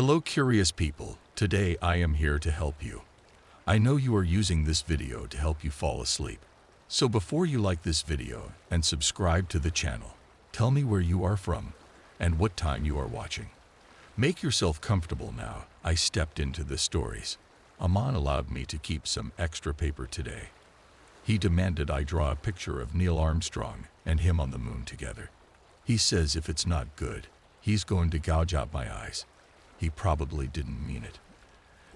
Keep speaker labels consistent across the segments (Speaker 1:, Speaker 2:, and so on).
Speaker 1: Hello curious people, today I am here to help you. I know you are using this video to help you fall asleep. So before you like this video and subscribe to the channel, tell me where you are from and what time you are watching. Make yourself comfortable now. I stepped into the stories. Aman allowed me to keep some extra paper today. He demanded I draw a picture of Neil Armstrong and him on the moon together. He says if it's not good, he's going to gouge out my eyes. He probably didn't mean it.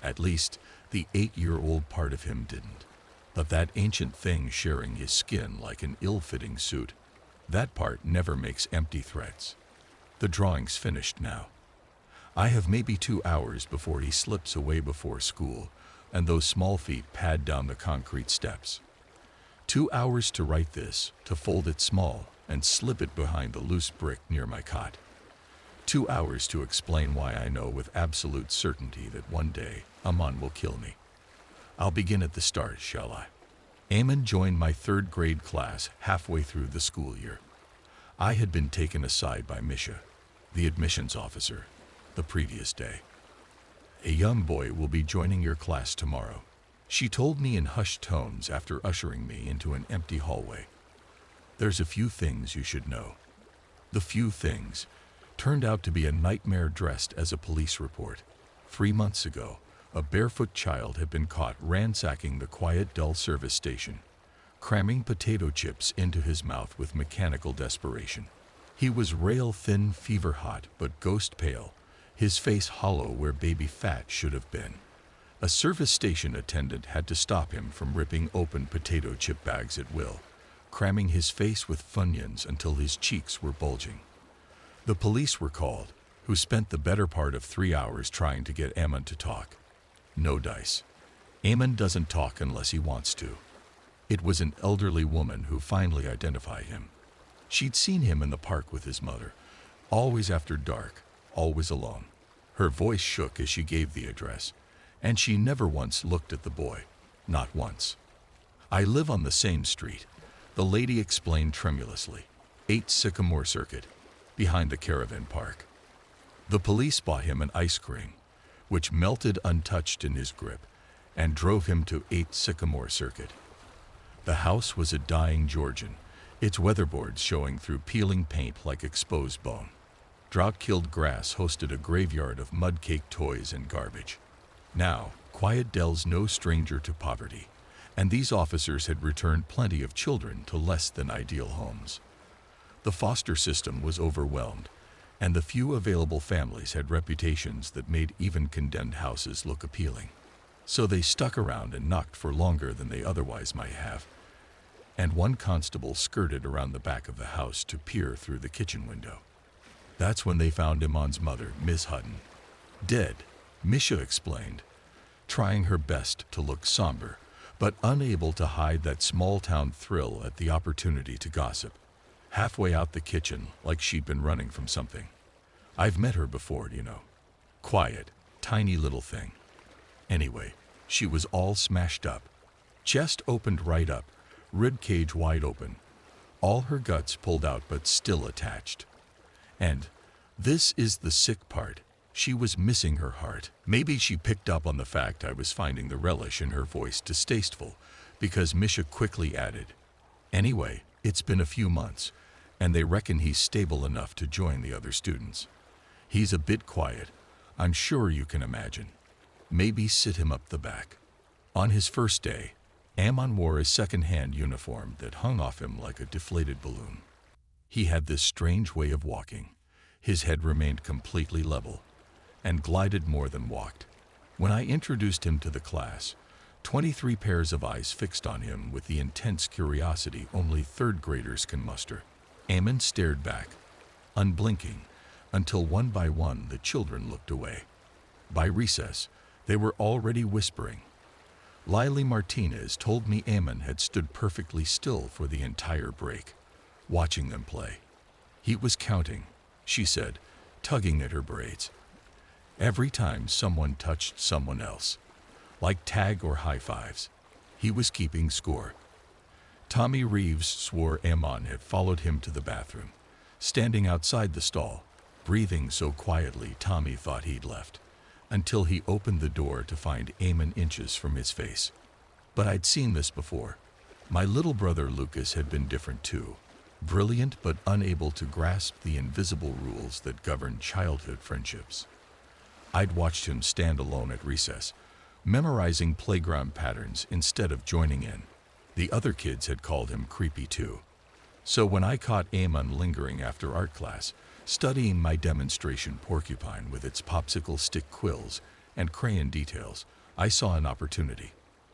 Speaker 1: At least, the 8-year-old part of him didn't. But that ancient thing sharing his skin like an ill-fitting suit, that part never makes empty threats. The drawing's finished now. I have maybe 2 hours before he slips away before school, and those small feet pad down the concrete steps. 2 hours to write this, to fold it small, and slip it behind the loose brick near my cot. 2 hours to explain why I know with absolute certainty that one day Aman will kill me. I'll begin at the start, shall I? Aman joined my 3rd grade class halfway through the school year. I had been taken aside by Misha, the admissions officer, the previous day. A young boy will be joining your class tomorrow, she told me in hushed tones after ushering me into an empty hallway. There's a few things you should know. The few things turned out to be a nightmare dressed as a police report. 3 months ago, a barefoot child had been caught ransacking the quiet, dull service station, cramming potato chips into his mouth with mechanical desperation. He was rail-thin, fever-hot, but ghost-pale, his face hollow where baby fat should have been. A service station attendant had to stop him from ripping open potato chip bags at will, cramming his face with Funyuns until his cheeks were bulging. The police were called, who spent the better part of 3 hours trying to get Aman to talk. No dice. Aman doesn't talk unless he wants to. It was an elderly woman who finally identified him. She'd seen him in the park with his mother, always after dark, always alone. Her voice shook as she gave the address, and she never once looked at the boy, not once. I live on the same street, the lady explained tremulously. 8 Sycamore Circuit, behind the caravan park. The police bought him an ice cream, which melted untouched in his grip, and drove him to 8 Sycamore Circuit. The house was a dying Georgian, its weatherboards showing through peeling paint like exposed bone. Drought-killed grass hosted a graveyard of mud-caked toys and garbage. Now, quiet Dell's no stranger to poverty, and these officers had returned plenty of children to less than ideal homes. The foster system was overwhelmed, and the few available families had reputations that made even condemned houses look appealing. So they stuck around and knocked for longer than they otherwise might have, and one constable skirted around the back of the house to peer through the kitchen window. That's when they found Iman's mother, Miss Hutton, dead, Misha explained, trying her best to look somber, but unable to hide that small-town thrill at the opportunity to gossip. Halfway out the kitchen, like she'd been running from something. I've met her before, you know. Quiet, tiny little thing. Anyway, she was all smashed up. Chest opened right up, rib cage wide open. All her guts pulled out but still attached. And this is the sick part. She was missing her heart. Maybe she picked up on the fact I was finding the relish in her voice distasteful, because Misha quickly added, "Anyway, it's been a few months, and they reckon he's stable enough to join the other students. He's a bit quiet, I'm sure you can imagine. Maybe sit him up the back." On his first day, Aman wore a second-hand uniform that hung off him like a deflated balloon. He had this strange way of walking. His head remained completely level, and glided more than walked. When I introduced him to the class, 23 pairs of eyes fixed on him with the intense curiosity only 3rd graders can muster. Aman stared back, unblinking, until one by one the children looked away. By recess, they were already whispering. Lily Martinez told me Aman had stood perfectly still for the entire break, watching them play. He was counting, she said, tugging at her braids. Every time someone touched someone else, like tag or high fives, he was keeping score. Tommy Reeves swore Aman had followed him to the bathroom, standing outside the stall, breathing so quietly Tommy thought he'd left. until he opened the door to find Eamon inches from his face. But I'd seen this before. My little brother Lucas had been different too, brilliant but unable to grasp the invisible rules that govern childhood friendships. I'd watched him stand alone at recess, memorizing playground patterns instead of joining in. The other kids had called him creepy too. So when I caught Eamon lingering after art class, studying my demonstration porcupine with its popsicle stick quills and crayon details, I saw an opportunity.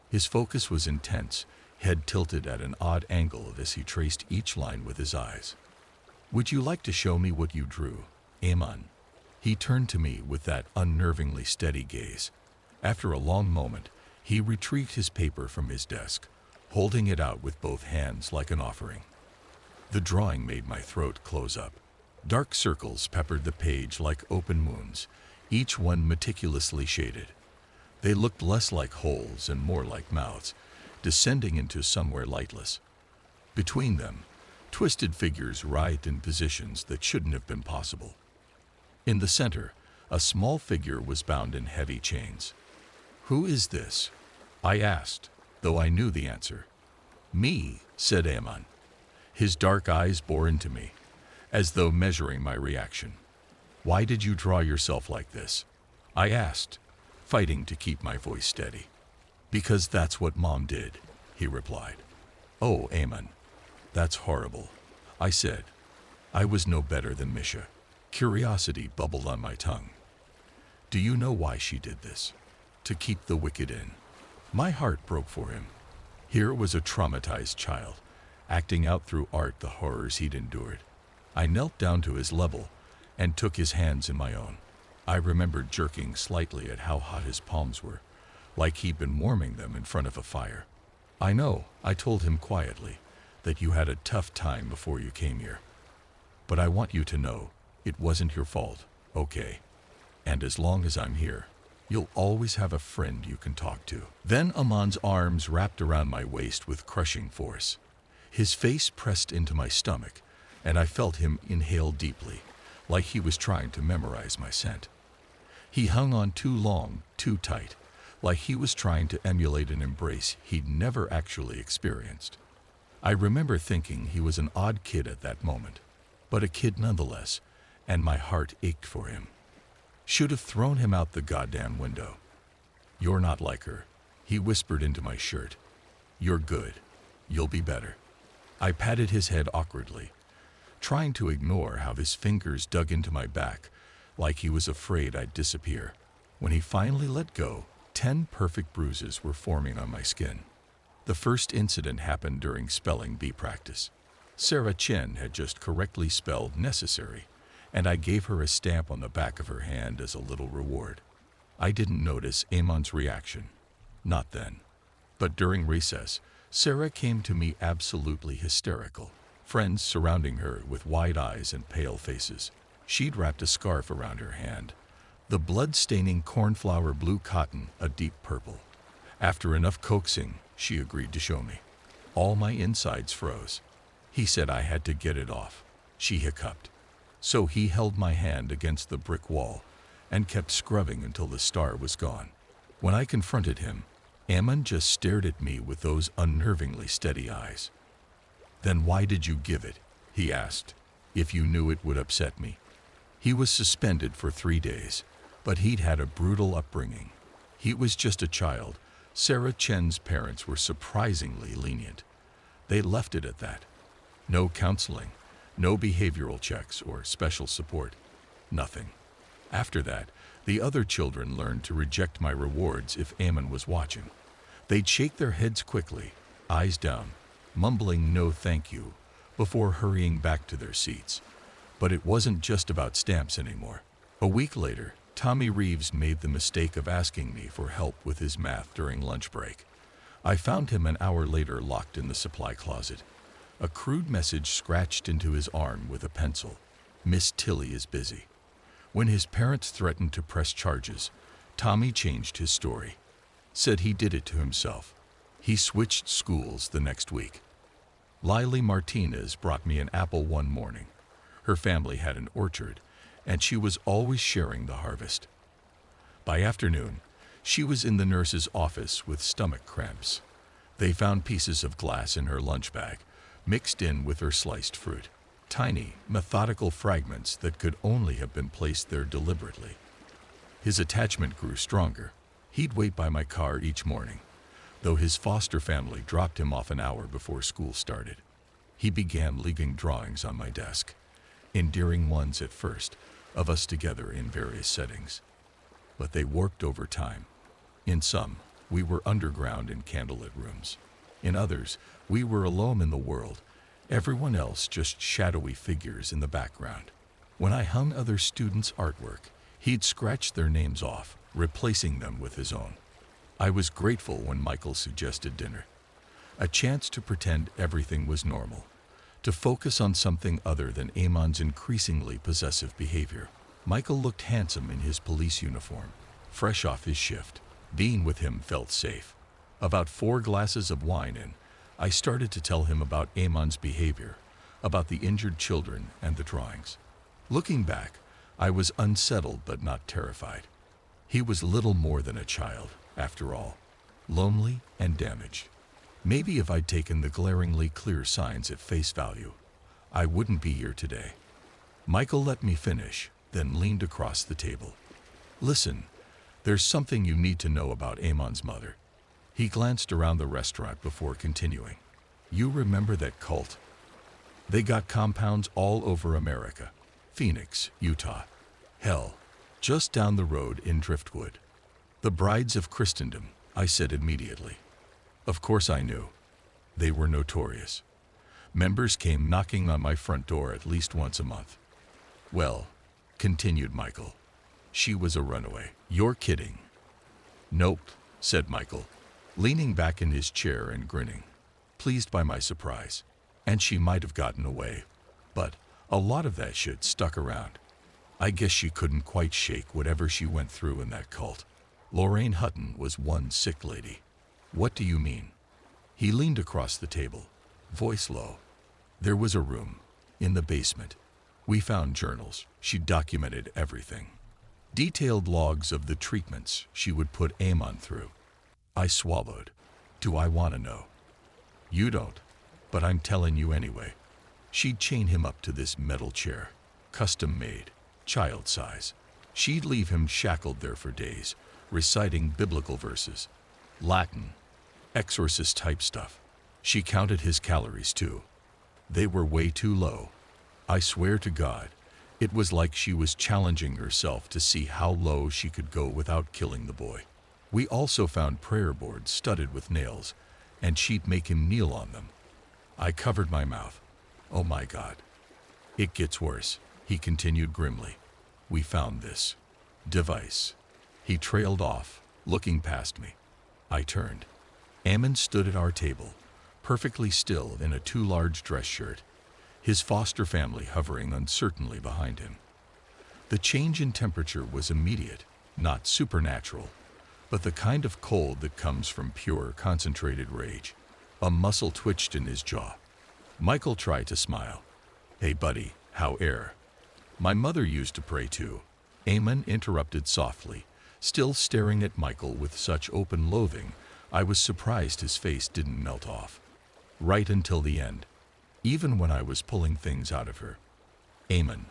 Speaker 1: His focus was intense, head tilted at an odd angle as he traced each line with his eyes. "Would you like to show me what you drew, Eamon?" He turned to me with that unnervingly steady gaze. After a long moment, he retrieved his paper from his desk, holding it out with both hands like an offering. The drawing made my throat close up. Dark circles peppered the page like open wounds, each one meticulously shaded. They looked less like holes and more like mouths, descending into somewhere lightless. Between them, twisted figures writhed in positions that shouldn't have been possible. In the center, a small figure was bound in heavy chains. "Who is this?" I asked, though I knew the answer. "Me," said Eamon. His dark eyes bore into me, as though measuring my reaction. "Why did you draw yourself like this?" I asked, fighting to keep my voice steady. "Because that's what Mom did," he replied. "Oh, Eamon, that's horrible," I said. I was no better than Misha. Curiosity bubbled on my tongue. "Do you know why she did this? To keep the wicked in." My heart broke for him. Here was a traumatized child, acting out through art the horrors he'd endured. I knelt down to his level and took his hands in my own. I remembered jerking slightly at how hot his palms were, like he'd been warming them in front of a fire. "I know," I told him quietly, "that you had a tough time before you came here. But I want you to know it wasn't your fault, okay? And as long as I'm here, you'll always have a friend you can talk to." Then Amon's arms wrapped around my waist with crushing force. His face pressed into my stomach, and I felt him inhale deeply, like he was trying to memorize my scent. He hung on too long, too tight, like he was trying to emulate an embrace he'd never actually experienced. I remember thinking he was an odd kid at that moment, but a kid nonetheless, and my heart ached for him. Should have thrown him out the goddamn window. "You're not like her," he whispered into my shirt. "You're good. You'll be better." I patted his head awkwardly, trying to ignore how his fingers dug into my back, like he was afraid I'd disappear. When he finally let go, 10 perfect bruises were forming on my skin. The first incident happened during spelling bee practice. Sarah Chen had just correctly spelled necessary, and I gave her a stamp on the back of her hand as a little reward. I didn't notice Amon's reaction. Not then. But during recess, Sarah came to me absolutely hysterical, friends surrounding her with wide eyes and pale faces. She'd wrapped a scarf around her hand, the blood-staining cornflower blue cotton a deep purple. After enough coaxing, she agreed to show me. All my insides froze. "He said I had to get it off," she hiccuped. So he held my hand against the brick wall and kept scrubbing until the star was gone. When I confronted him, Eamon just stared at me with those unnervingly steady eyes. "Then why did you give it?" he asked, "if you knew it would upset me." He was suspended for 3 days, but he'd had a brutal upbringing. He was just a child. Sarah Chen's parents were surprisingly lenient. They left it at that. No counseling, no behavioral checks or special support. Nothing. After that, the other children learned to reject my rewards if Eamon was watching. They'd shake their heads quickly, eyes down, mumbling "no thank you," before hurrying back to their seats. But it wasn't just about stamps anymore. A week later, Tommy Reeves made the mistake of asking me for help with his math during lunch break. I found him an hour later locked in the supply closet. A crude message scratched into his arm with a pencil. "Miss Tilly is busy." When his parents threatened to press charges, Tommy changed his story. Said he did it to himself. He switched schools the next week. Lily Martinez brought me an apple one morning. Her family had an orchard, and she was always sharing the harvest. By afternoon, she was in the nurse's office with stomach cramps. They found pieces of glass in her lunch bag, mixed in with her sliced fruit. Tiny, methodical fragments that could only have been placed there deliberately. His attachment grew stronger. He'd wait by my car each morning, though his foster family dropped him off an hour before school started. He began leaving drawings on my desk, endearing ones at first, of us together in various settings. But they warped over time. In some, we were underground in candlelit rooms. In others, we were alone in the world, everyone else just shadowy figures in the background. When I hung other students' artwork, he'd scratch their names off, replacing them with his own. I was grateful when Michael suggested dinner. A chance to pretend everything was normal, to focus on something other than Amon's increasingly possessive behavior. Michael looked handsome in his police uniform, fresh off his shift. Being with him felt safe. About 4 glasses of wine in, I started to tell him about Amon's behavior, about the injured children and the drawings. Looking back, I was unsettled but not terrified. He was little more than a child, after all, lonely and damaged. Maybe if I'd taken the glaringly clear signs at face value, I wouldn't be here today. Michael let me finish, then leaned across the table. Listen, there's something you need to know about Amon's mother. He glanced around the restaurant before continuing. You remember that cult? They got compounds all over America. Phoenix, Utah. Hell, just down the road in Driftwood. The Brides of Christendom, I said immediately. Of course I knew. They were notorious. Members came knocking on my front door at least once a month. Well, continued Michael, she was a runaway. You're kidding. Nope, said Michael, leaning back in his chair and grinning, pleased by my surprise. And she might have gotten away, but a lot of that shit stuck around. I guess she couldn't quite shake whatever she went through in that cult. Lorraine Hutton was one sick lady. What do you mean? He leaned across the table, voice low. There was a room, in the basement. We found journals. She documented everything. Detailed logs of the treatments she would put Amon through. I swallowed. Do I want to know? You don't, but I'm telling you anyway. She'd chain him up to this metal chair, custom made, child size. She'd leave him shackled there for days, reciting biblical verses, Latin, exorcist type stuff. She counted his calories too. They were way too low. I swear to God, it was like she was challenging herself to see how low she could go without killing the boy. We also found prayer boards studded with nails, and she'd make him kneel on them. I covered my mouth. Oh my God. It gets worse, he continued grimly. We found this device. He trailed off, looking past me. I turned. Amon stood at our table, perfectly still in a too large dress shirt, his foster family hovering uncertainly behind him. The change in temperature was immediate, not supernatural, but the kind of cold that comes from pure, concentrated rage. A muscle twitched in his jaw. Michael tried to smile. Hey buddy, how air? My mother used to pray too. Amon interrupted softly, still staring at Michael with such open loathing, I was surprised his face didn't melt off. Right until the end. Even when I was pulling things out of her. Amon,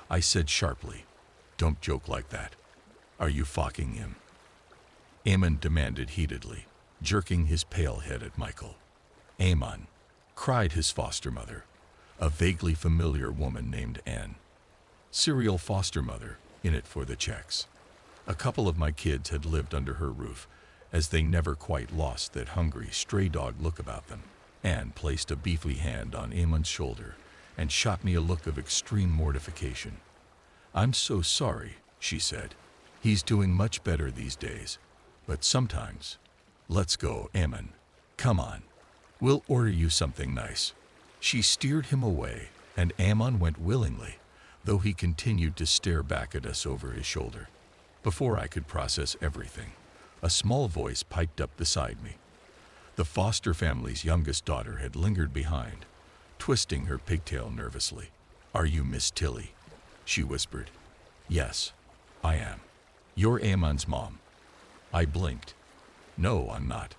Speaker 1: I said sharply, don't joke like that. Are you fucking him? Amon demanded heatedly, jerking his pale head at Michael. Amon, cried his foster mother, a vaguely familiar woman named Anne. Serial foster mother, in it for the checks. A couple of my kids had lived under her roof, as they never quite lost that hungry, stray dog look about them. Anne placed a beefy hand on Amon's shoulder and shot me a look of extreme mortification. I'm so sorry, she said. He's doing much better these days. But sometimes, let's go, Amon. Come on. We'll order you something nice. She steered him away, and Amon went willingly, though he continued to stare back at us over his shoulder. Before I could process everything, a small voice piped up beside me. The foster family's youngest daughter had lingered behind, twisting her pigtail nervously. Are you Miss Tilly? She whispered. Yes, I am. "You're Amon's mom." I blinked. "No, I'm not."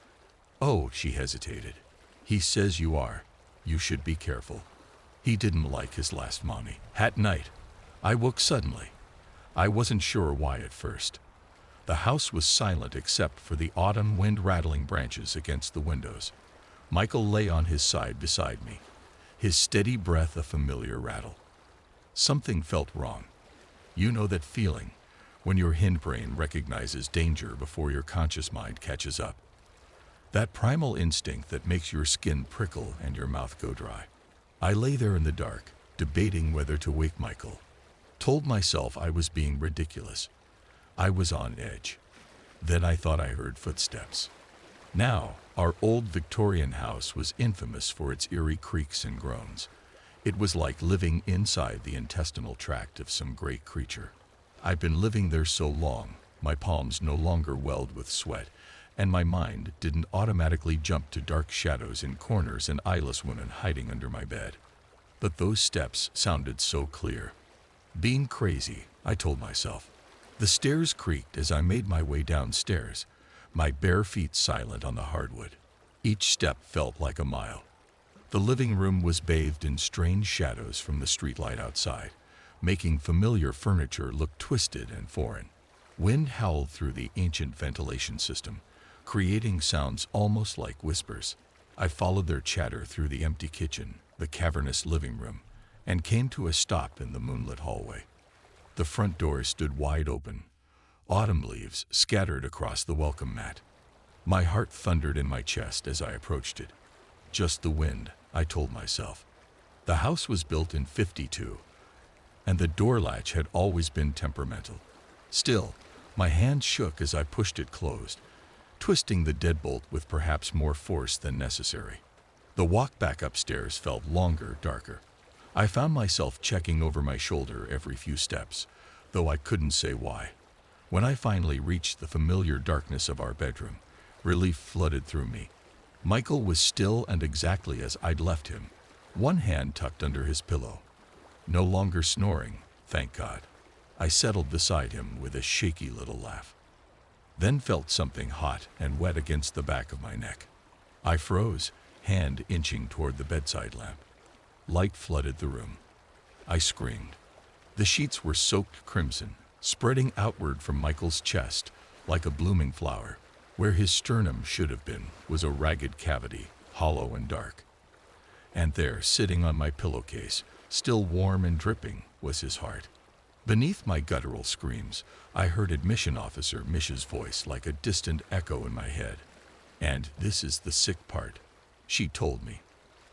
Speaker 1: "Oh," she hesitated. "He says you are. You should be careful. He didn't like his last mommy." At night, I woke suddenly. I wasn't sure why at first. The house was silent except for the autumn wind rattling branches against the windows. Michael lay on his side beside me, his steady breath a familiar rattle. Something felt wrong. You know that feeling when your hindbrain recognizes danger before your conscious mind catches up. That primal instinct that makes your skin prickle and your mouth go dry. I lay there in the dark, debating whether to wake Michael. Told myself I was being ridiculous. I was on edge. Then I thought I heard footsteps. Now, our old Victorian house was infamous for its eerie creaks and groans. It was like living inside the intestinal tract of some great creature. I'd been living there so long, my palms no longer welled with sweat, and my mind didn't automatically jump to dark shadows in corners and eyeless women hiding under my bed. But those steps sounded so clear. Being crazy, I told myself. The stairs creaked as I made my way downstairs, my bare feet silent on the hardwood. Each step felt like a mile. The living room was bathed in strange shadows from the streetlight outside, making familiar furniture look twisted and foreign. Wind howled through the ancient ventilation system, creating sounds almost like whispers. I followed their chatter through the empty kitchen, the cavernous living room, and came to a stop in the moonlit hallway. The front door stood wide open, autumn leaves scattered across the welcome mat. My heart thundered in my chest as I approached it. Just the wind, I told myself. The house was built in '52, and the door latch had always been temperamental. Still, my hand shook as I pushed it closed, twisting the deadbolt with perhaps more force than necessary. The walk back upstairs felt longer, darker. I found myself checking over my shoulder every few steps, though I couldn't say why. When I finally reached the familiar darkness of our bedroom, relief flooded through me. Michael was still and exactly as I'd left him, one hand tucked under his pillow. No longer snoring, thank God. I settled beside him with a shaky little laugh. Then felt something hot and wet against the back of my neck. I froze, hand inching toward the bedside lamp. Light flooded the room. I screamed. The sheets were soaked crimson, spreading outward from Michael's chest like a blooming flower. Where his sternum should have been was a ragged cavity, hollow and dark. And there, sitting on my pillowcase, still warm and dripping, was his heart. Beneath my guttural screams, I heard Admission Officer Mish's voice like a distant echo in my head. And this is the sick part, she told me.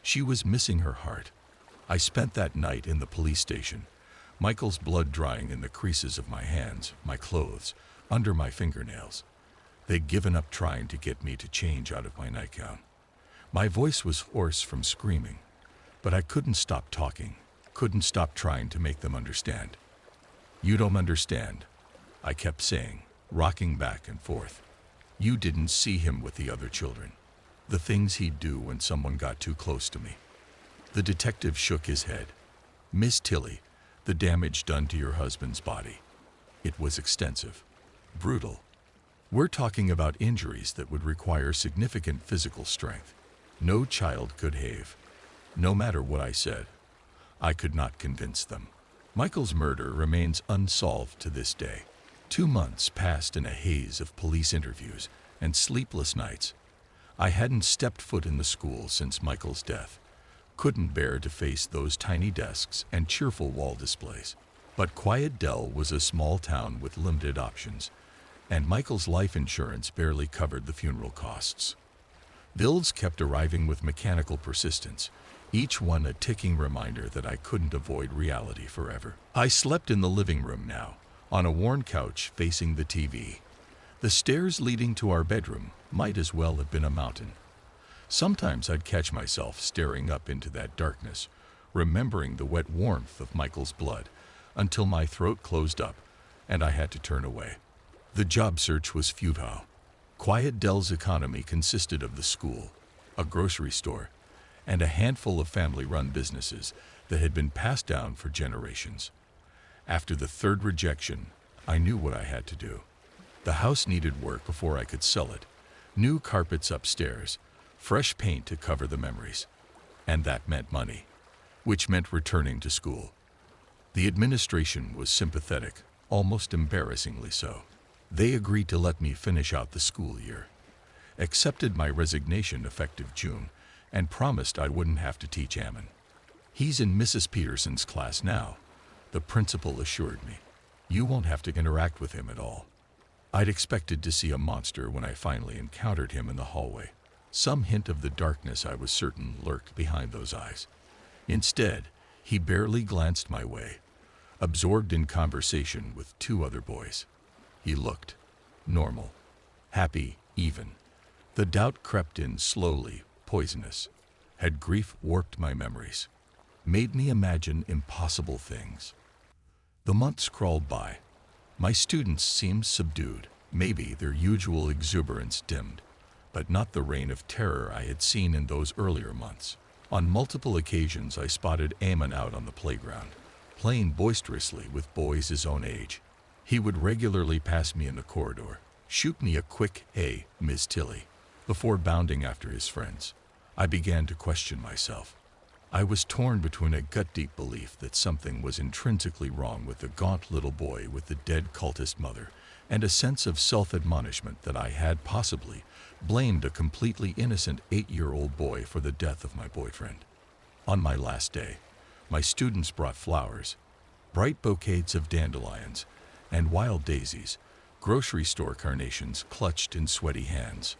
Speaker 1: She was missing her heart. I spent that night in the police station, Michael's blood drying in the creases of my hands, my clothes, under my fingernails. They'd given up trying to get me to change out of my nightgown. My voice was hoarse from screaming, but I couldn't stop talking, couldn't stop trying to make them understand. "You don't understand," I kept saying, rocking back and forth. "You didn't see him with the other children. The things he'd do when someone got too close to me." The detective shook his head. "Miss Tilly, the damage done to your husband's body. It was extensive, brutal. We're talking about injuries that would require significant physical strength. No child could have. No matter what I said, I could not convince them." Michael's murder remains unsolved to this day. 2 months passed in a haze of police interviews and sleepless nights. I hadn't stepped foot in the school since Michael's death. Couldn't bear to face those tiny desks and cheerful wall displays. But Quiet Dell was a small town with limited options, and Michael's life insurance barely covered the funeral costs. Bills kept arriving with mechanical persistence, each one a ticking reminder that I couldn't avoid reality forever. I slept in the living room now, on a worn couch facing the TV. The stairs leading to our bedroom might as well have been a mountain. Sometimes I'd catch myself staring up into that darkness, remembering the wet warmth of Michael's blood, until my throat closed up and I had to turn away. The job search was futile. Quiet Dell's economy consisted of the school, a grocery store, and a handful of family-run businesses that had been passed down for generations. After the third rejection, I knew what I had to do. The house needed work before I could sell it. New carpets upstairs, fresh paint to cover the memories. And that meant money, which meant returning to school. The administration was sympathetic, almost embarrassingly so. They agreed to let me finish out the school year, accepted my resignation effective June, and promised I wouldn't have to teach Ammon. He's in Mrs. Peterson's class now, the principal assured me. You won't have to interact with him at all. I'd expected to see a monster when I finally encountered him in the hallway. Some hint of the darkness I was certain lurked behind those eyes. Instead, he barely glanced my way, absorbed in conversation with two other boys. He looked normal, happy, even. The doubt crept in slowly, poisonous. Had grief warped my memories, made me imagine impossible things? The months crawled by. My students seemed subdued, maybe their usual exuberance dimmed, but not the reign of terror I had seen in those earlier months. On multiple occasions I spotted Ammon out on the playground, playing boisterously with boys his own age. He would regularly pass me in the corridor, shoot me a quick, "Hey, Miss Tilly," before bounding after his friends. I began to question myself. I was torn between a gut-deep belief that something was intrinsically wrong with the gaunt little boy with the dead cultist mother, and a sense of self-admonishment that I had possibly blamed a completely innocent 8-year-old boy for the death of my boyfriend. On my last day, my students brought flowers, bright bouquets of dandelions, and wild daisies, grocery store carnations clutched in sweaty hands.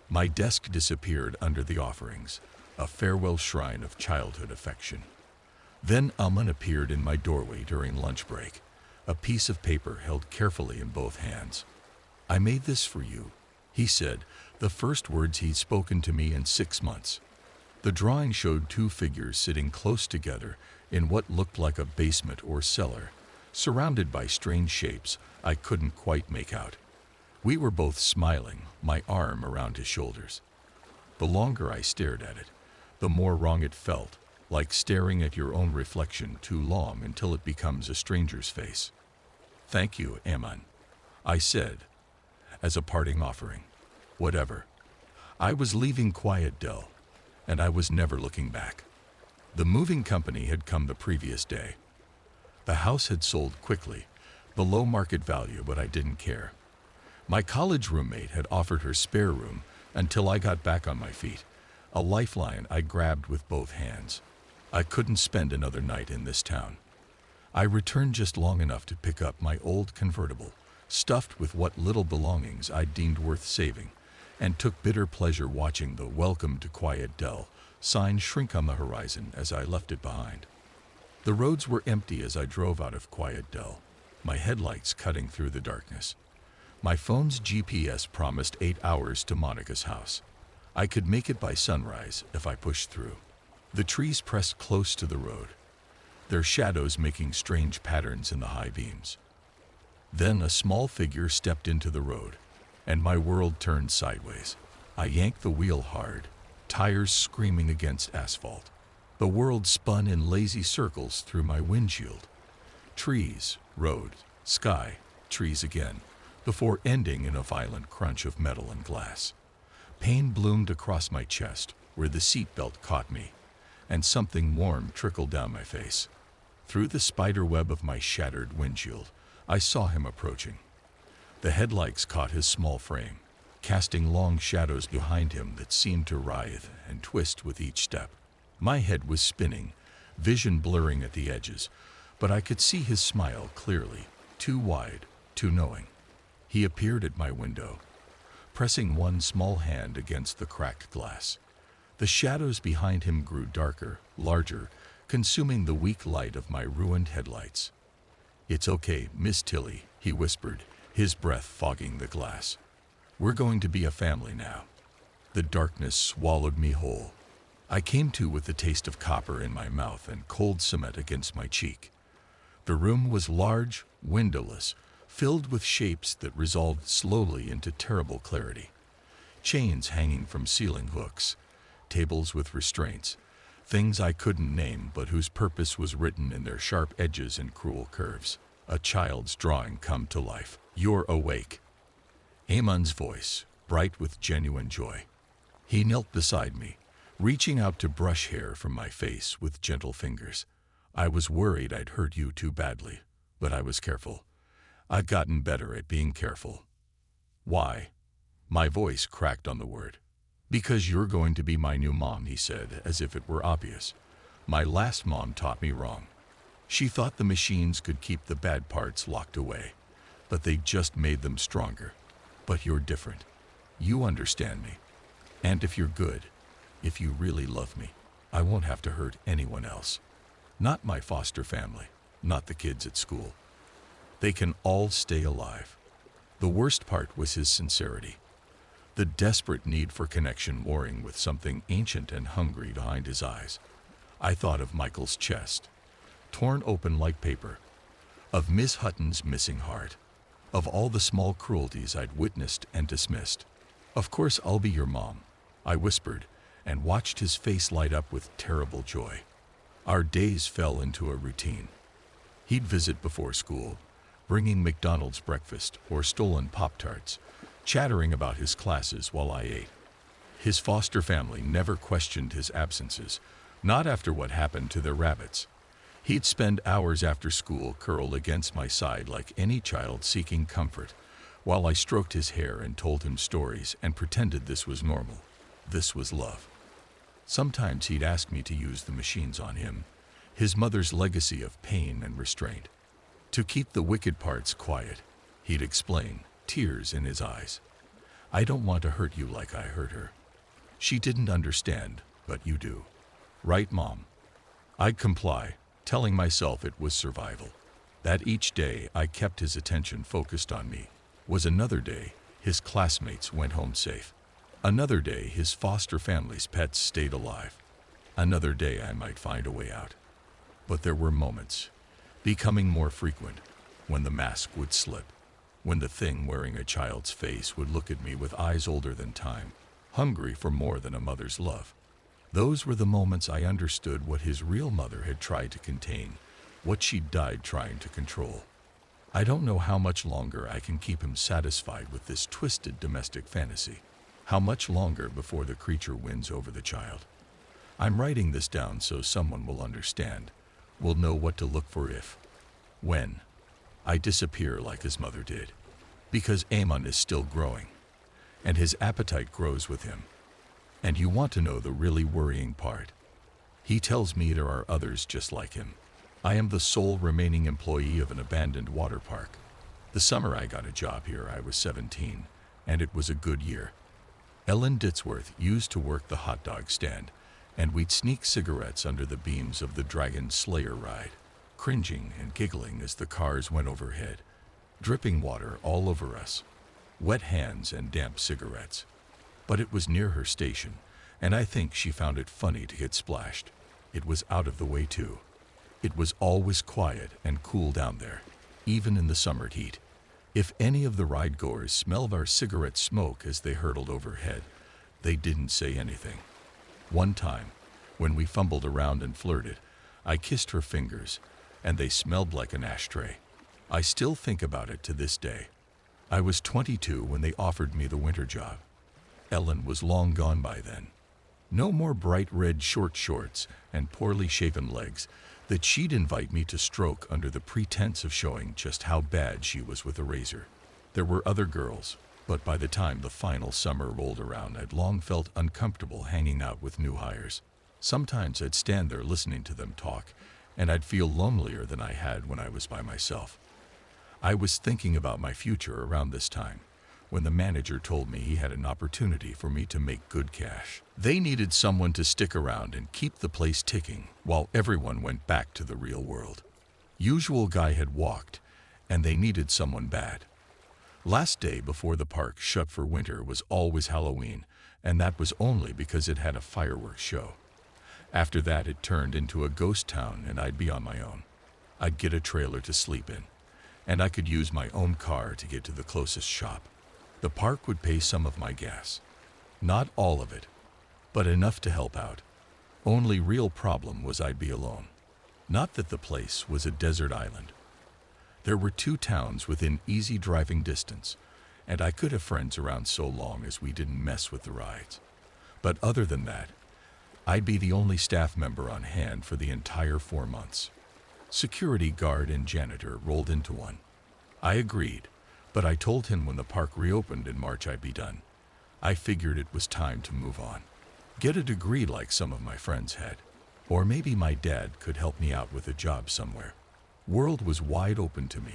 Speaker 1: My desk disappeared under the offerings, a farewell shrine of childhood affection. Then Ammon appeared in my doorway during lunch break, a piece of paper held carefully in both hands. "I made this for you," he said, the first words he'd spoken to me in 6 months. The drawing showed two figures sitting close together in what looked like a basement or cellar, surrounded by strange shapes I couldn't quite make out. We were both smiling, my arm around his shoulders. The longer I stared at it, the more wrong it felt, like staring at your own reflection too long until it becomes a stranger's face. "Thank you, Ammon," I said, as a parting offering. Whatever. I was leaving Quiet Dell, and I was never looking back. The moving company had come the previous day. The house had sold quickly, below market value, but I didn't care. My college roommate had offered her spare room until I got back on my feet, a lifeline I grabbed with both hands. I couldn't spend another night in this town. I returned just long enough to pick up my old convertible, stuffed with what little belongings I deemed worth saving, and took bitter pleasure watching the "Welcome to Quiet Dell" sign shrink on the horizon as I left it behind. The roads were empty as I drove out of Quiet Dell, my headlights cutting through the darkness. My phone's GPS promised 8 hours to Monica's house. I could make it by sunrise if I pushed through. The trees pressed close to the road, their shadows making strange patterns in the high beams. Then a small figure stepped into the road, and my world turned sideways. I yanked the wheel hard, tires screaming against asphalt. The world spun in lazy circles through my windshield. Trees, road, sky, trees again, before ending in a violent crunch of metal and glass. Pain bloomed across my chest where the seatbelt caught me, and something warm trickled down my face. Through the spider web of my shattered windshield, I saw him approaching. The headlights caught his small frame, casting long shadows behind him that seemed to writhe and twist with each step. My head was spinning, vision blurring at the edges, but I could see his smile clearly, too wide, too knowing. He appeared at my window, pressing one small hand against the cracked glass. The shadows behind him grew darker, larger, consuming the weak light of my ruined headlights. "It's okay, Miss Tilly," he whispered, his breath fogging the glass. "We're going to be a family now." The darkness swallowed me whole. I came to with the taste of copper in my mouth and cold cement against my cheek. The room was large, windowless, filled with shapes that resolved slowly into terrible clarity. Chains hanging from ceiling hooks, tables with restraints, things I couldn't name but whose purpose was written in their sharp edges and cruel curves. A child's drawing come to life. "You're awake." Amon's voice, bright with genuine joy. He knelt beside me, reaching out to brush hair from my face with gentle fingers. I was worried I'd hurt you too badly, but I was careful. I've gotten better at being careful. Why? My voice cracked on the word. Because you're going to be my new mom, he said, as if it were obvious. My last mom taught me wrong. She thought the machines could keep the bad parts locked away, but they just made them stronger. But you're different. You understand me. And if you're good, if you really love me, I won't have to hurt anyone else. Not my foster family, not the kids at school. They can all stay alive. The worst part was his sincerity. The desperate need for connection warring with something ancient and hungry behind his eyes. I thought of Michael's chest, torn open like paper, of Miss Hutton's missing heart, of all the small cruelties I'd witnessed and dismissed. Of course I'll be your mom, I whispered, and watched his face light up with terrible joy. Our days fell into a routine. He'd visit before school, bringing McDonald's breakfast or stolen Pop-Tarts, chattering about his classes while I ate. His foster family never questioned his absences, not after what happened to their rabbits. He'd spend hours after school curled against my side like any child seeking comfort, while I stroked his hair and told him stories and pretended this was normal. This was love. Sometimes he'd ask me to use the machines on him, his mother's legacy of pain and restraint. To keep the wicked parts quiet, he'd explain, tears in his eyes. I don't want to hurt you like I hurt her. She didn't understand, but you do. Right, Mom? I'd comply, telling myself it was survival. That each day I kept his attention focused on me was another day his classmates went home safe. Another day his foster family's pets stayed alive. Another day I might find a way out. But there were moments, becoming more frequent, when the mask would slip, when the thing wearing a child's face would look at me with eyes older than time, hungry for more than a mother's love. Those were the moments I understood what his real mother had tried to contain, what she'd died trying to control. I don't know how much longer I can keep him satisfied with this twisted domestic fantasy. How much longer before the creature wins over the child? I'm writing this down so someone will understand, will know what to look for if, when, I disappear like his mother did. Because Amon is still growing, and his appetite grows with him. And you want to know the really worrying part. He tells me there are others just like him. I am the sole remaining employee of an abandoned water park. The summer I got a job here, I was 17, and it was a good year. Ellen Ditzworth used to work the hot dog stand, and we'd sneak cigarettes under the beams of the Dragon Slayer ride, cringing and giggling as the cars went overhead, dripping water all over us, wet hands and damp cigarettes. But it was near her station, and I think she found it funny to get splashed. It was out of the way too. It was always quiet and cool down there, even in the summer heat. If any of the ride-goers smelled our cigarette smoke as they hurtled overhead, they didn't say anything. One time, when we fumbled around and flirted, I kissed her fingers, and they smelled like an ashtray. I still think about it to this day. I was 22 when they offered me the winter job. Ellen was long gone by then. No more bright red short shorts and poorly shaven legs that she'd invite me to stroke under the pretense of showing just how bad she was with a razor. There were other girls, but by the time the final summer rolled around, I'd long felt uncomfortable hanging out with new hires. Sometimes I'd stand there listening to them talk, and I'd feel lonelier than I had when I was by myself. I was thinking about my future around this time, when the manager told me he had an opportunity for me to make good cash. They needed someone to stick around and keep the place ticking while everyone went back to the real world. Usual guy had walked, and they needed someone bad. Last day before the park shut for winter was always Halloween, and that was only because it had a fireworks show. After that, it turned into a ghost town, and I'd be on my own. I'd get a trailer to sleep in, and I could use my own car to get to the closest shop. The park would pay some of my gas. Not all of it, but enough to help out. Only real problem was I'd be alone. Not that the place was a desert island. There were 2 towns within easy driving distance, and I could have friends around so long as we didn't mess with the rides. But other than that, I'd be the only staff member on hand for the entire 4 months. Security guard and janitor rolled into one. I agreed, but I told him when the park reopened in March I'd be done. I figured it was time to move on. Get a degree like some of my friends had. Or maybe my dad could help me out with a job somewhere. World was wide open to me,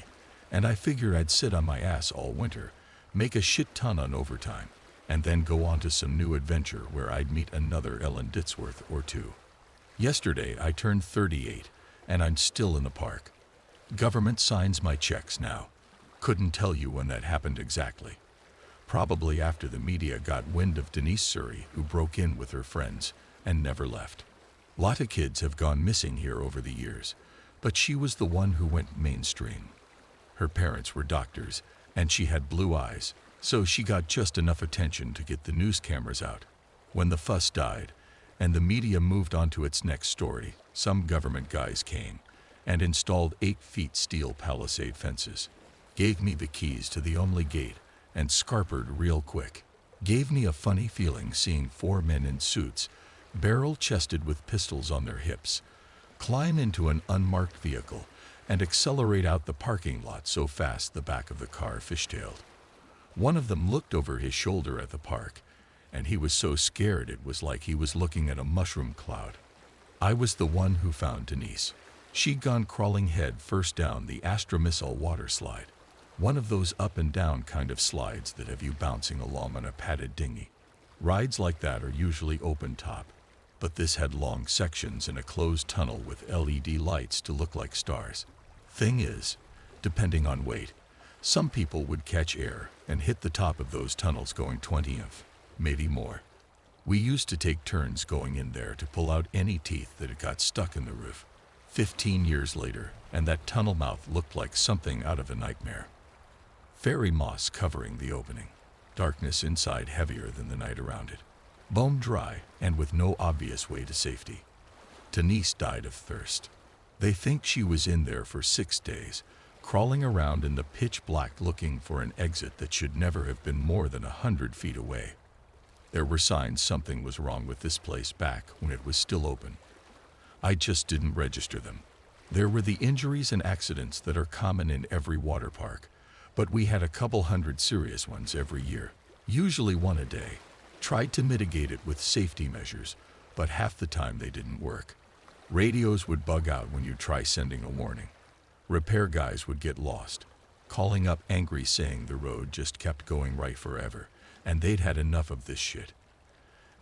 Speaker 1: and I figured I'd sit on my ass all winter, make a shit ton on overtime, and then go on to some new adventure where I'd meet another Ellen Ditzworth or two. Yesterday I turned 38, and I'm still in the park. Government signs my checks now. Couldn't tell you when that happened exactly. Probably after the media got wind of Denise Surrey, who broke in with her friends and never left. Lot of kids have gone missing here over the years, but she was the one who went mainstream. Her parents were doctors, and she had blue eyes, so she got just enough attention to get the news cameras out. When the fuss died, and the media moved on to its next story, some government guys came and installed 8-foot steel palisade fences, gave me the keys to the only gate, and scarpered real quick. Gave me a funny feeling seeing 4 men in suits, barrel-chested with pistols on their hips, climb into an unmarked vehicle and accelerate out the parking lot so fast the back of the car fishtailed. One of them looked over his shoulder at the park, and he was so scared it was like he was looking at a mushroom cloud. I was the one who found Denise. She'd gone crawling head first down the Astra Missile water slide, one of those up and down kind of slides that have you bouncing along on a padded dinghy. Rides like that are usually open top, but this had long sections in a closed tunnel with LED lights to look like stars. Thing is, depending on weight, some people would catch air and hit the top of those tunnels going 20 maybe more. We used to take turns going in there to pull out any teeth that had got stuck in the roof. 15 years later, and that tunnel mouth looked like something out of a nightmare. Fairy moss covering the opening, darkness inside heavier than the night around it. Bone dry and with no obvious way to safety. Denise died of thirst. They think she was in there for 6 days, crawling around in the pitch black looking for an exit that should never have been more than 100 feet away. There were signs something was wrong with this place back when it was still open. I just didn't register them. There were the injuries and accidents that are common in every water park, but we had a couple hundred serious ones every year, usually one a day. Tried to mitigate it with safety measures, but half the time they didn't work. Radios would bug out when you try sending a warning. Repair guys would get lost, calling up angry saying the road just kept going right forever, and they'd had enough of this shit.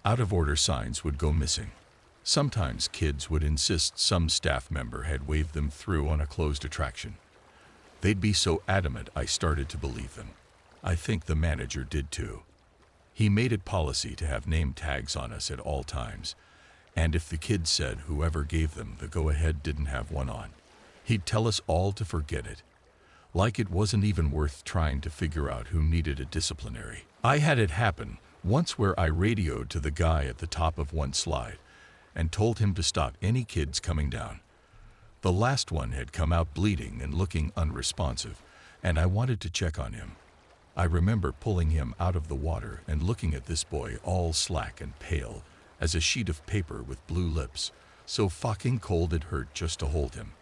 Speaker 1: Out of order signs would go missing. Sometimes kids would insist some staff member had waved them through on a closed attraction. They'd be so adamant I started to believe them. I think the manager did too. He made it policy to have name tags on us at all times, and if the kids said whoever gave them the go-ahead didn't have one on, he'd tell us all to forget it. Like it wasn't even worth trying to figure out who needed a disciplinary. I had it happen once where I radioed to the guy at the top of one slide and told him to stop any kids coming down. The last one had come out bleeding and looking unresponsive, and I wanted to check on him. I remember pulling him out of the water and looking at this boy all slack and pale as a sheet of paper with blue lips, so fucking cold it hurt just to hold him.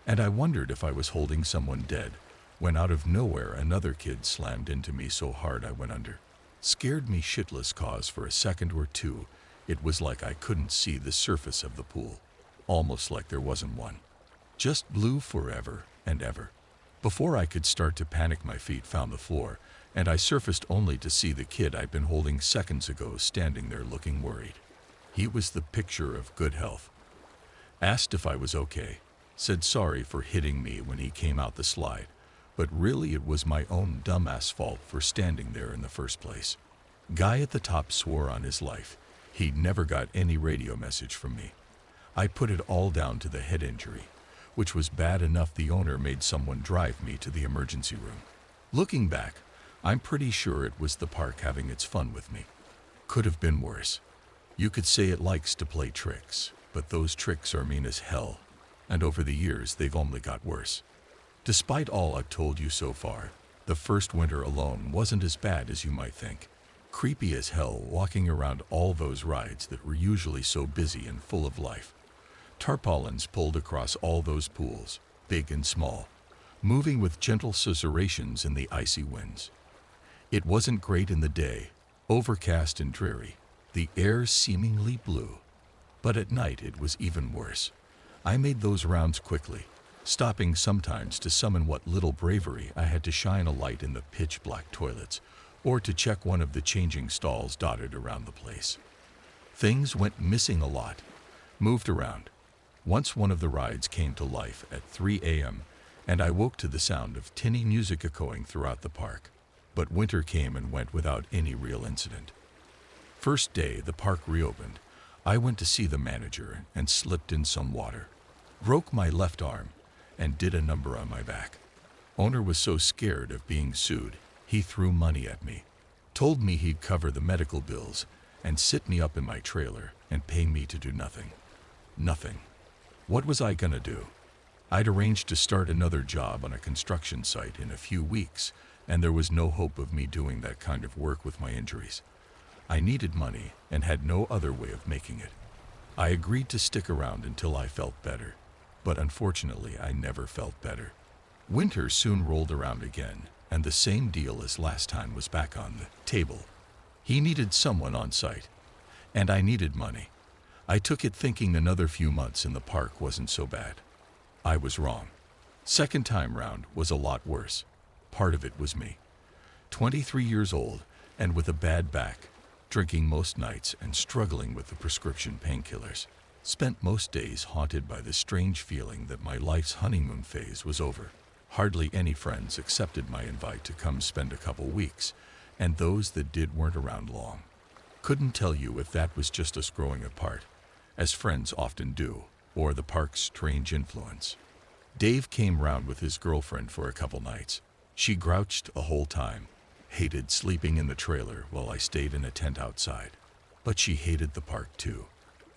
Speaker 1: And I wondered if I was holding someone dead, when out of nowhere another kid slammed into me so hard I went under. Scared me shitless cause for a second or two. It was like I couldn't see the surface of the pool, almost like there wasn't one. Just blue forever and ever. Before I could start to panic, my feet found the floor, and I surfaced only to see the kid I'd been holding seconds ago standing there looking worried. He was the picture of good health. Asked if I was okay, said sorry for hitting me when he came out the slide, but really it was my own dumbass fault for standing there in the first place. Guy at the top swore on his life he'd never got any radio message from me. I put it all down to the head injury, which was bad enough the owner made someone drive me to the emergency room. Looking back, I'm pretty sure it was the park having its fun with me. Could have been worse. You could say it likes to play tricks, but those tricks are mean as hell, and over the years they've only got worse. Despite all I've told you so far, The first winter alone wasn't as bad as you might think. Creepy as hell walking around all those rides that were usually so busy and full of life. Tarpaulins pulled across all those pools, big and small, moving with gentle susurrations in the icy winds. It wasn't great in the day, overcast and dreary, the air seemingly blue. But at night it was even worse. I made those rounds quickly, stopping sometimes to summon what little bravery I had to shine a light in the pitch-black toilets, or to check one of the changing stalls dotted around the place. Things went missing a lot, moved around. Once one of the rides came to life at 3 a.m., and I woke to the sound of tinny music echoing throughout the park. But winter came and went without any real incident. First day the park reopened, I went to see the manager and slipped in some water. Broke my left arm and did a number on my back. Owner was so scared of being sued, he threw money at me. Told me he'd cover the medical bills and sit me up in my trailer and pay me to do nothing. Nothing. What was I gonna do? I'd arranged to start another job on a construction site in a few weeks, and there was no hope of me doing that kind of work with my injuries. I needed money and had no other way of making it. I agreed to stick around until I felt better, but unfortunately I never felt better. Winter soon rolled around again, and the same deal as last time was back on the table. He needed someone on site, and I needed money. I took it thinking another few months in the park wasn't so bad. I was wrong. Second time round was a lot worse. Part of it was me. 23 years old and with a bad back, drinking most nights and struggling with the prescription painkillers. Spent most days haunted by the strange feeling that my life's honeymoon phase was over. Hardly any friends accepted my invite to come spend a couple weeks, and those that did weren't around long. Couldn't tell you if that was just us growing apart, as friends often do, or the park's strange influence. Dave came round with his girlfriend for a couple nights. She grouched the whole time, hated sleeping in the trailer while I stayed in a tent outside. But she hated the park too.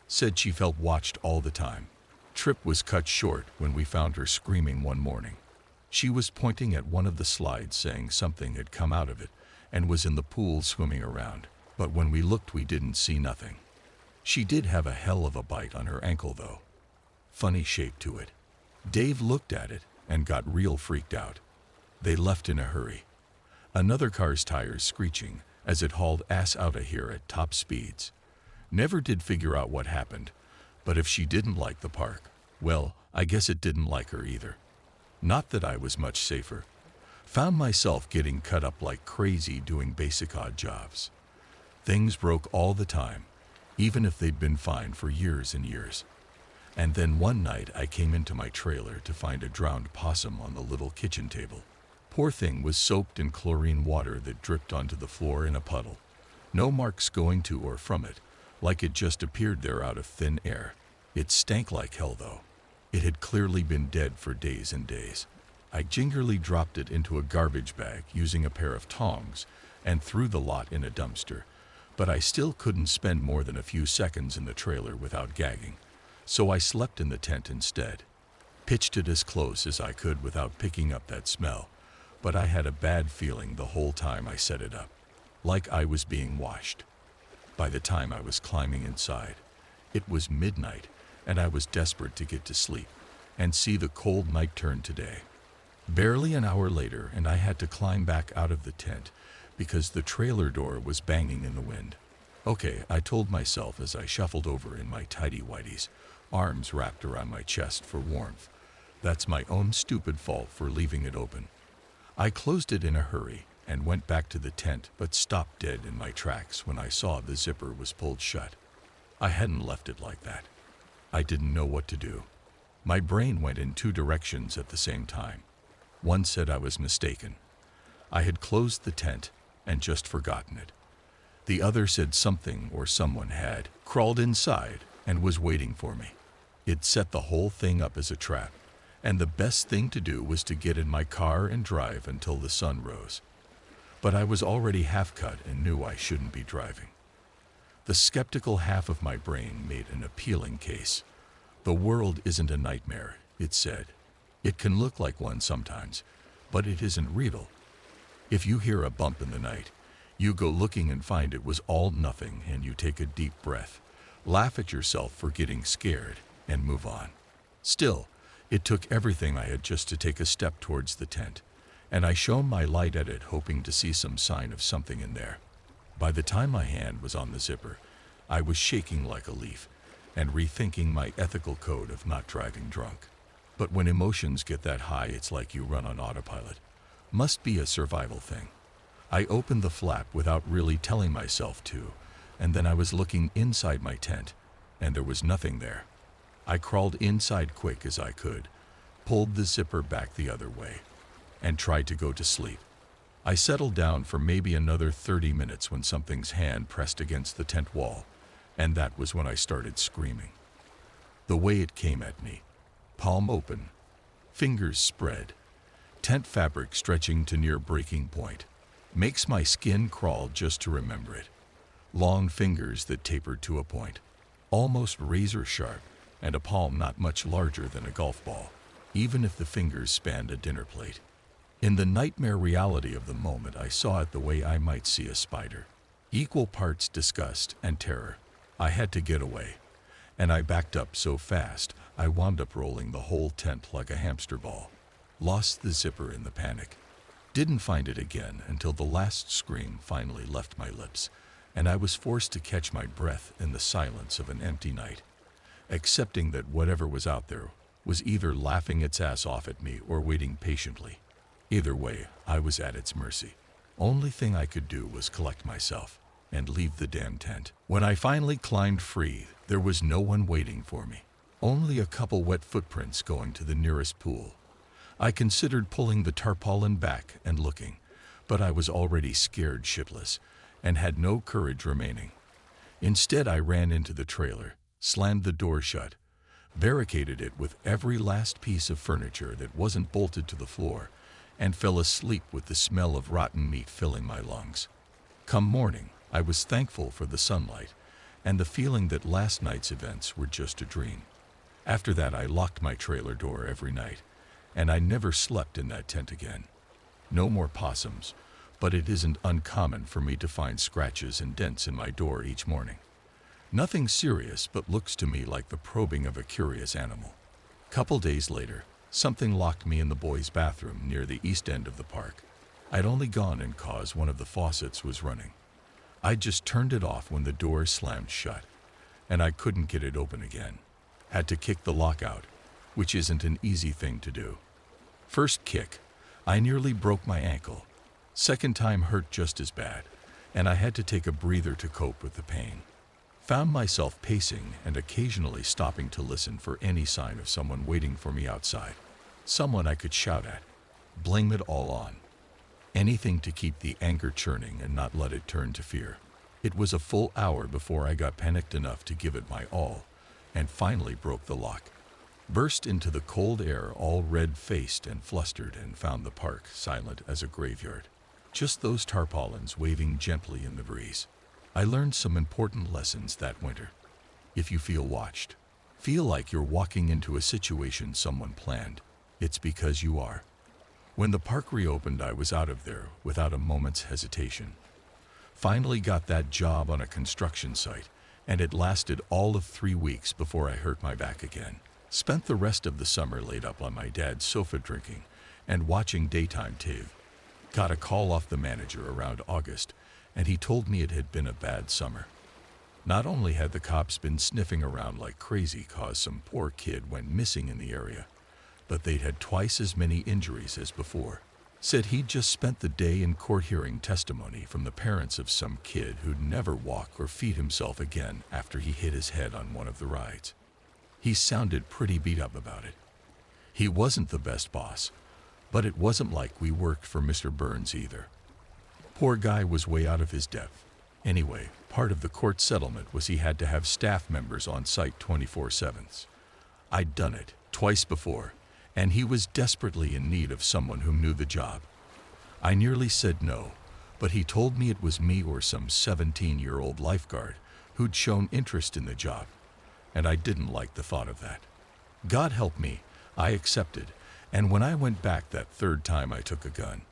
Speaker 1: Said she felt watched all the time. Trip was cut short when we found her screaming one morning. She was pointing at one of the slides saying something had come out of it and was in the pool swimming around, but when we looked we didn't see nothing. She did have a hell of a bite on her ankle though. Funny shape to it. Dave looked at it and got real freaked out. They left in a hurry. Another car's tires screeching as it hauled ass out of here at top speeds. Never did figure out what happened, but if she didn't like the park, well, I guess it didn't like her either. Not that I was much safer. Found myself getting cut up like crazy doing basic odd jobs. Things broke all the time, even if they'd been fine for years and years. And then one night I came into my trailer to find a drowned possum on the little kitchen table. Poor thing was soaked in chlorine water that dripped onto the floor in a puddle. No marks going to or from it, like it just appeared there out of thin air. It stank like hell though. It had clearly been dead for days and days. I gingerly dropped it into a garbage bag using a pair of tongs and threw the lot in a dumpster, but I still couldn't spend more than a few seconds in the trailer without gagging, so I slept in the tent instead. Pitched it as close as I could without picking up that smell, but I had a bad feeling the whole time I set it up, like I was being washed. By the time I was climbing inside, it was midnight, and I was desperate to get to sleep and see the cold night turn to day. Barely an hour later, and I had to climb back out of the tent because the trailer door was banging in the wind. Okay, I told myself as I shuffled over in my tighty-whities, arms wrapped around my chest for warmth. That's my own stupid fault for leaving it open. I closed it in a hurry and went back to the tent, but stopped dead in my tracks when I saw the zipper was pulled shut. I hadn't left it like that. I didn't know what to do. My brain went in two directions at the same time. One said I was mistaken. I had closed the tent and just forgotten it. The other said something or someone had crawled inside and was waiting for me. It set the whole thing up as a trap, and the best thing to do was to get in my car and drive until the sun rose. But I was already half cut and knew I shouldn't be driving. The skeptical half of my brain made an appealing case. The world isn't a nightmare, it said. It can look like one sometimes, but it isn't real. If you hear a bump in the night, you go looking and find it was all nothing, and you take a deep breath, laugh at yourself for getting scared, and move on. Still, it took everything I had just to take a step towards the tent, and I shone my light at it, hoping to see some sign of something in there. By the time my hand was on the zipper, I was shaking like a leaf and rethinking my ethical code of not driving drunk. But when emotions get that high, it's like you run on autopilot. Must be a survival thing. I opened the flap without really telling myself to, and then I was looking inside my tent, and there was nothing there. I crawled inside quick as I could, pulled the zipper back the other way, and tried to go to sleep. I settled down for maybe another 30 minutes when something's hand pressed against the tent wall, and that was when I started screaming. The way it came at me, palm open, fingers spread, tent fabric stretching to near breaking point, makes my skin crawl just to remember it. Long fingers that tapered to a point, almost razor sharp, and a palm not much larger than a golf ball, even if the fingers spanned a dinner plate. In the nightmare reality of the moment, I saw it the way I might see a spider. Equal parts disgust and terror. I had to get away, and I backed up so fast I wound up rolling the whole tent like a hamster ball. Lost the zipper in the panic. Didn't find it again until the last scream finally left my lips, and I was forced to catch my breath in the silence of an empty night, accepting that whatever was out there was either laughing its ass off at me or waiting patiently. Either way, I was at its mercy. Only thing I could do was collect myself and leave the damn tent. When I finally climbed free, there was no one waiting for me. Only a couple wet footprints going to the nearest pool. I considered pulling the tarpaulin back and looking, but I was already scared shitless and had no courage remaining. Instead, I ran into the trailer, slammed the door shut, barricaded it with every last piece of furniture that wasn't bolted to the floor, and fell asleep with the smell of rotten meat filling my lungs. Come morning, I was thankful for the sunlight and the feeling that last night's events were just a dream. After that, I locked my trailer door every night, and I never slept in that tent again. No more possums, but it isn't uncommon for me to find scratches and dents in my door each morning. Nothing serious, but looks to me like the probing of a curious animal. Couple days later, something locked me in the boys' bathroom near the east end of the park. I'd only gone in cause one of the faucets was running. I just turned it off when the door slammed shut, and I couldn't get it open again. Had to kick the lock out, which isn't an easy thing to do. First kick, I nearly broke my ankle. Second time hurt just as bad, and I had to take a breather to cope with the pain. Found myself pacing and occasionally stopping to listen for any sign of someone waiting for me outside. Someone I could shout at, blame it all on. Anything to keep the anger churning and not let it turn to fear. It was a full hour before I got panicked enough to give it my all, and finally broke the lock. Burst into the cold air all red-faced and flustered, and found the park silent as a graveyard. Just those tarpaulins waving gently in the breeze. I learned some important lessons that winter. If you feel watched, feel like you're walking into a situation someone planned, it's because you are. When the park reopened, I was out of there without a moment's hesitation. Finally got that job on a construction site, and it lasted all of 3 weeks before I hurt my back again. Spent the rest of the summer laid up on my dad's sofa drinking and watching daytime TV. Got a call off the manager around August, and he told me it had been a bad summer. Not only had the cops been sniffing around like crazy cause some poor kid went missing in the area, but they'd had twice as many injuries as before. Said he'd just spent the day in court hearing testimony from the parents of some kid who'd never walk or feed himself again after he hit his head on one of the rides. He sounded pretty beat up about it. He wasn't the best boss, but it wasn't like we worked for Mr. Burns either. Poor guy was way out of his depth. Anyway, part of the court settlement was he had to have staff members on site 24/7. I'd done it twice before, and he was desperately in need of someone who knew the job. I nearly said no, but he told me it was me or some 17-year-old lifeguard who'd shown interest in the job, and I didn't like the thought of that. God help me, I accepted, and when I went back that third time I took a gun.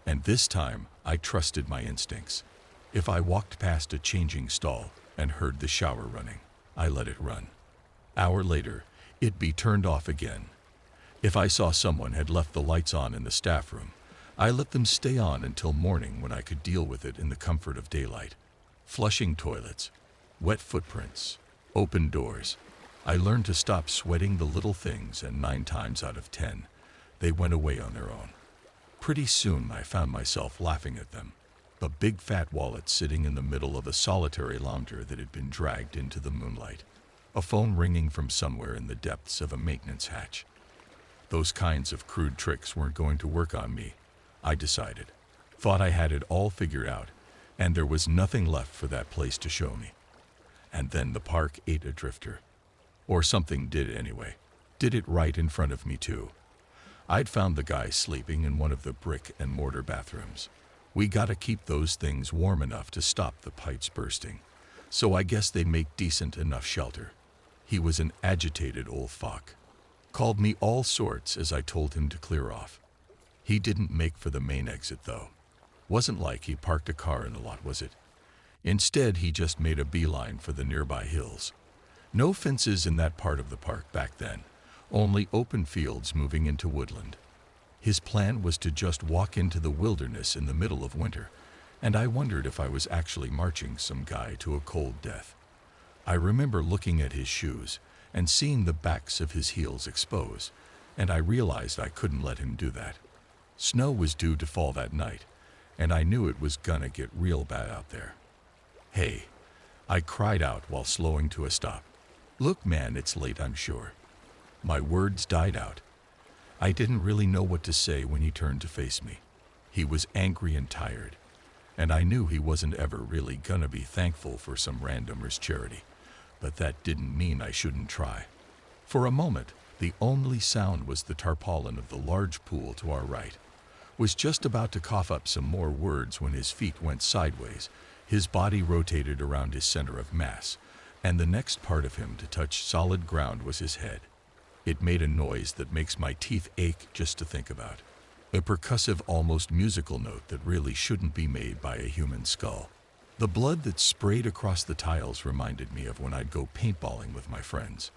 Speaker 1: And this time, I trusted my instincts. If I walked past a changing stall and heard the shower running, I let it run. Hour later, it'd be turned off again. If I saw someone had left the lights on in the staff room, I let them stay on until morning when I could deal with it in the comfort of daylight. Flushing toilets, wet footprints, open doors. I learned to stop sweating the little things, and 9 times out of 10, they went away on their own. Pretty soon I found myself laughing at them. A big fat wallet sitting in the middle of a solitary lounger that had been dragged into the moonlight. A phone ringing from somewhere in the depths of a maintenance hatch. Those kinds of crude tricks weren't going to work on me, I decided. Thought I had it all figured out, and there was nothing left for that place to show me. And then the park ate a drifter. Or something did anyway. Did it right in front of me too. I'd found the guy sleeping in one of the brick and mortar bathrooms. We gotta keep those things warm enough to stop the pipes bursting, so I guess they make decent enough shelter. He was an agitated old fuck. Called me all sorts as I told him to clear off. He didn't make for the main exit though. Wasn't like he parked a car in the lot, was it? Instead, he just made a beeline for the nearby hills. No fences in that part of the park back then, only open fields moving into woodland. His plan was to just walk into the wilderness in the middle of winter, and I wondered if I was actually marching some guy to a cold death. I remember looking at his shoes and seeing the backs of his heels exposed, and I realized I couldn't let him do that. Snow was due to fall that night, and I knew it was gonna get real bad out there. "Hey," I cried out while slowing to a stop. "Look, man, it's late, I'm sure." My words died out. I didn't really know what to say when he turned to face me. He was angry and tired, and I knew he wasn't ever really gonna be thankful for some randomer's charity, but that didn't mean I shouldn't try. For a moment, the only sound was the tarpaulin of the large pool to our right. Was just about to cough up some more words when his feet went sideways, his body rotated around his center of mass, and the next part of him to touch solid ground was his head. It made a noise that makes my teeth ache just to think about. A percussive, almost musical note that really shouldn't be made by a human skull. The blood that sprayed across the tiles reminded me of when I'd go paintballing with my friends.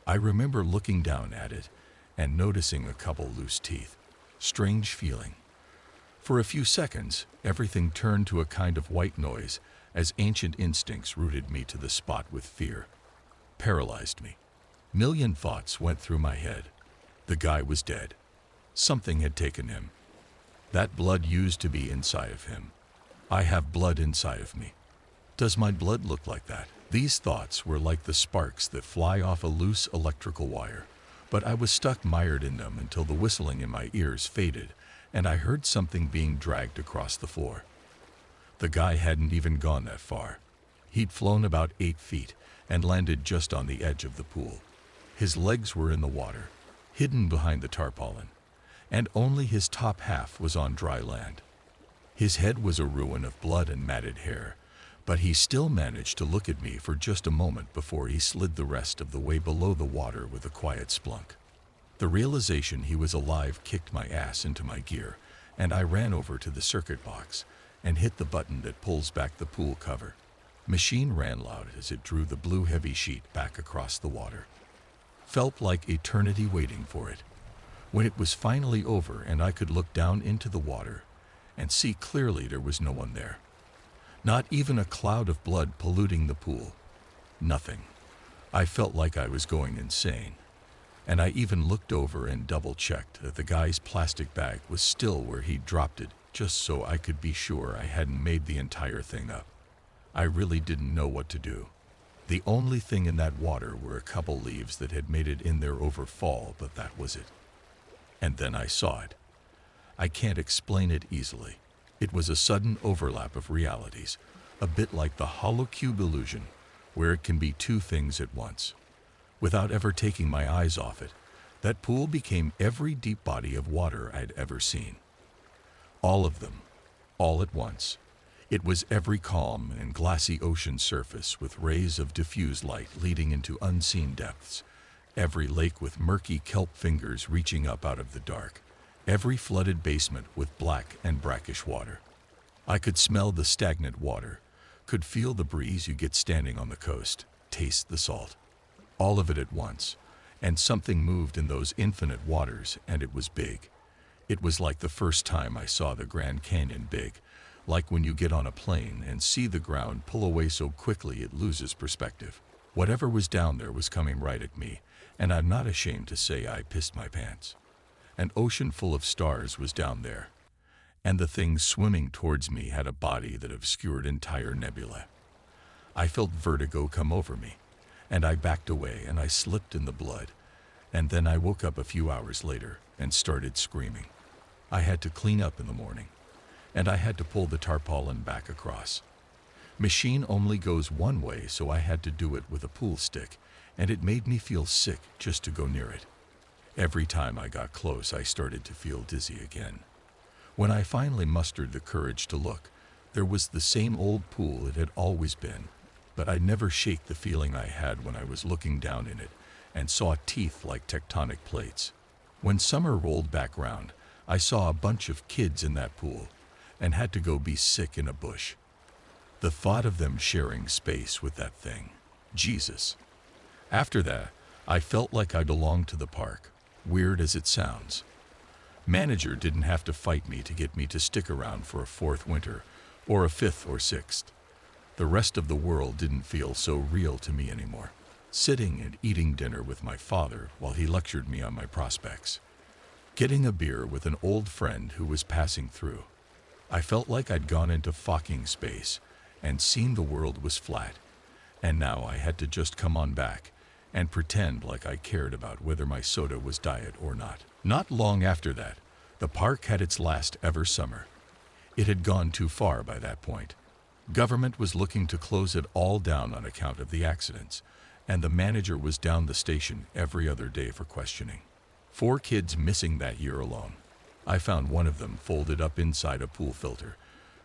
Speaker 1: I remember looking down at it and noticing a couple loose teeth. Strange feeling. For a few seconds, everything turned to a kind of white noise as ancient instincts rooted me to the spot with fear. Paralyzed me. Million thoughts went through my head. The guy was dead. Something had taken him. That blood used to be inside of him. I have blood inside of me. Does my blood look like that? These thoughts were like the sparks that fly off a loose electrical wire, but I was stuck mired in them until the whistling in my ears faded and I heard something being dragged across the floor. The guy hadn't even gone that far. He'd flown about 8 feet and landed just on the edge of the pool. His legs were in the water, hidden behind the tarpaulin, and only his top half was on dry land. His head was a ruin of blood and matted hair, but he still managed to look at me for just a moment before he slid the rest of the way below the water with a quiet splunk. The realization he was alive kicked my ass into my gear, and I ran over to the circuit box and hit the button that pulls back the pool cover. Machine ran loud as it drew the blue heavy sheet back across the water. Felt like eternity waiting for it. When it was finally over and I could look down into the water and see clearly there was no one there. Not even a cloud of blood polluting the pool. Nothing. I felt like I was going insane. And I even looked over and double-checked that the guy's plastic bag was still where he'd dropped it, just so I could be sure I hadn't made the entire thing up. I really didn't know what to do. The only thing in that water were a couple leaves that had made it in there over fall, but that was it. And then I saw it. I can't explain it easily. It was a sudden overlap of realities, a bit like the hollow cube illusion, where it can be two things at once. Without ever taking my eyes off it, that pool became every deep body of water I'd ever seen. All of them, all at once. It was every calm and glassy ocean surface with rays of diffused light leading into unseen depths, every lake with murky kelp fingers reaching up out of the dark, Every flooded basement with black and brackish water. I could smell the stagnant water, could feel the breeze you get standing on the coast, taste the salt. All of it at once, and something moved in those infinite waters, and it was big. It was like the first time I saw the Grand Canyon big, like when you get on a plane and see the ground pull away so quickly it loses perspective. Whatever was down there was coming right at me, and I'm not ashamed to say I pissed my pants. An ocean full of stars was down there, and the thing swimming towards me had a body that obscured entire nebula. I felt vertigo come over me, and I backed away and I slipped in the blood, and then I woke up a few hours later and started screaming. I had to clean up in the morning, and I had to pull the tarpaulin back across. Machine only goes one way, so I had to do it with a pool stick, and it made me feel sick just to go near it. Every time I got close, I started to feel dizzy again. When I finally mustered the courage to look, there was the same old pool it had always been, but I'd never shake the feeling I had when I was looking down in it and saw teeth like tectonic plates. When summer rolled back round, I saw a bunch of kids in that pool and had to go be sick in a bush. The thought of them sharing space with that thing. Jesus. After that, I felt like I belonged to the park, weird as it sounds. Manager didn't have to fight me to get me to stick around for a fourth winter, or a fifth or sixth. The rest of the world didn't feel so real to me anymore. Sitting and eating dinner with my father while he lectured me on my prospects. Getting a beer with an old friend who was passing through. I felt like I'd gone into fucking space and seen the world was flat, and now I had to just come on back and pretend like I cared about whether my soda was diet or not. Not long after that, the park had its last ever summer. It had gone too far by that point. Government was looking to close it all down on account of the accidents, and the manager was down the station every other day for questioning. 4 kids missing that year alone. I found one of them folded up inside a pool filter,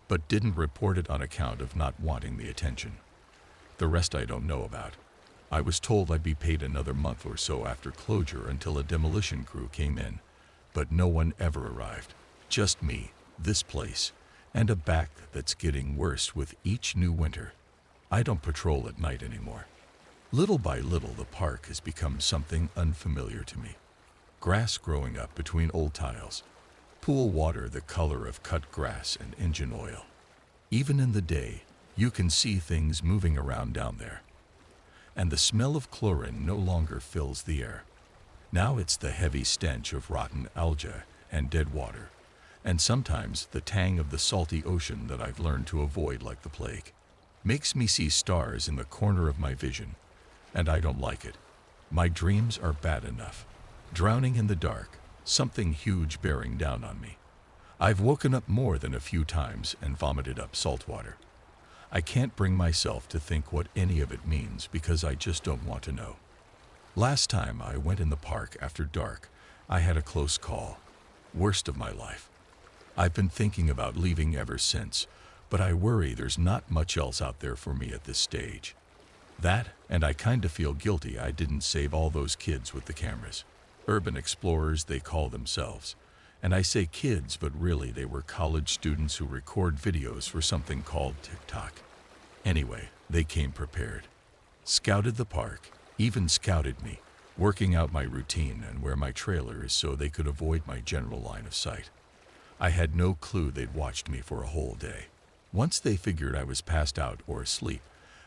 Speaker 1: but didn't report it on account of not wanting the attention. The rest I don't know about. I was told I'd be paid another month or so after closure until a demolition crew came in, but no one ever arrived. Just me, this place, and a back that's getting worse with each new winter. I don't patrol at night anymore. Little by little, the park has become something unfamiliar to me. Grass growing up between old tiles. Pool water the color of cut grass and engine oil. Even in the day, you can see things moving around down there. And the smell of chlorine no longer fills the air. Now it's the heavy stench of rotten algae and dead water, and sometimes the tang of the salty ocean that I've learned to avoid like the plague. Makes me see stars in the corner of my vision, and I don't like it. My dreams are bad enough. Drowning in the dark, something huge bearing down on me. I've woken up more than a few times and vomited up salt water. I can't bring myself to think what any of it means because I just don't want to know. Last time I went in the park after dark, I had a close call. Worst of my life. I've been thinking about leaving ever since, but I worry there's not much else out there for me at this stage. That, and I kinda feel guilty I didn't save all those kids with the cameras. Urban explorers they call themselves. And I say kids, but really they were college students who record videos for something called TikTok. Anyway, they came prepared. Scouted the park, even scouted me, working out my routine and where my trailer is so they could avoid my general line of sight. I had no clue they'd watched me for a whole day. Once they figured I was passed out or asleep,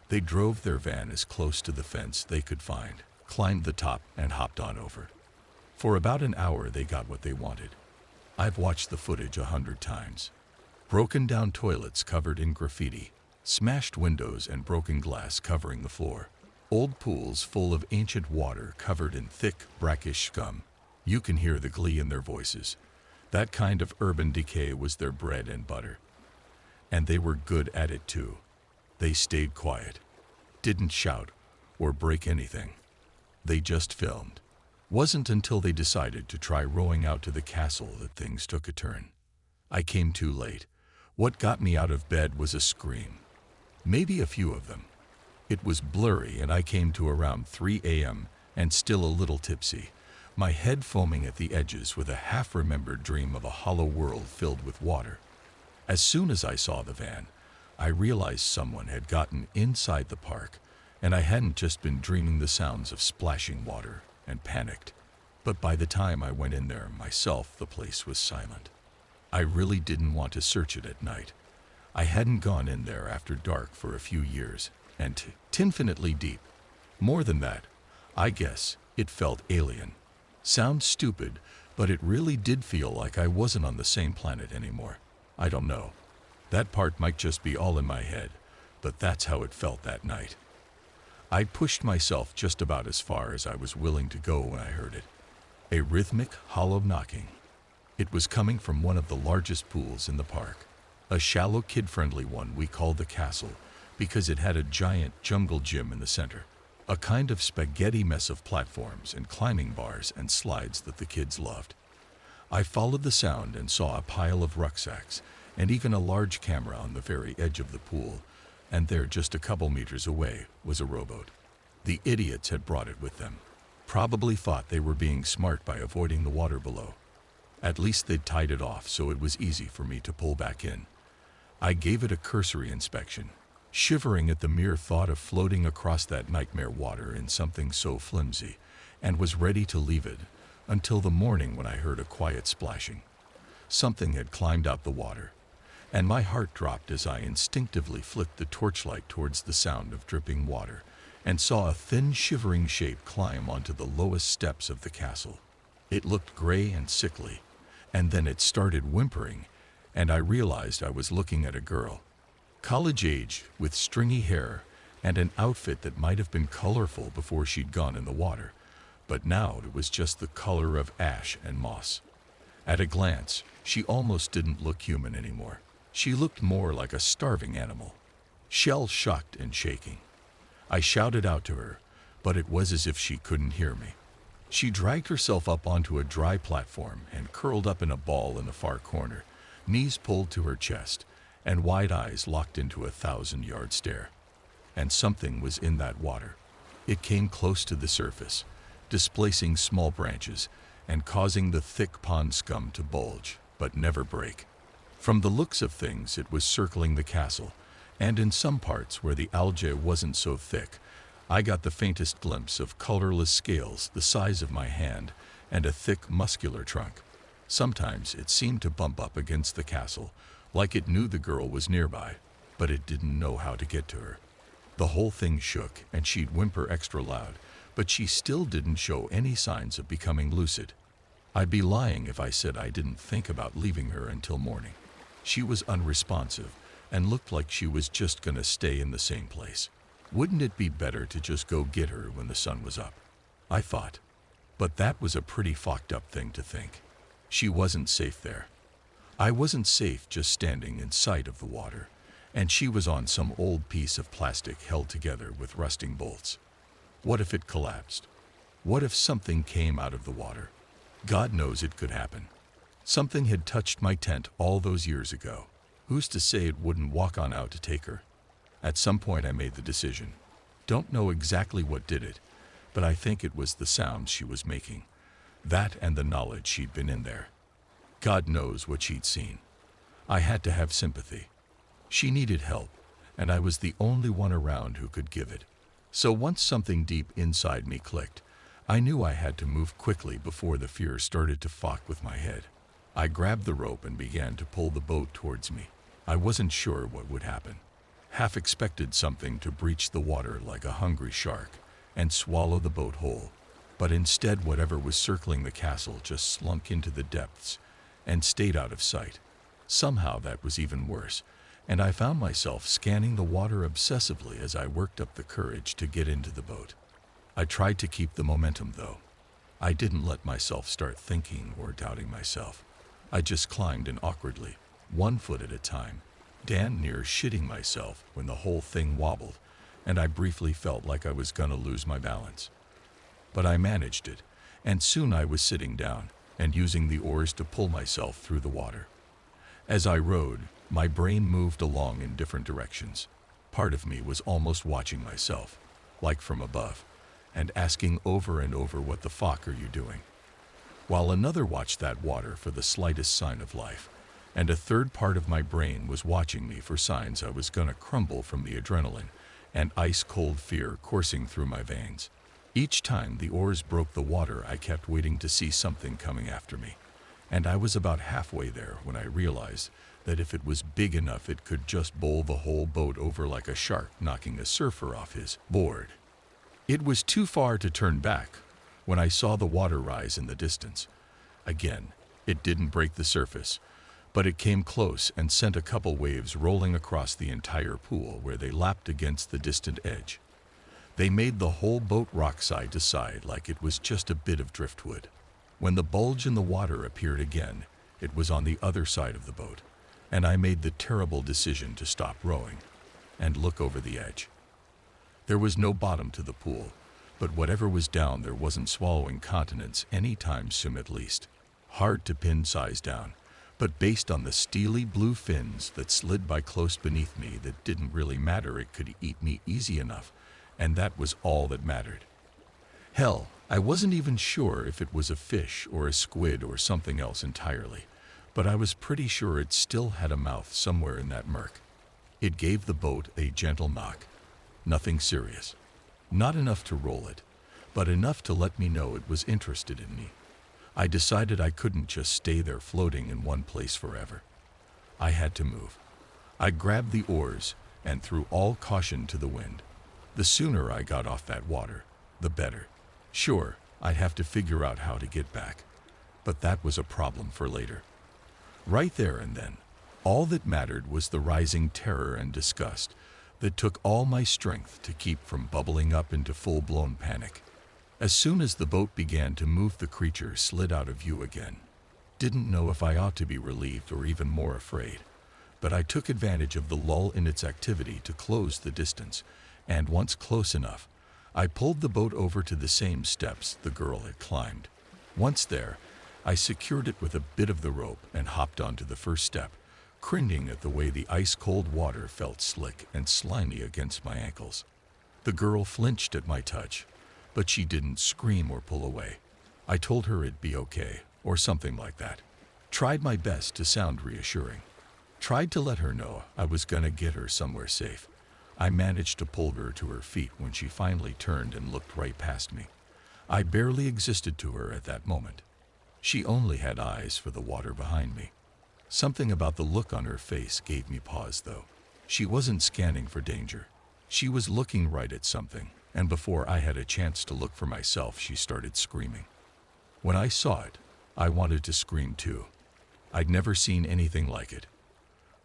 Speaker 1: they drove their van as close to the fence they could find, climbed the top, and hopped on over. For about an hour they got what they wanted. I've watched the footage 100 times. Broken down toilets covered in graffiti, smashed windows and broken glass covering the floor, old pools full of ancient water covered in thick, brackish scum. You can hear the glee in their voices. That kind of urban decay was their bread and butter. And they were good at it too. They stayed quiet, didn't shout or break anything. They just filmed. Wasn't until they decided to try rowing out to the castle that things took a turn. I came too late. What got me out of bed was a scream. Maybe a few of them. It was blurry and I came to around 3 a.m. and still a little tipsy. my head foaming at the edges with a half-remembered dream of a hollow world filled with water. As soon as I saw the van, I realized someone had gotten inside the park, and I hadn't just been dreaming the sounds of splashing water and panicked. But by the time I went in there myself, the place was silent. I really didn't want to search it at night. I hadn't gone in there after dark for a few years, and infinitely deep. More than that, I guess it felt alien. Sounds stupid, but it really did feel like I wasn't on the same planet anymore. I don't know. That part might just be all in my head, but that's how it felt that night. I pushed myself just about as far as I was willing to go when I heard it. A rhythmic, hollow knocking. It was coming from one of the largest pools in the park. A shallow, kid-friendly one we called the castle because it had a giant jungle gym in the center. A kind of spaghetti mess of platforms and climbing bars and slides that the kids loved. I followed the sound and saw a pile of rucksacks and even a large camera on the very edge of the pool, and there just a couple meters away was a rowboat. The idiots had brought it with them. Probably thought they were being smart by avoiding the water below. At least they'd tied it off so it was easy for me to pull back in. I gave it a cursory inspection, shivering at the mere thought of floating across that nightmare water in something so flimsy, and was ready to leave it until the morning when I heard a quiet splashing. Something had climbed out the water, and my heart dropped as I instinctively flicked the torchlight towards the sound of dripping water and saw a thin, shivering shape climb onto the lowest steps of the castle. It looked gray and sickly, and then it started whimpering, and I realized I was looking at a girl. College age, with stringy hair and an outfit that might have been colorful before she'd gone in the water, but now it was just the color of ash and moss. At a glance, she almost didn't look human anymore. She looked more like a starving animal, shell-shocked and shaking. I shouted out to her, but it was as if she couldn't hear me. She dragged herself up onto a dry platform and curled up in a ball in a far corner, knees pulled to her chest, and wide eyes locked into a 1,000-yard stare. And something was in that water. It came close to the surface, displacing small branches and causing the thick pond scum to bulge, but never break. From the looks of things, it was circling the castle, and in some parts where the algae wasn't so thick, I got the faintest glimpse of colorless scales the size of my hand and a thick, muscular trunk. Sometimes it seemed to bump up against the castle, like it knew the girl was nearby, but it didn't know how to get to her. The whole thing shook, and she'd whimper extra loud, but she still didn't show any signs of becoming lucid. I'd be lying if I said I didn't think about leaving her until morning. She was unresponsive and looked like she was just gonna stay in the same place. Wouldn't it be better to just go get her when the sun was up? I thought. But that was a pretty fucked up thing to think. She wasn't safe there. I wasn't safe just standing in sight of the water, and she was on some old piece of plastic held together with rusting bolts. What if it collapsed? What if something came out of the water? God knows it could happen. Something had touched my tent all those years ago. Who's to say it wouldn't walk on out to take her? At some point I made the decision. Don't know exactly what did it, but I think it was the sounds she was making. That and the knowledge she'd been in there. God knows what she'd seen. I had to have sympathy. She needed help, and I was the only one around who could give it. So once something deep inside me clicked, I knew I had to move quickly before the fear started to fuck with my head. I grabbed the rope and began to pull the boat towards me. I wasn't sure what would happen. Half expected something to breach the water like a hungry shark and swallow the boat whole, but instead whatever was circling the castle just slunk into the depths and stayed out of sight. Somehow that was even worse, and I found myself scanning the water obsessively as I worked up the courage to get into the boat. I tried to keep the momentum though. I didn't let myself start thinking or doubting myself. I just climbed in awkwardly, 1 foot at a time, damn near shitting myself when the whole thing wobbled, and I briefly felt like I was gonna lose my balance. But I managed it, and soon I was sitting down and using the oars to pull myself through the water. As I rowed, my brain moved along in different directions. Part of me was almost watching myself, like from above, and asking over and over, what the fuck are you doing? while another watched that water for the slightest sign of life, and a third part of my brain was watching me for signs I was gonna crumble from the adrenaline and ice-cold fear coursing through my veins. Each time the oars broke the water, I kept waiting to see something coming after me, and I was about halfway there when I realized that if it was big enough, it could just bowl the whole boat over like a shark knocking a surfer off his board. It was too far to turn back when I saw the water rise in the distance. Again, it didn't break the surface, but it came close and sent a couple waves rolling across the entire pool where they lapped against the distant edge. They made the whole boat rock side to side like it was just a bit of driftwood. When the bulge in the water appeared again, it was on the other side of the boat, and I made the terrible decision to stop rowing and look over the edge. There was no bottom to the pool, but whatever was down there wasn't swallowing continents anytime soon, at least. Hard to pin size down, but based on the steely blue fins that slid by close beneath me, that didn't really matter. It could eat me easy enough, and that was all that mattered. Hell, I wasn't even sure if it was a fish or a squid or something else entirely, but I was pretty sure it still had a mouth somewhere in that murk. It gave the boat a gentle knock. Nothing serious. Not enough to roll it, but enough to let me know it was interested in me. I decided I couldn't just stay there floating in one place forever. I had to move. I grabbed the oars and threw all caution to the wind. The sooner I got off that water, the better. Sure, I'd have to figure out how to get back, but that was a problem for later. Right there and then, all that mattered was the rising terror and disgust that took all my strength to keep from bubbling up into full-blown panic. As soon as the boat began to move, the creature slid out of view again. Didn't know if I ought to be relieved or even more afraid, but I took advantage of the lull in its activity to close the distance, and once close enough, I pulled the boat over to the same steps the girl had climbed. Once there, I secured it with a bit of the rope and hopped onto the first step, cringing at the way the ice-cold water felt slick and slimy against my ankles. The girl flinched at my touch, but she didn't scream or pull away. I told her it'd be okay, or something like that. Tried my best to sound reassuring. Tried to let her know I was gonna get her somewhere safe. I managed to pull her to her feet when she finally turned and looked right past me. I barely existed to her at that moment. She only had eyes for the water behind me. Something about the look on her face gave me pause, though. She wasn't scanning for danger. She was looking right at something, and before I had a chance to look for myself, she started screaming. When I saw it, I wanted to scream too. I'd never seen anything like it.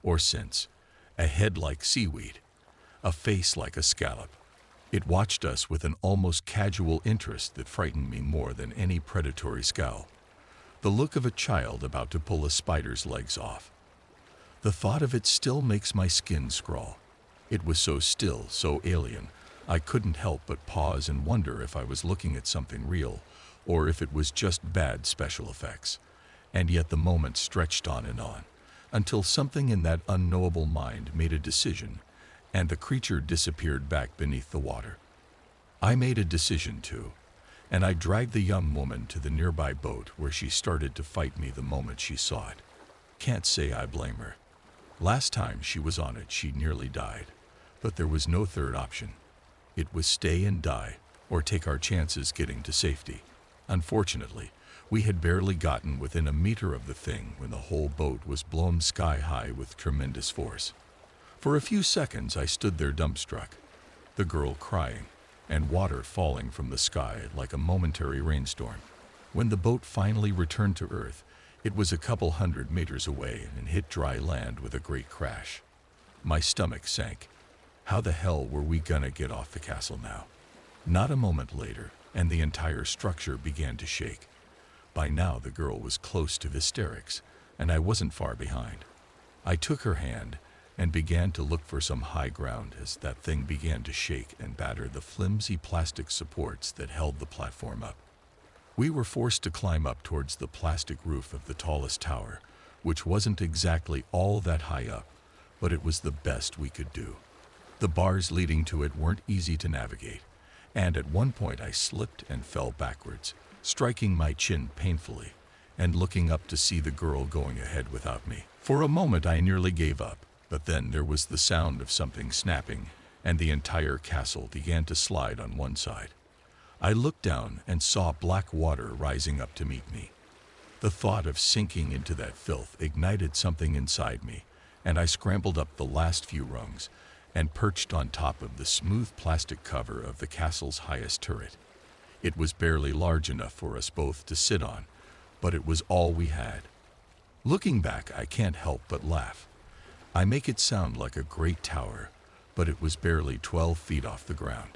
Speaker 1: Or since. A head like seaweed. A face like a scallop. It watched us with an almost casual interest that frightened me more than any predatory scowl. The look of a child about to pull a spider's legs off. The thought of it still makes my skin crawl. It was so still, so alien, I couldn't help but pause and wonder if I was looking at something real, or if it was just bad special effects. And yet the moment stretched on, until something in that unknowable mind made a decision, and the creature disappeared back beneath the water. I made a decision too, and I dragged the young woman to the nearby boat where she started to fight me the moment she saw it. Can't say I blame her. Last time she was on it, she nearly died, but there was no third option. It was stay and die, or take our chances getting to safety. Unfortunately, we had barely gotten within a meter of the thing when the whole boat was blown sky high with tremendous force. For a few seconds I stood there dumbstruck, the girl crying, and water falling from the sky like a momentary rainstorm. When the boat finally returned to Earth, it was a couple 100 meters away and hit dry land with a great crash. My stomach sank. How the hell were we gonna get off the castle now? Not a moment later, and the entire structure began to shake. By now the girl was close to hysterics, and I wasn't far behind. I took her hand and began to look for some high ground as that thing began to shake and batter the flimsy plastic supports that held the platform up. We were forced to climb up towards the plastic roof of the tallest tower, which wasn't exactly all that high up, but it was the best we could do. The bars leading to it weren't easy to navigate, and at one point I slipped and fell backwards, striking my chin painfully and looking up to see the girl going ahead without me. For a moment I nearly gave up, but then there was the sound of something snapping, and the entire castle began to slide on one side. I looked down and saw black water rising up to meet me. The thought of sinking into that filth ignited something inside me, and I scrambled up the last few rungs and perched on top of the smooth plastic cover of the castle's highest turret. It was barely large enough for us both to sit on, but it was all we had. Looking back, I can't help but laugh. I make it sound like a great tower, but it was barely 12 feet off the ground.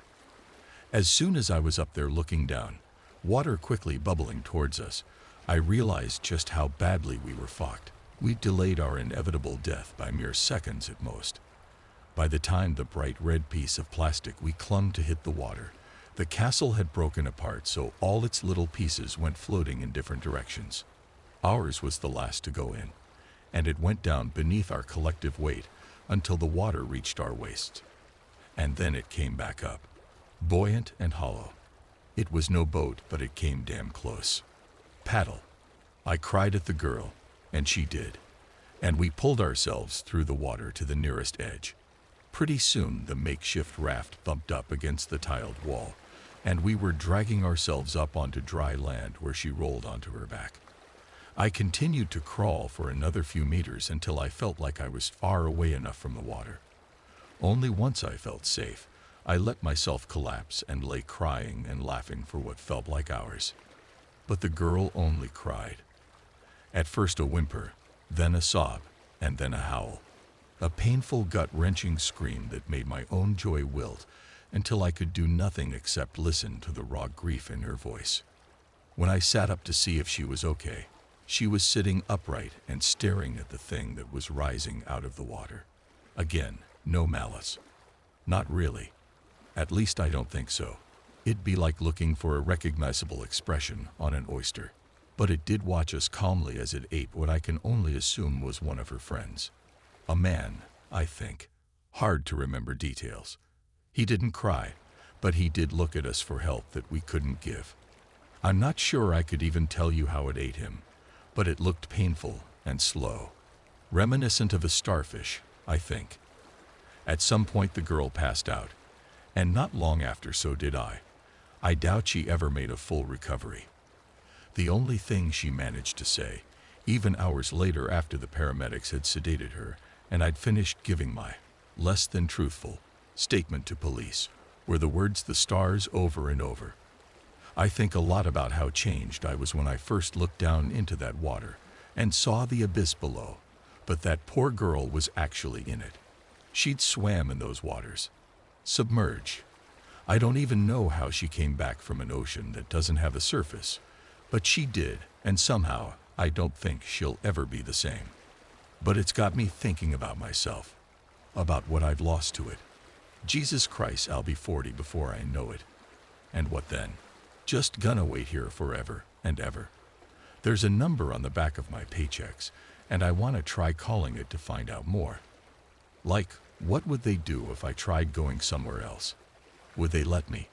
Speaker 1: As soon as I was up there looking down, water quickly bubbling towards us, I realized just how badly we were fucked. We delayed our inevitable death by mere seconds at most. By the time the bright red piece of plastic we clung to hit the water, the castle had broken apart, so all its little pieces went floating in different directions. Ours was the last to go in, and it went down beneath our collective weight until the water reached our waists. And then it came back up, buoyant and hollow. It was no boat, but it came damn close. Paddle. I cried at the girl, and she did, and we pulled ourselves through the water to the nearest edge. Pretty soon the makeshift raft bumped up against the tiled wall, and we were dragging ourselves up onto dry land where she rolled onto her back. I continued to crawl for another few meters until I felt like I was far away enough from the water. Only once I felt safe, I let myself collapse and lay crying and laughing for what felt like hours. But the girl only cried. At first a whimper, then a sob, and then a howl. A painful, gut-wrenching scream that made my own joy wilt until I could do nothing except listen to the raw grief in her voice. When I sat up to see if she was okay, she was sitting upright and staring at the thing that was rising out of the water. Again, no malice. Not really. At least I don't think so. It'd be like looking for a recognizable expression on an oyster. But it did watch us calmly as it ate what I can only assume was one of her friends. A man, I think. Hard to remember details. He didn't cry, but he did look at us for help that we couldn't give. I'm not sure I could even tell you how it ate him, but it looked painful and slow. Reminiscent of a starfish, I think. At some point the girl passed out, and not long after so did I. I doubt she ever made a full recovery. The only thing she managed to say, even hours later after the paramedics had sedated her and I'd finished giving my less than truthful statement to police, were the words "the stars" over and over. I think a lot about how changed I was when I first looked down into that water and saw the abyss below, but that poor girl was actually in it. She'd swam in those waters. Submerged. I don't even know how she came back from an ocean that doesn't have a surface, but she did, and somehow I don't think she'll ever be the same. But it's got me thinking about myself, about what I've lost to it. Jesus Christ, I'll be 40 before I know it. And what then? Just gonna wait here forever and ever. There's a number on the back of my paychecks, and I want to try calling it to find out more. Like, what would they do if I tried going somewhere else? Would they let me?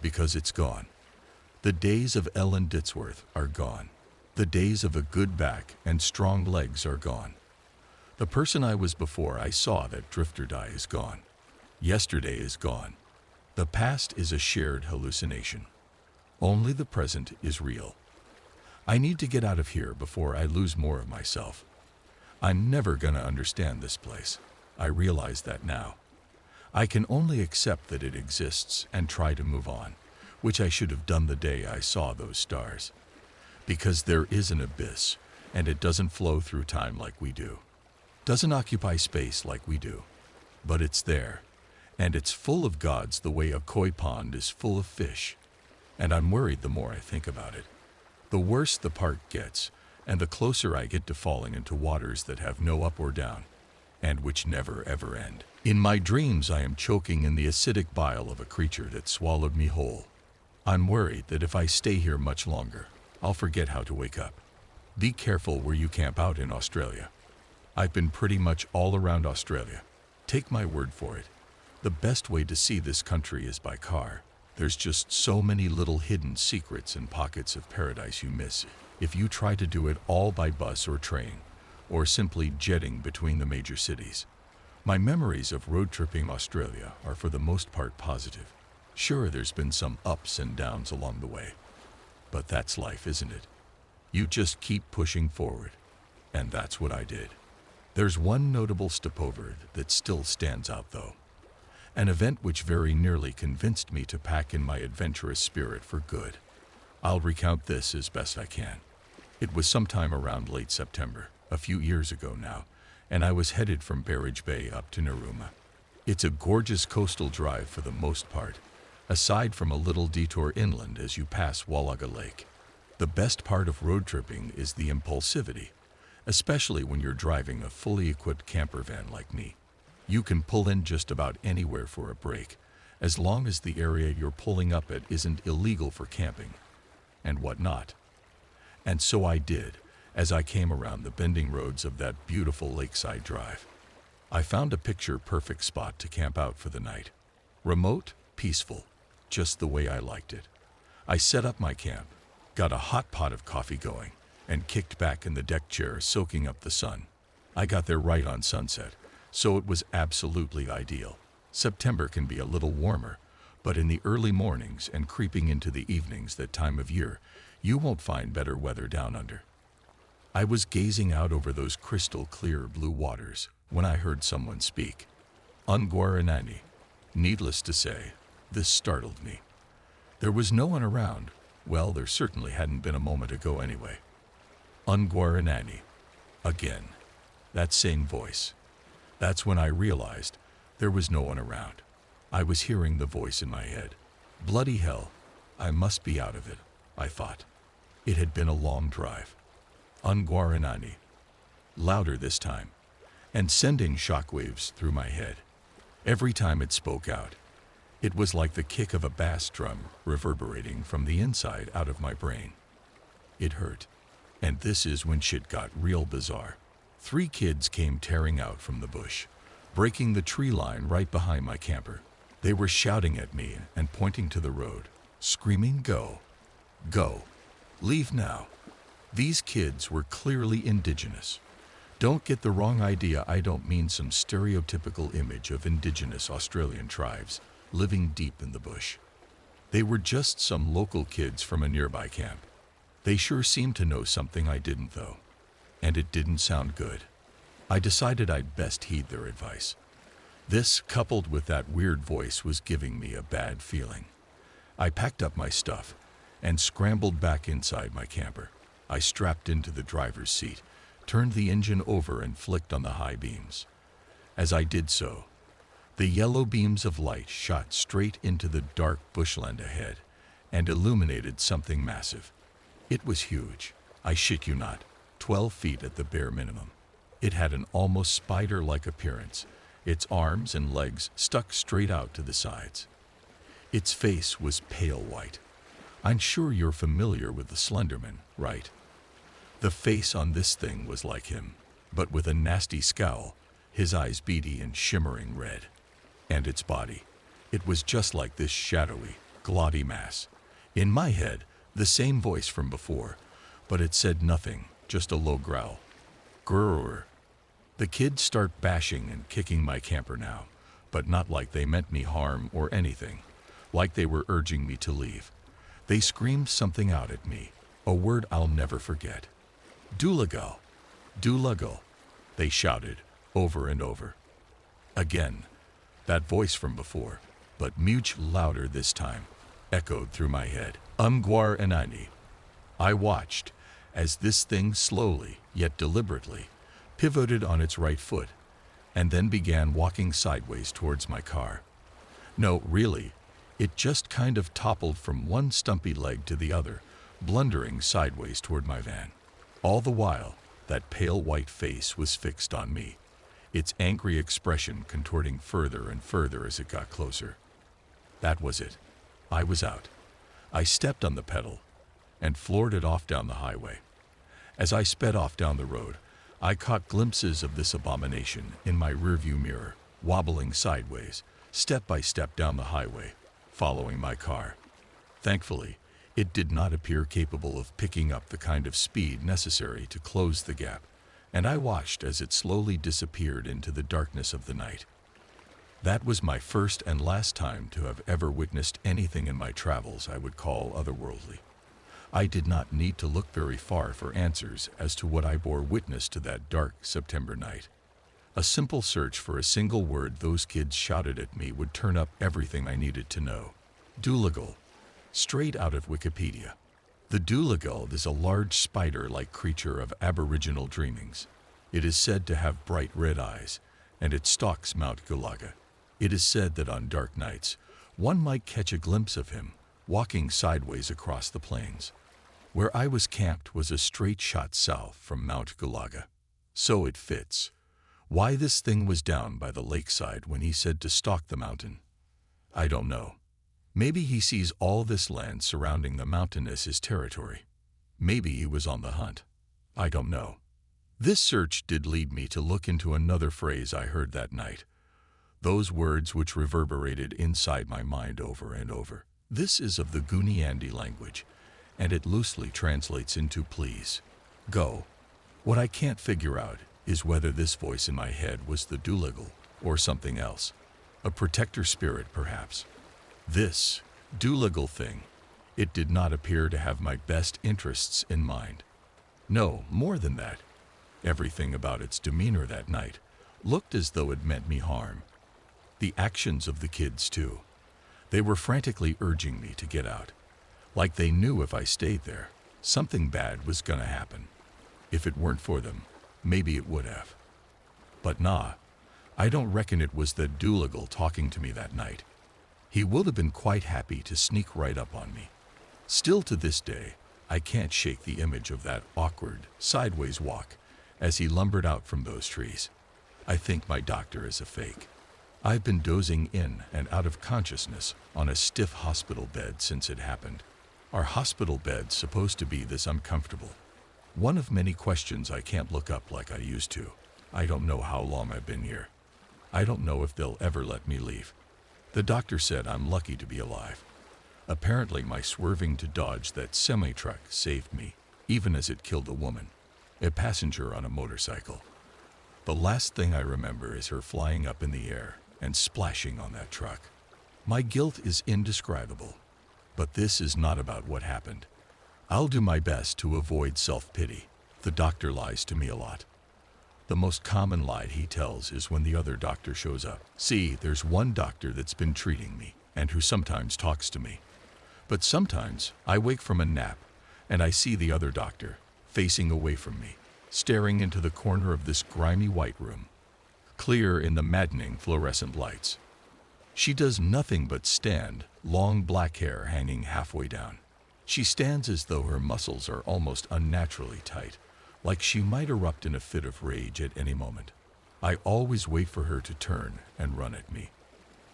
Speaker 1: Because it's gone. The days of Ellen Ditzworth are gone. The days of a good back and strong legs are gone. The person I was before I saw that drifter die is gone. Yesterday is gone. The past is a shared hallucination. Only the present is real. I need to get out of here before I lose more of myself. I'm never gonna understand this place. I realize that now. I can only accept that it exists and try to move on, which I should have done the day I saw those stars. Because there is an abyss, and it doesn't flow through time like we do. Doesn't occupy space like we do. But it's there, and it's full of gods the way a koi pond is full of fish. And I'm worried the more I think about it. The worse the park gets, and the closer I get to falling into waters that have no up or down, and which never ever end. In my dreams I am choking in the acidic bile of a creature that swallowed me whole. I'm worried that if I stay here much longer, I'll forget how to wake up. Be careful where you camp out in Australia. I've been pretty much all around Australia. Take my word for it. The best way to see this country is by car. There's just so many little hidden secrets and pockets of paradise you miss if you try to do it all by bus or train, or simply jetting between the major cities. My memories of road tripping Australia are for the most part positive. Sure, there's been some ups and downs along the way, but that's life, isn't it? You just keep pushing forward, and that's what I did. There's one notable stopover that still stands out though. An event which very nearly convinced me to pack in my adventurous spirit for good. I'll recount this as best I can. It was sometime around late September, a few years ago now, and I was headed from Barrage Bay up to Narooma. It's a gorgeous coastal drive for the most part, aside from a little detour inland as you pass Wallaga Lake. The best part of road tripping is the impulsivity, especially when you're driving a fully equipped camper van like me. You can pull in just about anywhere for a break, as long as the area you're pulling up at isn't illegal for camping and whatnot. And so I did, as I came around the bending roads of that beautiful lakeside drive. I found a picture-perfect spot to camp out for the night. Remote, peaceful, just the way I liked it. I set up my camp, got a hot pot of coffee going, and kicked back in the deck chair soaking up the sun. I got there right on sunset, so it was absolutely ideal. September can be a little warmer, but in the early mornings and creeping into the evenings that time of year, you won't find better weather down under. I was gazing out over those crystal clear blue waters when I heard someone speak. Unguaranani. Needless to say, this startled me. There was no one around. Well, there certainly hadn't been a moment ago anyway. Unguaranani. Again. That same voice. That's when I realized there was no one around. I was hearing the voice in my head. Bloody hell, I must be out of it, I thought. It had been a long drive. Unguaranani. Louder this time, and sending shockwaves through my head. Every time it spoke out, it was like the kick of a bass drum reverberating from the inside out of my brain. It hurt. And this is when shit got real bizarre. 3 kids came tearing out from the bush, breaking the tree line right behind my camper. They were shouting at me and pointing to the road, screaming, "Go! Go! Leave now!" These kids were clearly indigenous. Don't get the wrong idea, I don't mean some stereotypical image of indigenous Australian tribes living deep in the bush. They were just some local kids from a nearby camp. They sure seemed to know something I didn't though, and it didn't sound good. I decided I'd best heed their advice. This, coupled with that weird voice, was giving me a bad feeling. I packed up my stuff and scrambled back inside my camper. I strapped into the driver's seat, turned the engine over and flicked on the high beams. As I did so, the yellow beams of light shot straight into the dark bushland ahead and illuminated something massive. It was huge. I shit you not, 12 feet at the bare minimum. It had an almost spider-like appearance. Its arms and legs stuck straight out to the sides. Its face was pale white. I'm sure you're familiar with the Slenderman, right? The face on this thing was like him, but with a nasty scowl, his eyes beady and shimmering red. And its body. It was just like this shadowy, glotty mass. In my head, the same voice from before, but it said nothing, just a low growl. Grrr. The kids start bashing and kicking my camper now, but not like they meant me harm or anything, like they were urging me to leave. They screamed something out at me, a word I'll never forget. Doolagal, doolagal, they shouted over and over. Again, that voice from before, but much louder this time, echoed through my head. Umgwar Anani. I watched as this thing slowly, yet deliberately, pivoted on its right foot, and then began walking sideways towards my car. No, really, it just kind of toppled from one stumpy leg to the other, blundering sideways toward my van. All the while, that pale white face was fixed on me, its angry expression contorting further and further as it got closer. That was it. I was out. I stepped on the pedal and floored it off down the highway. As I sped off down the road, I caught glimpses of this abomination in my rearview mirror, wobbling sideways, step by step down the highway, following my car. Thankfully, it did not appear capable of picking up the kind of speed necessary to close the gap, and I watched as it slowly disappeared into the darkness of the night. That was my first and last time to have ever witnessed anything in my travels I would call otherworldly. I did not need to look very far for answers as to what I bore witness to that dark September night. A simple search for a single word those kids shouted at me would turn up everything I needed to know. Dooligal. Straight out of Wikipedia. The dooligal is a large spider-like creature of aboriginal dreamings. It is said to have bright red eyes, and it stalks Mount Gulaga. It is said that on dark nights, one might catch a glimpse of him, walking sideways across the plains. Where I was camped was a straight shot south from Mount Gulaga. So it fits. Why this thing was down by the lakeside when he said to stalk the mountain, I don't know. Maybe he sees all this land surrounding the mountain as his territory. Maybe he was on the hunt. I don't know. This search did lead me to look into another phrase I heard that night. Those words which reverberated inside my mind over and over. This is of the Gooniyandi language, and it loosely translates into please, go. What I can't figure out is whether this voice in my head was the dooligal or something else. A protector spirit, perhaps. This dooligal thing, it did not appear to have my best interests in mind. No, more than that. Everything about its demeanor that night looked as though it meant me harm. The actions of the kids, too. They were frantically urging me to get out, like they knew if I stayed there, something bad was gonna happen. If it weren't for them, maybe it would have. But nah, I don't reckon it was the dooligal talking to me that night. He would have been quite happy to sneak right up on me. Still to this day, I can't shake the image of that awkward, sideways walk as he lumbered out from those trees. I think my doctor is a fake. I've been dozing in and out of consciousness on a stiff hospital bed since it happened. Are hospital beds supposed to be this uncomfortable? One of many questions I can't look up like I used to. I don't know how long I've been here. I don't know if they'll ever let me leave. The doctor said I'm lucky to be alive. Apparently my swerving to dodge that semi-truck saved me, even as it killed a woman, a passenger on a motorcycle. The last thing I remember is her flying up in the air and splashing on that truck. My guilt is indescribable, but this is not about what happened. I'll do my best to avoid self-pity. The doctor lies to me a lot. The most common lie he tells is when the other doctor shows up. See, there's one doctor that's been treating me and who sometimes talks to me. But sometimes I wake from a nap and I see the other doctor facing away from me, staring into the corner of this grimy white room, clear in the maddening fluorescent lights. She does nothing but stand, long black hair hanging halfway down. She stands as though her muscles are almost unnaturally tight, like she might erupt in a fit of rage at any moment. I always wait for her to turn and run at me.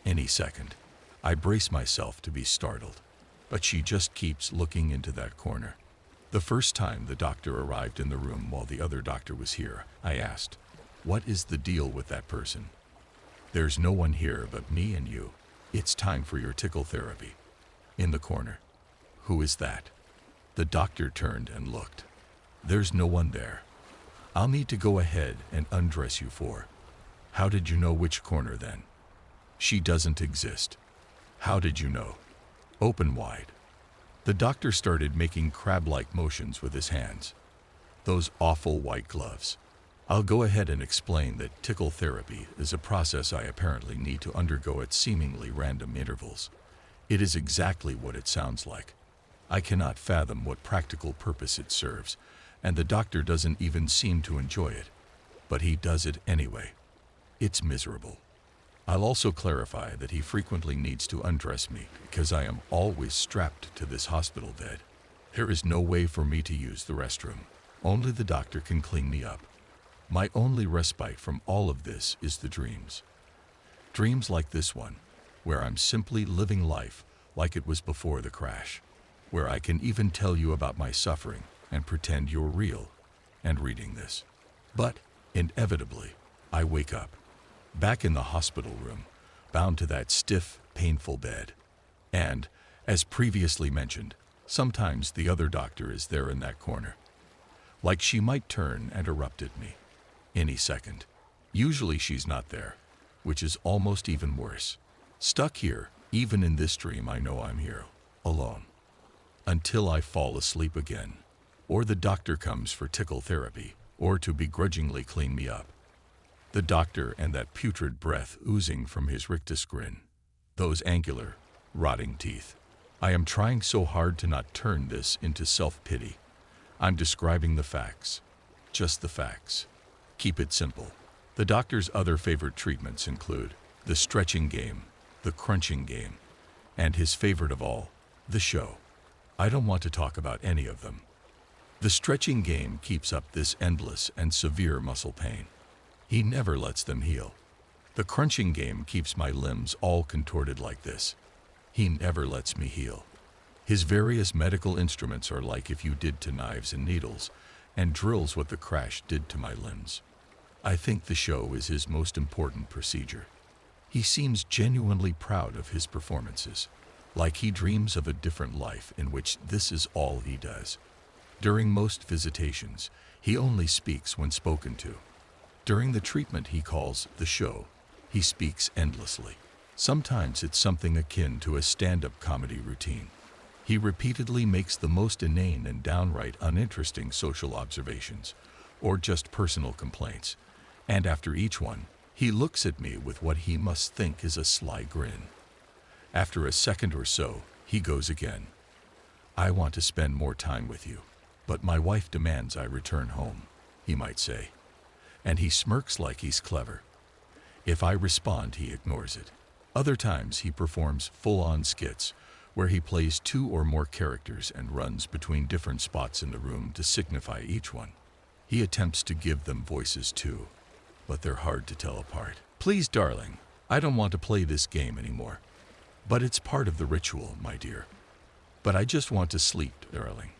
Speaker 1: Any second, I brace myself to be startled, but she just keeps looking into that corner. The first time the doctor arrived in the room while the other doctor was here, I asked, "What is the deal with that person?" "There's no one here but me and you. It's time for your tickle therapy." In the corner. "Who is that?" The doctor turned and looked. "There's no one there. I'll need to go ahead and undress you for." "How did you know which corner then?" "She doesn't exist." "How did you know?" "Open wide." The doctor started making crab-like motions with his hands. Those awful white gloves. I'll go ahead and explain that tickle therapy is a process I apparently need to undergo at seemingly random intervals. It is exactly what it sounds like. I cannot fathom what practical purpose it serves, and the doctor doesn't even seem to enjoy it. But he does it anyway. It's miserable. I'll also clarify that he frequently needs to undress me because I am always strapped to this hospital bed. There is no way for me to use the restroom. Only the doctor can clean me up. My only respite from all of this is the dreams. Dreams like this one, where I'm simply living life like it was before the crash, where I can even tell you about my suffering and pretend you're real and reading this. But, inevitably, I wake up, back in the hospital room, bound to that stiff, painful bed. And, as previously mentioned, sometimes the other doctor is there in that corner. Like she might turn and erupt at me any second. Usually she's not there, which is almost even worse. Stuck here, even in this dream I know I'm here, alone. Until I fall asleep again, or the doctor comes for tickle therapy, or to begrudgingly clean me up. The doctor and that putrid breath oozing from his rictus grin. Those angular, rotting teeth. I am trying so hard to not turn this into self-pity. I'm describing the facts. Just the facts. Keep it simple. The doctor's other favorite treatments include the stretching game, the crunching game, and his favorite of all, the show. I don't want to talk about any of them. The stretching game keeps up this endless and severe muscle pain. He never lets them heal. The crunching game keeps my limbs all contorted like this. He never lets me heal. His various medical instruments are like if you did to knives and needles, and drills what the crash did to my limbs. I think the show is his most important procedure. He seems genuinely proud of his performances, like he dreams of a different life in which this is all he does. During most visitations, he only speaks when spoken to. During the treatment he calls the show, he speaks endlessly. Sometimes it's something akin to a stand-up comedy routine. He repeatedly makes the most inane and downright uninteresting social observations, or just personal complaints, and after each one, he looks at me with what he must think is a sly grin. After a second or so, he goes again. "I want to spend more time with you, but my wife demands I return home," he might say. And he smirks like he's clever. If I respond, he ignores it. Other times he performs full-on skits, where he plays 2 or more characters and runs between different spots in the room to signify each one. He attempts to give them voices too, but they're hard to tell apart. "Please, darling, I don't want to play this game anymore. But it's part of the ritual, my dear. But I just want to sleep, darling.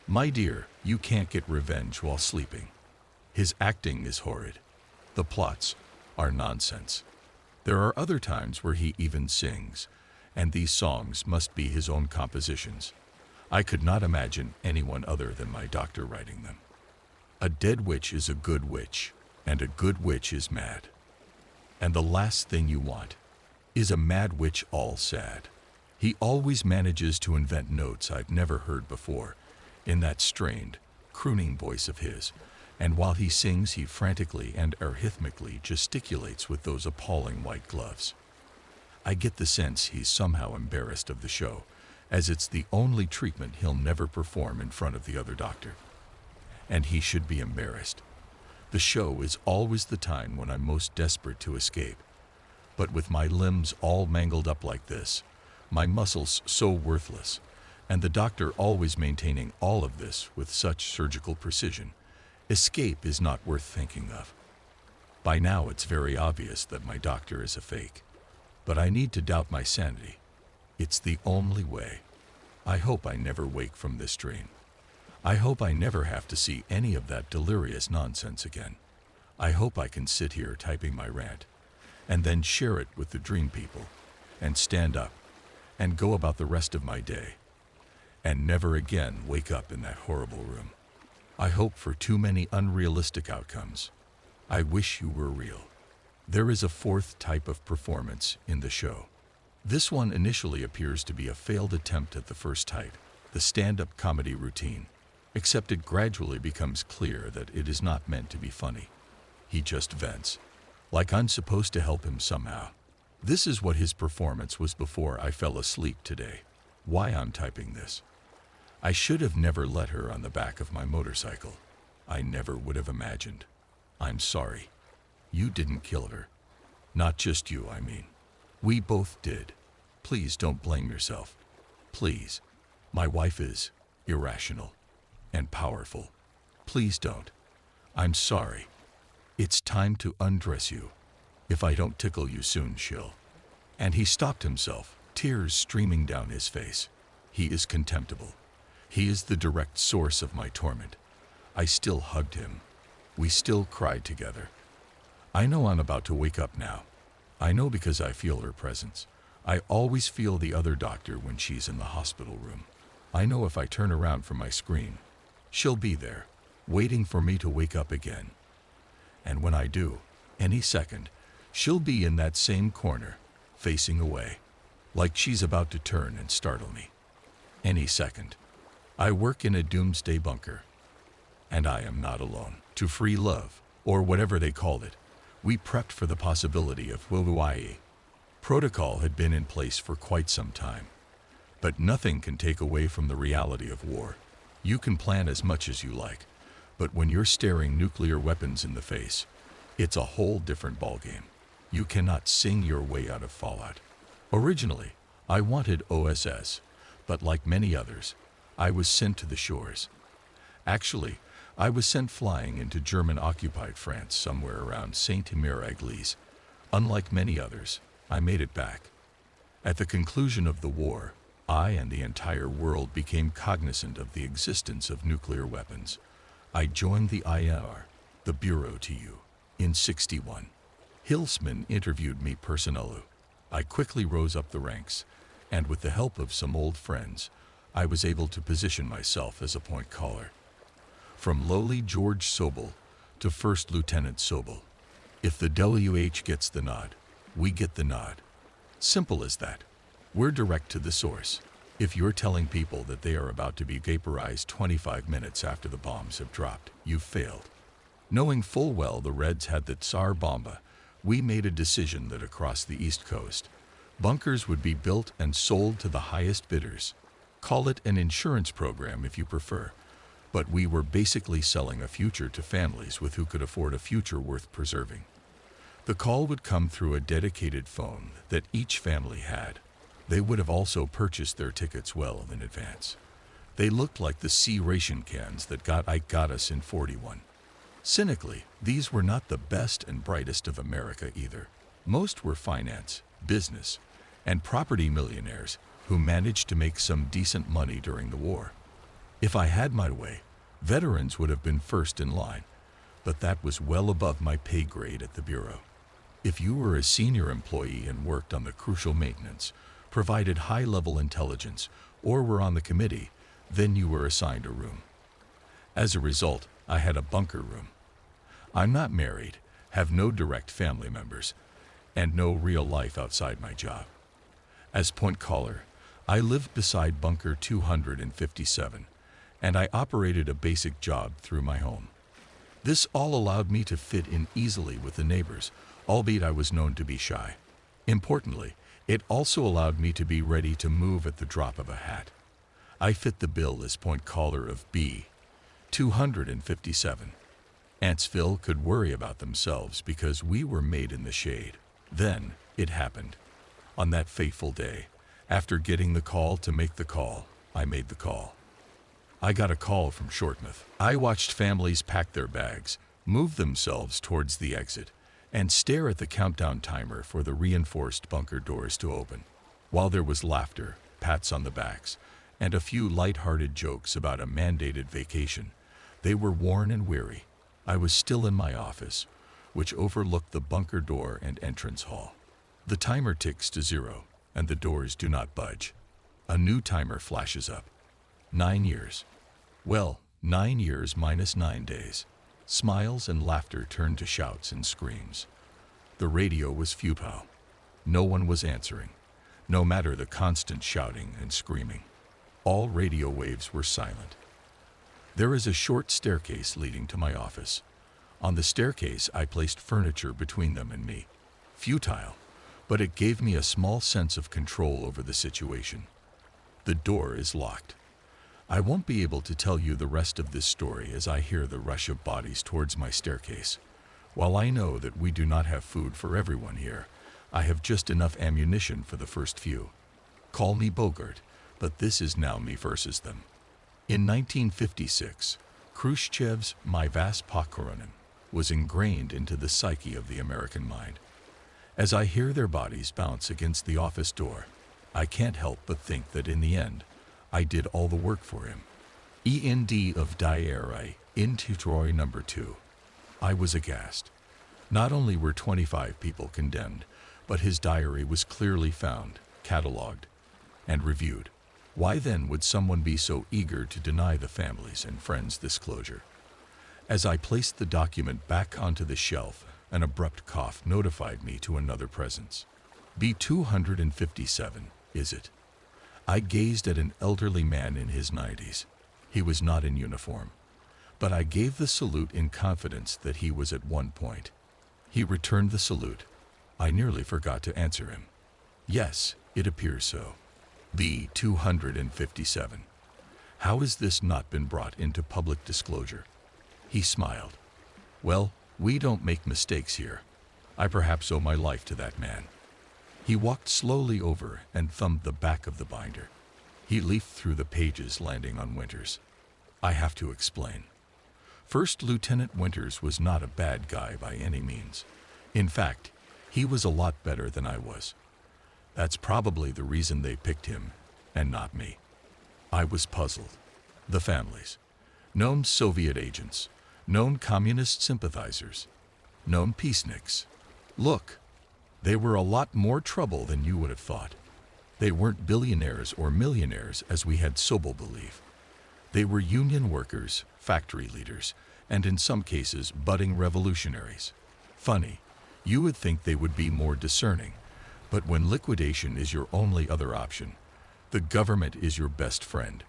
Speaker 1: My dear, you can't get revenge while sleeping." His acting is horrid. The plots are nonsense. There are other times where he even sings, and these songs must be his own compositions. I could not imagine anyone other than my doctor writing them. A dead witch is a good witch, and a good witch is mad. And the last thing you want is a mad witch all sad. He always manages to invent notes I've never heard before, in that strained, crooning voice of his, and while he sings he frantically and arrhythmically gesticulates with those appalling white gloves. I get the sense he's somehow embarrassed of the show, as it's the only treatment he'll never perform in front of the other doctor. And he should be embarrassed. The show is always the time when I'm most desperate to escape. But with my limbs all mangled up like this, my muscles so worthless, and the doctor always maintaining all of this with such surgical precision, escape is not worth thinking of. By now it's very obvious that my doctor is a fake. But I need to doubt my sanity. It's the only way. I hope I never wake from this dream. I hope I never have to see any of that delirious nonsense again. I hope I can sit here typing my rant, and then share it with the dream people, and stand up, and go about the rest of my day, and never again wake up in that horrible room. I hope for too many unrealistic outcomes. I wish you were real. There is a 4th type of performance in the show. This one initially appears to be a failed attempt at the first type, the stand-up comedy routine, except it gradually becomes clear that it is not meant to be funny. He just vents, like I'm supposed to help him somehow. This is what his performance was before I fell asleep today. Why I'm typing this. I should have never let her on the back of my motorcycle. I never would have imagined. I'm sorry. You didn't kill her. Not just you, I mean. We both did. Please don't blame yourself. Please. My wife is irrational and powerful. Please don't. I'm sorry. It's time to undress you. If I don't tickle you soon, she'll. And he stopped himself, tears streaming down his face. He is contemptible. He is the direct source of my torment. I still hugged him. We still cried together. I know I'm about to wake up now. I know because I feel her presence. I always feel the other doctor when she's in the hospital room. I know if I turn around from my screen, she'll be there, waiting for me to wake up again. And when I do, any second, she'll be in that same corner, facing away, like she's about to turn and startle me. Any second. I work in a doomsday bunker, and I am not alone. To free love, or whatever they called it, we prepped for the possibility of Hawaii. Protocol had been in place for quite some time, but nothing can take away from the reality of war. You can plan as much as you like, but when you're staring nuclear weapons in the face, it's a whole different ballgame. You cannot sing your way out of Fallout. Originally, I wanted OSS, but like many others, I was sent to the shores. Actually, I was sent flying into German-occupied France somewhere around Saint-Omer-Église. Unlike many others, I made it back. At the conclusion of the war, I and the entire world became cognizant of the existence of nuclear weapons. I joined the IR, the Bureau to You, in '61. Hilsman interviewed me personally. I quickly rose up the ranks, and with the help of some old friends, I was able to position myself as a point caller. From lowly George Sobel to First Lieutenant Sobel. If the WH gets the nod, we get the nod. Simple as that. We're direct to the source. If you're telling people that they are about to be vaporized 25 minutes after the bombs have dropped, you've failed. Knowing full well the Reds had the Tsar Bomba, we made a decision that across the East Coast, bunkers would be built and sold to the highest bidders. Call it an insurance program if you prefer, but we were basically selling a future to families with who could afford a future worth preserving. The call would come through a dedicated phone that each family had. They would have also purchased their tickets well in advance. They looked like the C ration cans that got us in '41. Cynically, these were not the best and brightest of America either. Most were finance, business, and property millionaires who managed to make some decent money during the war. If I had my way, veterans would have been first in line, but that was well above my pay grade at the Bureau. If you were a senior employee and worked on the crucial maintenance, provided high-level intelligence, or were on the committee, then you were assigned a room. As a result, I had a bunker room. I'm not married, have no direct family members, and no real life outside my job. As point caller, I lived beside Bunker 257, and I operated a basic job through my home. This all allowed me to fit in easily with the neighbors, albeit I was known to be shy. Importantly, it also allowed me to be ready to move at the drop of a hat. I fit the bill as point caller of B 257. Antsville could worry about themselves because we were made in the shade. Then it happened. On that fateful day, after getting the call to make the call, I made the call. I got a call from Shortmouth. I watched families pack their bags, move themselves towards the exit, and stare at the countdown timer for the reinforced bunker doors to open. While there was laughter, pats on the backs, and a few light-hearted jokes about a mandated vacation, they were worn and weary. I was still in my office, which overlooked the bunker door and entrance hall. The timer ticks to 0, and the doors do not budge. A new timer flashes up. 9 years. Well, 9 years minus 9 days. Smiles and laughter turned to shouts and screams. The radio was futile. No one was answering, no matter the constant shouting and screaming. All radio waves were silent. There is a short staircase leading to my office. On the staircase, I placed furniture between them and me. Futile, but it gave me a small sense of control over the situation. The door is locked. I won't be able to tell you the rest of this story as I hear the rush of bodies towards my staircase. While I know that we do not have food for everyone here, I have just enough ammunition for the first few. Call me Bogart, but this is now me versus them. In 1956, Khrushchev's "My vast Pokoronin" was ingrained into the psyche of the American mind. As I hear their bodies bounce against the office door, I can't help but think that in the end, I did all the work for him. End of diary into Troy number 2. I was aghast. Not only were 25 people condemned, but his diary was clearly found. cataloged, and reviewed. Why then would someone be so eager to deny the families and friends this closure? As I placed the document back onto the shelf, an abrupt cough notified me to another presence. B-257, is it? I gazed at an elderly man in his 90s. He was not in uniform, but I gave the salute in confidence that he was at one point. He returned the salute. I nearly forgot to answer him. Yes, it appears so. B-257. How has this not been brought into public disclosure? He smiled. Well, we don't make mistakes here. I perhaps owe my life to that man. He walked slowly over and thumbed the back of the binder. He leafed through the pages, landing on Winters. I have to explain. First Lieutenant Winters was not a bad guy by any means. In fact, he was a lot better than I was. That's probably the reason they picked him, and not me. I was puzzled. The families. Known Soviet agents. Known communist sympathizers. Known peaceniks. Look, they were a lot more trouble than you would have thought. They weren't billionaires or millionaires as we had Sobel believe. They were union workers, factory leaders, and in some cases budding revolutionaries. Funny, you would think they would be more discerning, but when liquidation is your only other option, the government is your best friend.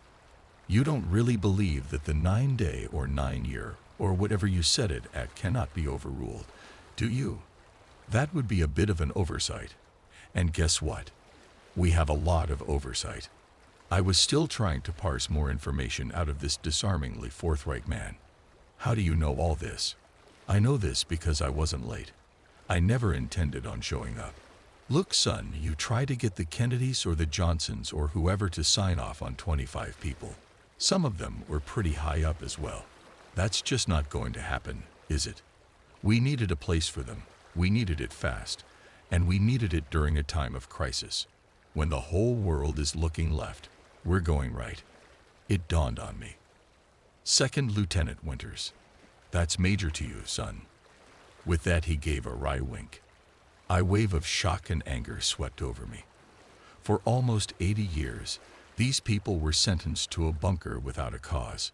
Speaker 1: You don't really believe that the 9-day or 9-year or whatever you set it at cannot be overruled, do you? That would be a bit of an oversight. And guess what? We have a lot of oversight. I was still trying to parse more information out of this disarmingly forthright man. How do you know all this? I know this because I wasn't late. I never intended on showing up. Look, son, you try to get the Kennedys or the Johnsons or whoever to sign off on 25 people. Some of them were pretty high up as well. That's just not going to happen, is it? We needed a place for them. We needed it fast. And we needed it during a time of crisis. When the whole world is looking left, we're going right. It dawned on me. Second Lieutenant Winters. That's major to you, son. With that he gave a wry wink. A wave of shock and anger swept over me. For almost 80 years, these people were sentenced to a bunker without a cause.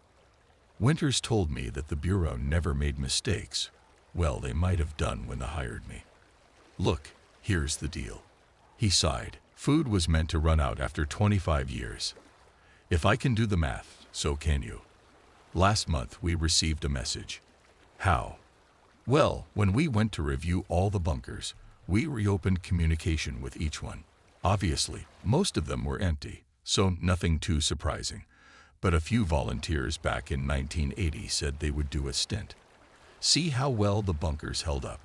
Speaker 1: Winters told me that the Bureau never made mistakes. Well, they might have done when they hired me. Look, here's the deal. He sighed. Food was meant to run out after 25 years. If I can do the math, so can you. Last month we received a message. How? Well, when we went to review all the bunkers, we reopened communication with each one. Obviously, most of them were empty, so nothing too surprising. But a few volunteers back in 1980 said they would do a stint. See how well the bunkers held up.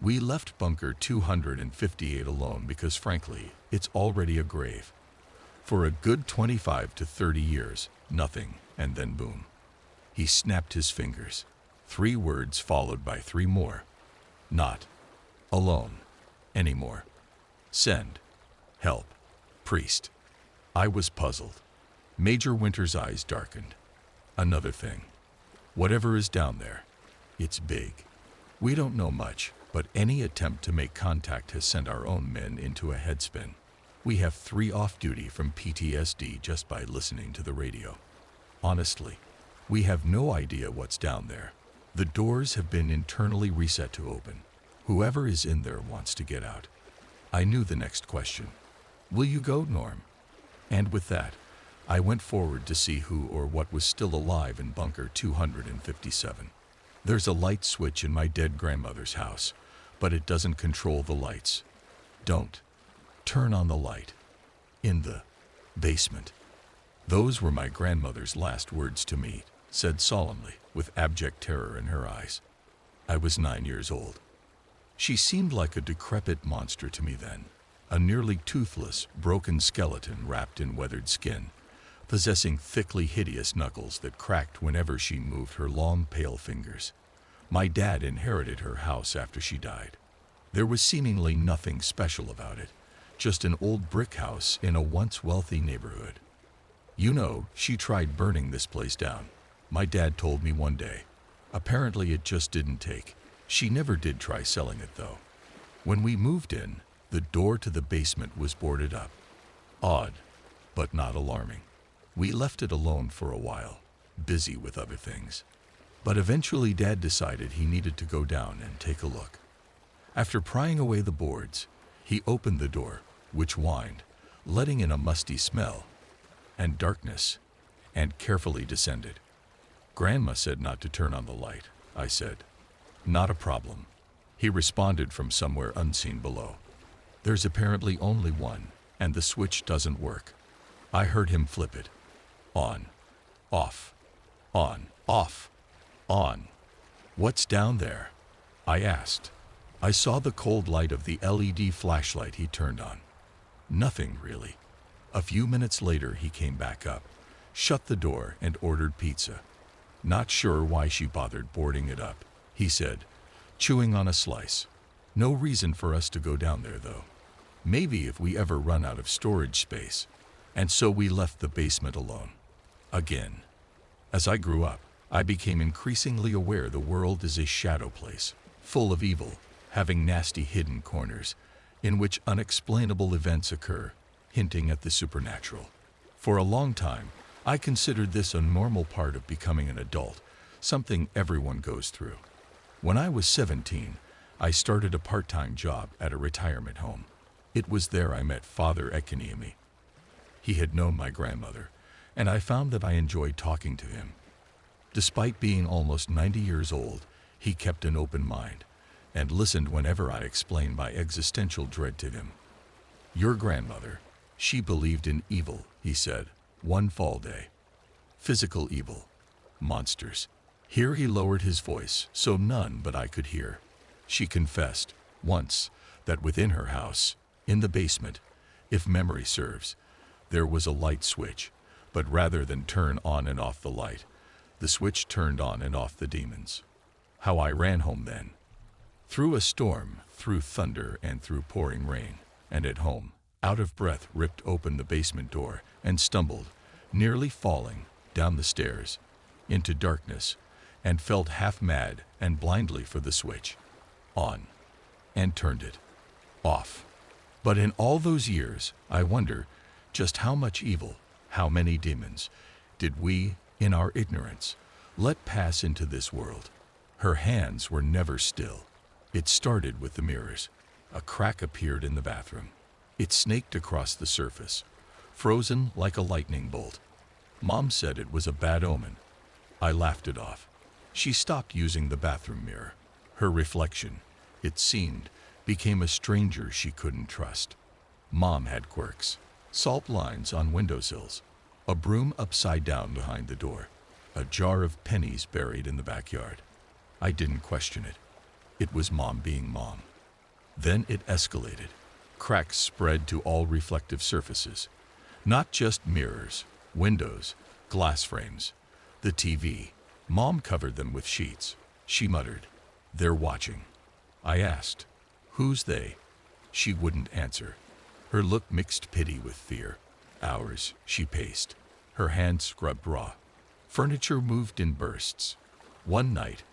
Speaker 1: We left bunker 258 alone because, frankly, it's already a grave. For a good 25 to 30 years, nothing, and then boom. He snapped his fingers. 3 words followed by 3 more. Not alone anymore. Send help. Priest. I was puzzled. Major Winter's eyes darkened. Another thing. Whatever is down there, it's big. We don't know much, but any attempt to make contact has sent our own men into a headspin. We have 3 off duty from PTSD just by listening to the radio. Honestly, we have no idea what's down there. The doors have been internally reset to open. Whoever is in there wants to get out. I knew the next question. Will you go, Norm? And with that, I went forward to see who or what was still alive in bunker 257. There's a light switch in my dead grandmother's house, but it doesn't control the lights. Don't turn on the light. In the basement. Those were my grandmother's last words to me, said solemnly, with abject terror in her eyes. I was 9 years old. She seemed like a decrepit monster to me then, a nearly toothless, broken skeleton wrapped in weathered skin, possessing thickly hideous knuckles that cracked whenever she moved her long, pale fingers. My dad inherited her house after she died. There was seemingly nothing special about it, just an old brick house in a once wealthy neighborhood. You know, she tried burning this place down. My dad told me one day. Apparently it just didn't take. She never did try selling it though. When we moved in, the door to the basement was boarded up. Odd, but not alarming. We left it alone for a while, busy with other things. But eventually Dad decided he needed to go down and take a look. After prying away the boards, he opened the door, which whined, letting in a musty smell and darkness, and carefully descended. "Grandma said not to turn on the light," I said. "Not a problem," he responded from somewhere unseen below. "There's apparently only one, and the switch doesn't work." I heard him flip it. On, off, on, off, on. "What's down there?" I asked. I saw the cold light of the LED flashlight he turned on. Nothing, really. A few minutes later he came back up, shut the door, and ordered pizza. "Not sure why she bothered boarding it up," he said, chewing on a slice. "No reason for us to go down there, though. Maybe if we ever run out of storage space." And so we left the basement alone. Again. As I grew up, I became increasingly aware the world is a shadow place, full of evil, having nasty hidden corners, in which unexplainable events occur, hinting at the supernatural. For a long time, I considered this a normal part of becoming an adult, something everyone goes through. When I was 17, I started a part-time job at a retirement home. It was there I met Father Ekaniemi. He had known my grandmother, and I found that I enjoyed talking to him. Despite being almost 90 years old, he kept an open mind and listened whenever I explained my existential dread to him. "Your grandmother, she believed in evil," he said, one fall day. "Physical evil. Monsters." Here he lowered his voice so none but I could hear. "She confessed, once, that within her house, in the basement, if memory serves, there was a light switch, but rather than turn on and off the light, the switch turned on and off the demons. How I ran home then. Through a storm, through thunder, and through pouring rain, and at home, out of breath, ripped open the basement door and stumbled, nearly falling, down the stairs, into darkness, and felt half mad and blindly for the switch. On. And turned it. Off. But in all those years, I wonder just how much evil, how many demons, did we, in our ignorance, let pass into this world?" Her hands were never still. It started with the mirrors. A crack appeared in the bathroom. It snaked across the surface, frozen like a lightning bolt. Mom said it was a bad omen. I laughed it off. She stopped using the bathroom mirror. Her reflection, it seemed, became a stranger she couldn't trust. Mom had quirks. Salt lines on windowsills, a broom upside down behind the door, a jar of pennies buried in the backyard. I didn't question it. It was Mom being Mom. Then it escalated. Cracks spread to all reflective surfaces, not just mirrors, windows, glass frames, the TV. Mom covered them with sheets. She muttered, "They're watching." I asked, "Who's they?" She wouldn't answer. Her look mixed pity with fear. "Ours," she paced. Her hand scrubbed raw. Furniture moved in bursts. One night,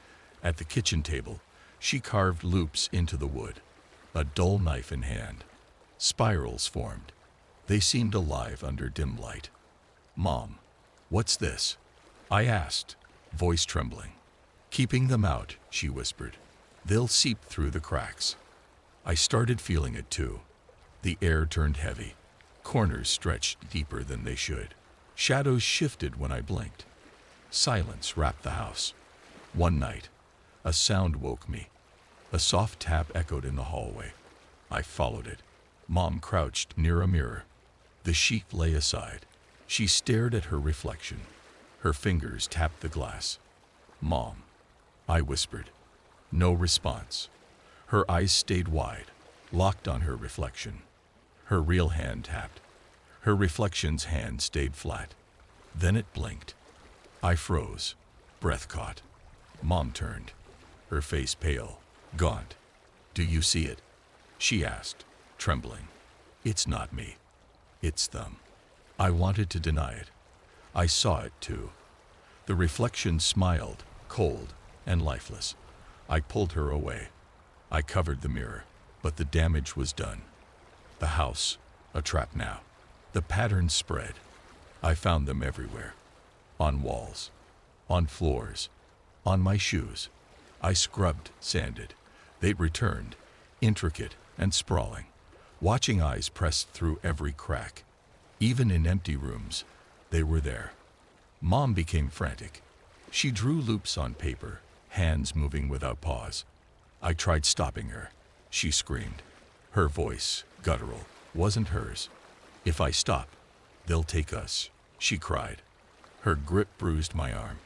Speaker 1: at the kitchen table, she carved loops into the wood, a dull knife in hand. Spirals formed. They seemed alive under dim light. "Mom, what's this?" I asked, voice trembling. "Keeping them out," she whispered. "They'll seep through the cracks." I started feeling it too. The air turned heavy. Corners stretched deeper than they should. Shadows shifted when I blinked. Silence wrapped the house. One night, a sound woke me. A soft tap echoed in the hallway. I followed it. Mom crouched near a mirror. The sheet lay aside. She stared at her reflection. Her fingers tapped the glass. "Mom," I whispered. No response. Her eyes stayed wide, locked on her reflection. Her real hand tapped. Her reflection's hand stayed flat. Then it blinked. I froze, breath caught. Mom turned, her face pale, gaunt. "Do you see it?" she asked, trembling. "It's not me. It's them." I wanted to deny it. I saw it too. The reflection smiled, cold and lifeless. I pulled her away. I covered the mirror, but the damage was done. The house, a trap now. The patterns spread. I found them everywhere. On walls, on floors, on my shoes. I scrubbed, sanded. They returned, intricate and sprawling. Watching eyes pressed through every crack. Even in empty rooms, they were there. Mom became frantic. She drew loops on paper, hands moving without pause. I tried stopping her. She screamed. Her voice, guttural, wasn't hers. If I stop, they'll take us, she cried. Her grip bruised my arm.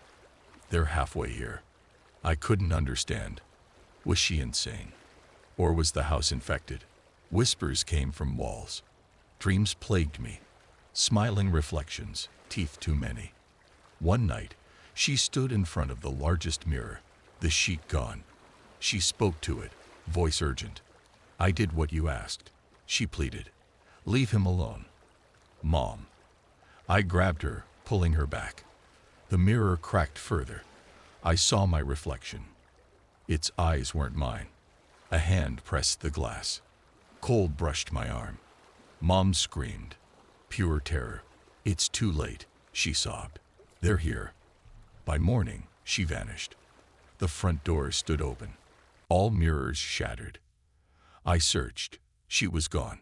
Speaker 1: They're halfway here. I couldn't understand. Was she insane? Or was the house infected? Whispers came from walls. Dreams plagued me. Smiling reflections, teeth too many. One night, she stood in front of the largest mirror, the sheet gone. She spoke to it, voice urgent. I did what you asked, she pleaded. Leave him alone. Mom. I grabbed her, pulling her back. The mirror cracked further. I saw my reflection. Its eyes weren't mine. A hand pressed the glass. Cold brushed my arm. Mom screamed. Pure terror. It's too late, she sobbed. They're here. By morning, she vanished. The front door stood open. All mirrors shattered. I searched. She was gone.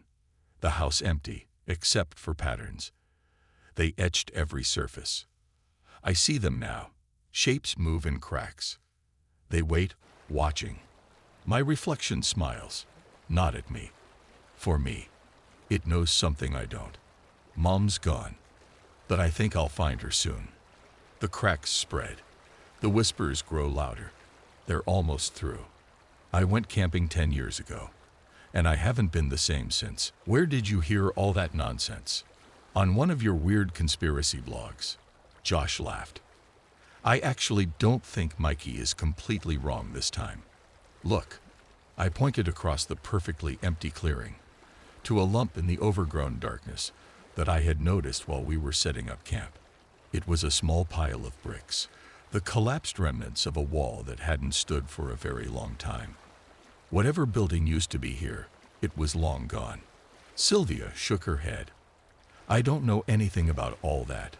Speaker 1: The house empty, except for patterns. They etched every surface. I see them now. Shapes move in cracks. They wait, watching. My reflection smiles, not at me. For me, it knows something I don't. Mom's gone, but I think I'll find her soon. The cracks spread. The whispers grow louder. They're almost through. I went camping 10 years ago, and I haven't been the same since. Where did you hear all that nonsense? On one of your weird conspiracy blogs. Josh laughed. I actually don't think Mikey is completely wrong this time. Look, I pointed across the perfectly empty clearing, to a lump in the overgrown darkness that I had noticed while we were setting up camp. It was a small pile of bricks, the collapsed remnants of a wall that hadn't stood for a very long time. Whatever building used to be here, it was long gone. Sylvia shook her head. I don't know anything about all that,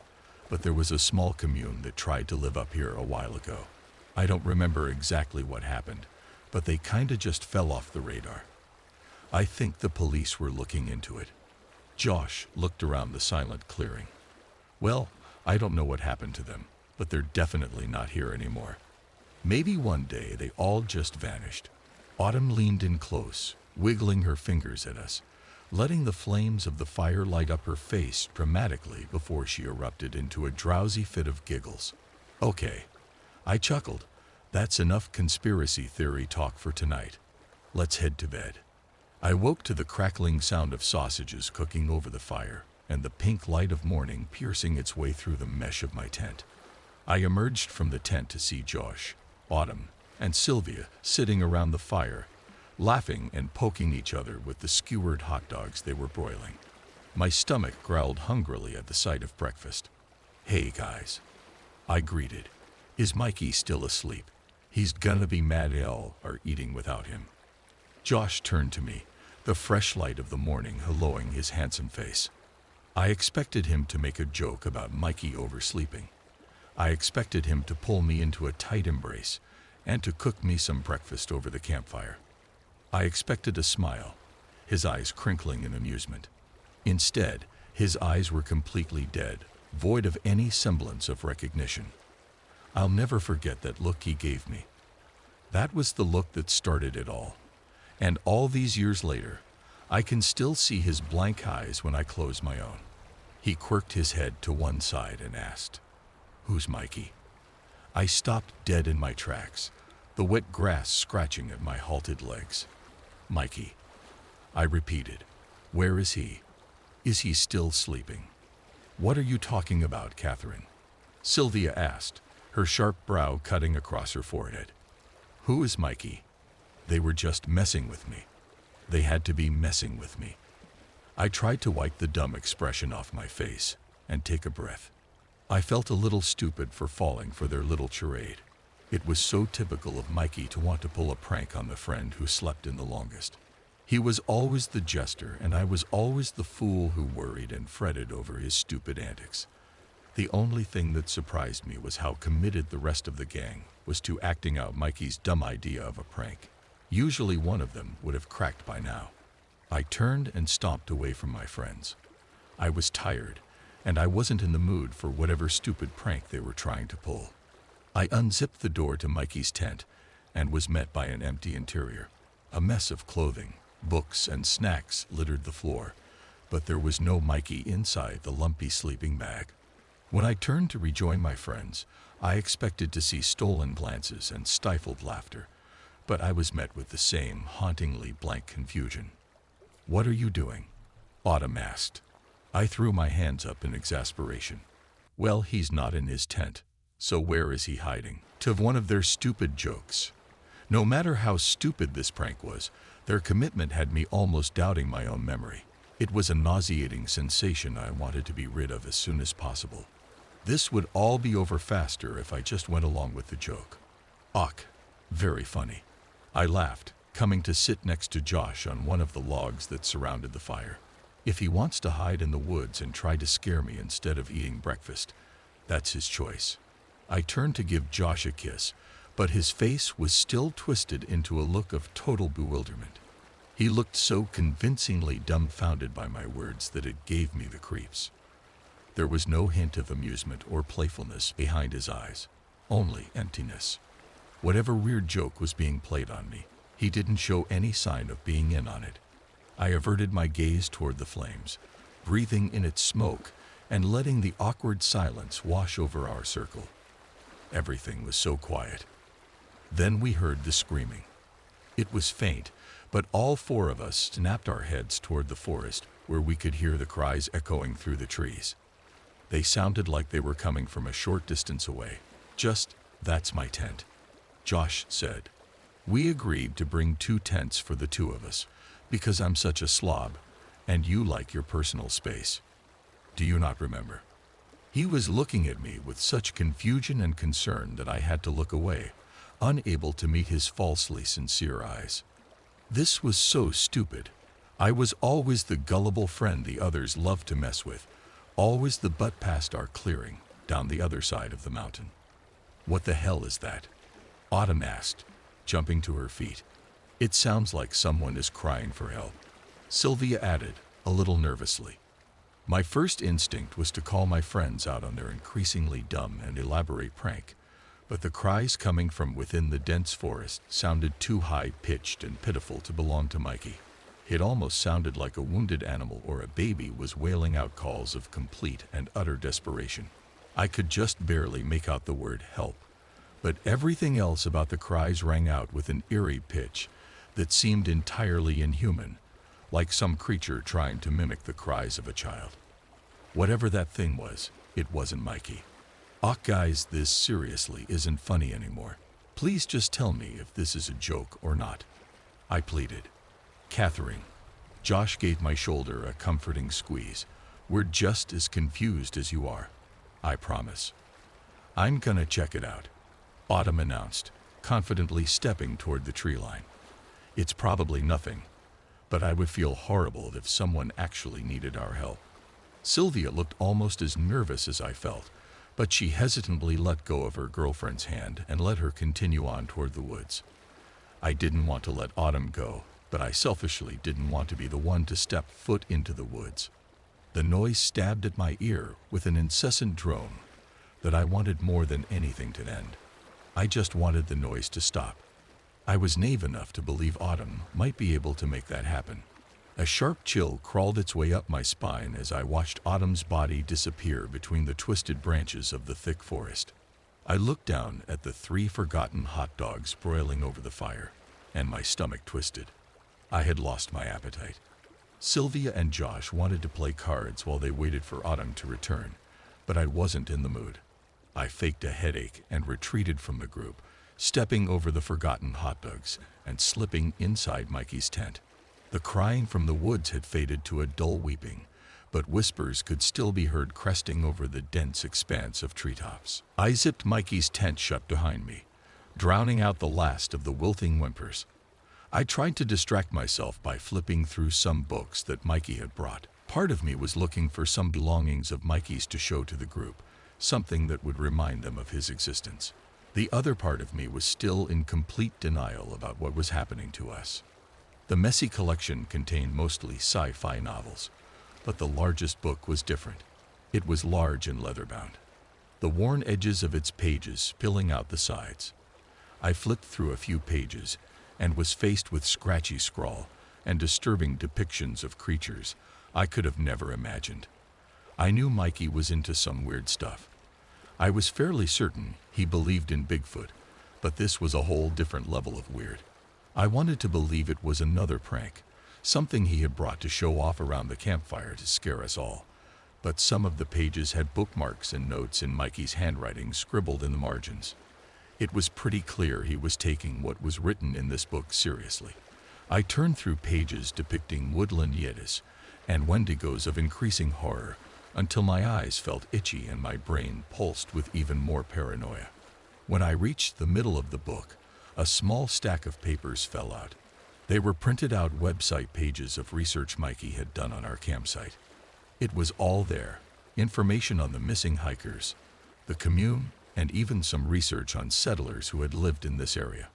Speaker 1: but there was a small commune that tried to live up here a while ago. I don't remember exactly what happened, but they kinda just fell off the radar. I think the police were looking into it. Josh looked around the silent clearing. Well, I don't know what happened to them, but they're definitely not here anymore. Maybe one day they all just vanished. Autumn leaned in close, wiggling her fingers at us, letting the flames of the fire light up her face dramatically before she erupted into a drowsy fit of giggles. Okay, I chuckled. That's enough conspiracy theory talk for tonight. Let's head to bed. I woke to the crackling sound of sausages cooking over the fire and the pink light of morning piercing its way through the mesh of my tent. I emerged from the tent to see Josh, Autumn, and Sylvia sitting around the fire, laughing and poking each other with the skewered hot dogs they were broiling. My stomach growled hungrily at the sight of breakfast. Hey guys, I greeted. Is Mikey still asleep? He's gonna be mad y'all are eating without him. Josh turned to me, the fresh light of the morning helloing his handsome face. I expected him to make a joke about Mikey oversleeping. I expected him to pull me into a tight embrace and to cook me some breakfast over the campfire. I expected a smile, his eyes crinkling in amusement. Instead, his eyes were completely dead, void of any semblance of recognition. I'll never forget that look he gave me. That was the look that started it all. And all these years later, I can still see his blank eyes when I close my own. He quirked his head to one side and asked, "Who's Mikey?" I stopped dead in my tracks, the wet grass scratching at my halted legs. Mikey. I repeated. Where is he? Is he still sleeping? What are you talking about, Catherine? Sylvia asked, her sharp brow cutting across her forehead. Who is Mikey? They were just messing with me. They had to be messing with me. I tried to wipe the dumb expression off my face and take a breath. I felt a little stupid for falling for their little charade. It was so typical of Mikey to want to pull a prank on the friend who slept in the longest. He was always the jester, and I was always the fool who worried and fretted over his stupid antics. The only thing that surprised me was how committed the rest of the gang was to acting out Mikey's dumb idea of a prank. Usually one of them would have cracked by now. I turned and stomped away from my friends. I was tired, and I wasn't in the mood for whatever stupid prank they were trying to pull. I unzipped the door to Mikey's tent and was met by an empty interior. A mess of clothing, books, and snacks littered the floor, but there was no Mikey inside the lumpy sleeping bag. When I turned to rejoin my friends, I expected to see stolen glances and stifled laughter, but I was met with the same hauntingly blank confusion. "What are you doing?" Autumn asked. I threw my hands up in exasperation. Well, he's not in his tent, so where is he hiding? To one of their stupid jokes. No matter how stupid this prank was, their commitment had me almost doubting my own memory. It was a nauseating sensation I wanted to be rid of as soon as possible. This would all be over faster if I just went along with the joke. Ach, very funny. I laughed, coming to sit next to Josh on one of the logs that surrounded the fire. If he wants to hide in the woods and try to scare me instead of eating breakfast, that's his choice. I turned to give Josh a kiss, but his face was still twisted into a look of total bewilderment. He looked so convincingly dumbfounded by my words that it gave me the creeps. There was no hint of amusement or playfulness behind his eyes, only emptiness. Whatever weird joke was being played on me, he didn't show any sign of being in on it. I averted my gaze toward the flames, breathing in its smoke and letting the awkward silence wash over our circle. Everything was so quiet. Then we heard the screaming. It was faint, but all four of us snapped our heads toward the forest where we could hear the cries echoing through the trees. They sounded like they were coming from a short distance away. "That's my tent," Josh said. "We agreed to bring 2 tents for the 2 of us, because I'm such a slob, and you like your personal space. Do you not remember?" He was looking at me with such confusion and concern that I had to look away, unable to meet his falsely sincere eyes. This was so stupid. I was always the gullible friend the others loved to mess with, always the butt past our clearing, down the other side of the mountain. "What the hell is that?" Autumn asked, jumping to her feet. "It sounds like someone is crying for help," Sylvia added, a little nervously. My first instinct was to call my friends out on their increasingly dumb and elaborate prank, but the cries coming from within the dense forest sounded too high-pitched and pitiful to belong to Mikey. It almost sounded like a wounded animal or a baby was wailing out calls of complete and utter desperation. I could just barely make out the word help, but everything else about the cries rang out with an eerie pitch that seemed entirely inhuman, like some creature trying to mimic the cries of a child. Whatever that thing was, it wasn't Mikey. Guys, this seriously isn't funny anymore. Please just tell me if this is a joke or not," I pleaded. "Catherine," Josh gave my shoulder a comforting squeeze. "We're just as confused as you are. I promise." "I'm gonna check it out," Autumn announced, confidently stepping toward the tree line. "It's probably nothing, but I would feel horrible if someone actually needed our help." Sylvia looked almost as nervous as I felt, but she hesitantly let go of her girlfriend's hand and let her continue on toward the woods. I didn't want to let Autumn go, but I selfishly didn't want to be the one to step foot into the woods. The noise stabbed at my ear with an incessant drone that I wanted more than anything to end. I just wanted the noise to stop. I was naive enough to believe Autumn might be able to make that happen. A sharp chill crawled its way up my spine as I watched Autumn's body disappear between the twisted branches of the thick forest. I looked down at the 3 forgotten hot dogs broiling over the fire, and my stomach twisted. I had lost my appetite. Sylvia and Josh wanted to play cards while they waited for Autumn to return, but I wasn't in the mood. I faked a headache and retreated from the group, stepping over the forgotten hot dogs and slipping inside Mikey's tent. The crying from the woods had faded to a dull weeping, but whispers could still be heard cresting over the dense expanse of treetops. I zipped Mikey's tent shut behind me, drowning out the last of the wilting whimpers. I tried to distract myself by flipping through some books that Mikey had brought. Part of me was looking for some belongings of Mikey's to show to the group, something that would remind them of his existence. The other part of me was still in complete denial about what was happening to us. The messy collection contained mostly sci-fi novels, but the largest book was different. It was large and leather-bound, the worn edges of its pages spilling out the sides. I flipped through a few pages and was faced with scratchy scrawl and disturbing depictions of creatures I could have never imagined. I knew Mikey was into some weird stuff. I was fairly certain he believed in Bigfoot, but this was a whole different level of weird. I wanted to believe it was another prank, something he had brought to show off around the campfire to scare us all. But some of the pages had bookmarks and notes in Mikey's handwriting scribbled in the margins. It was pretty clear he was taking what was written in this book seriously. I turned through pages depicting woodland yetis and wendigos of increasing horror until my eyes felt itchy and my brain pulsed with even more paranoia. When I reached the middle of the book, a small stack of papers fell out. They were printed out website pages of research Mikey had done on our campsite. It was all there, information on the missing hikers, the commune, and even some research on settlers who had lived in this area.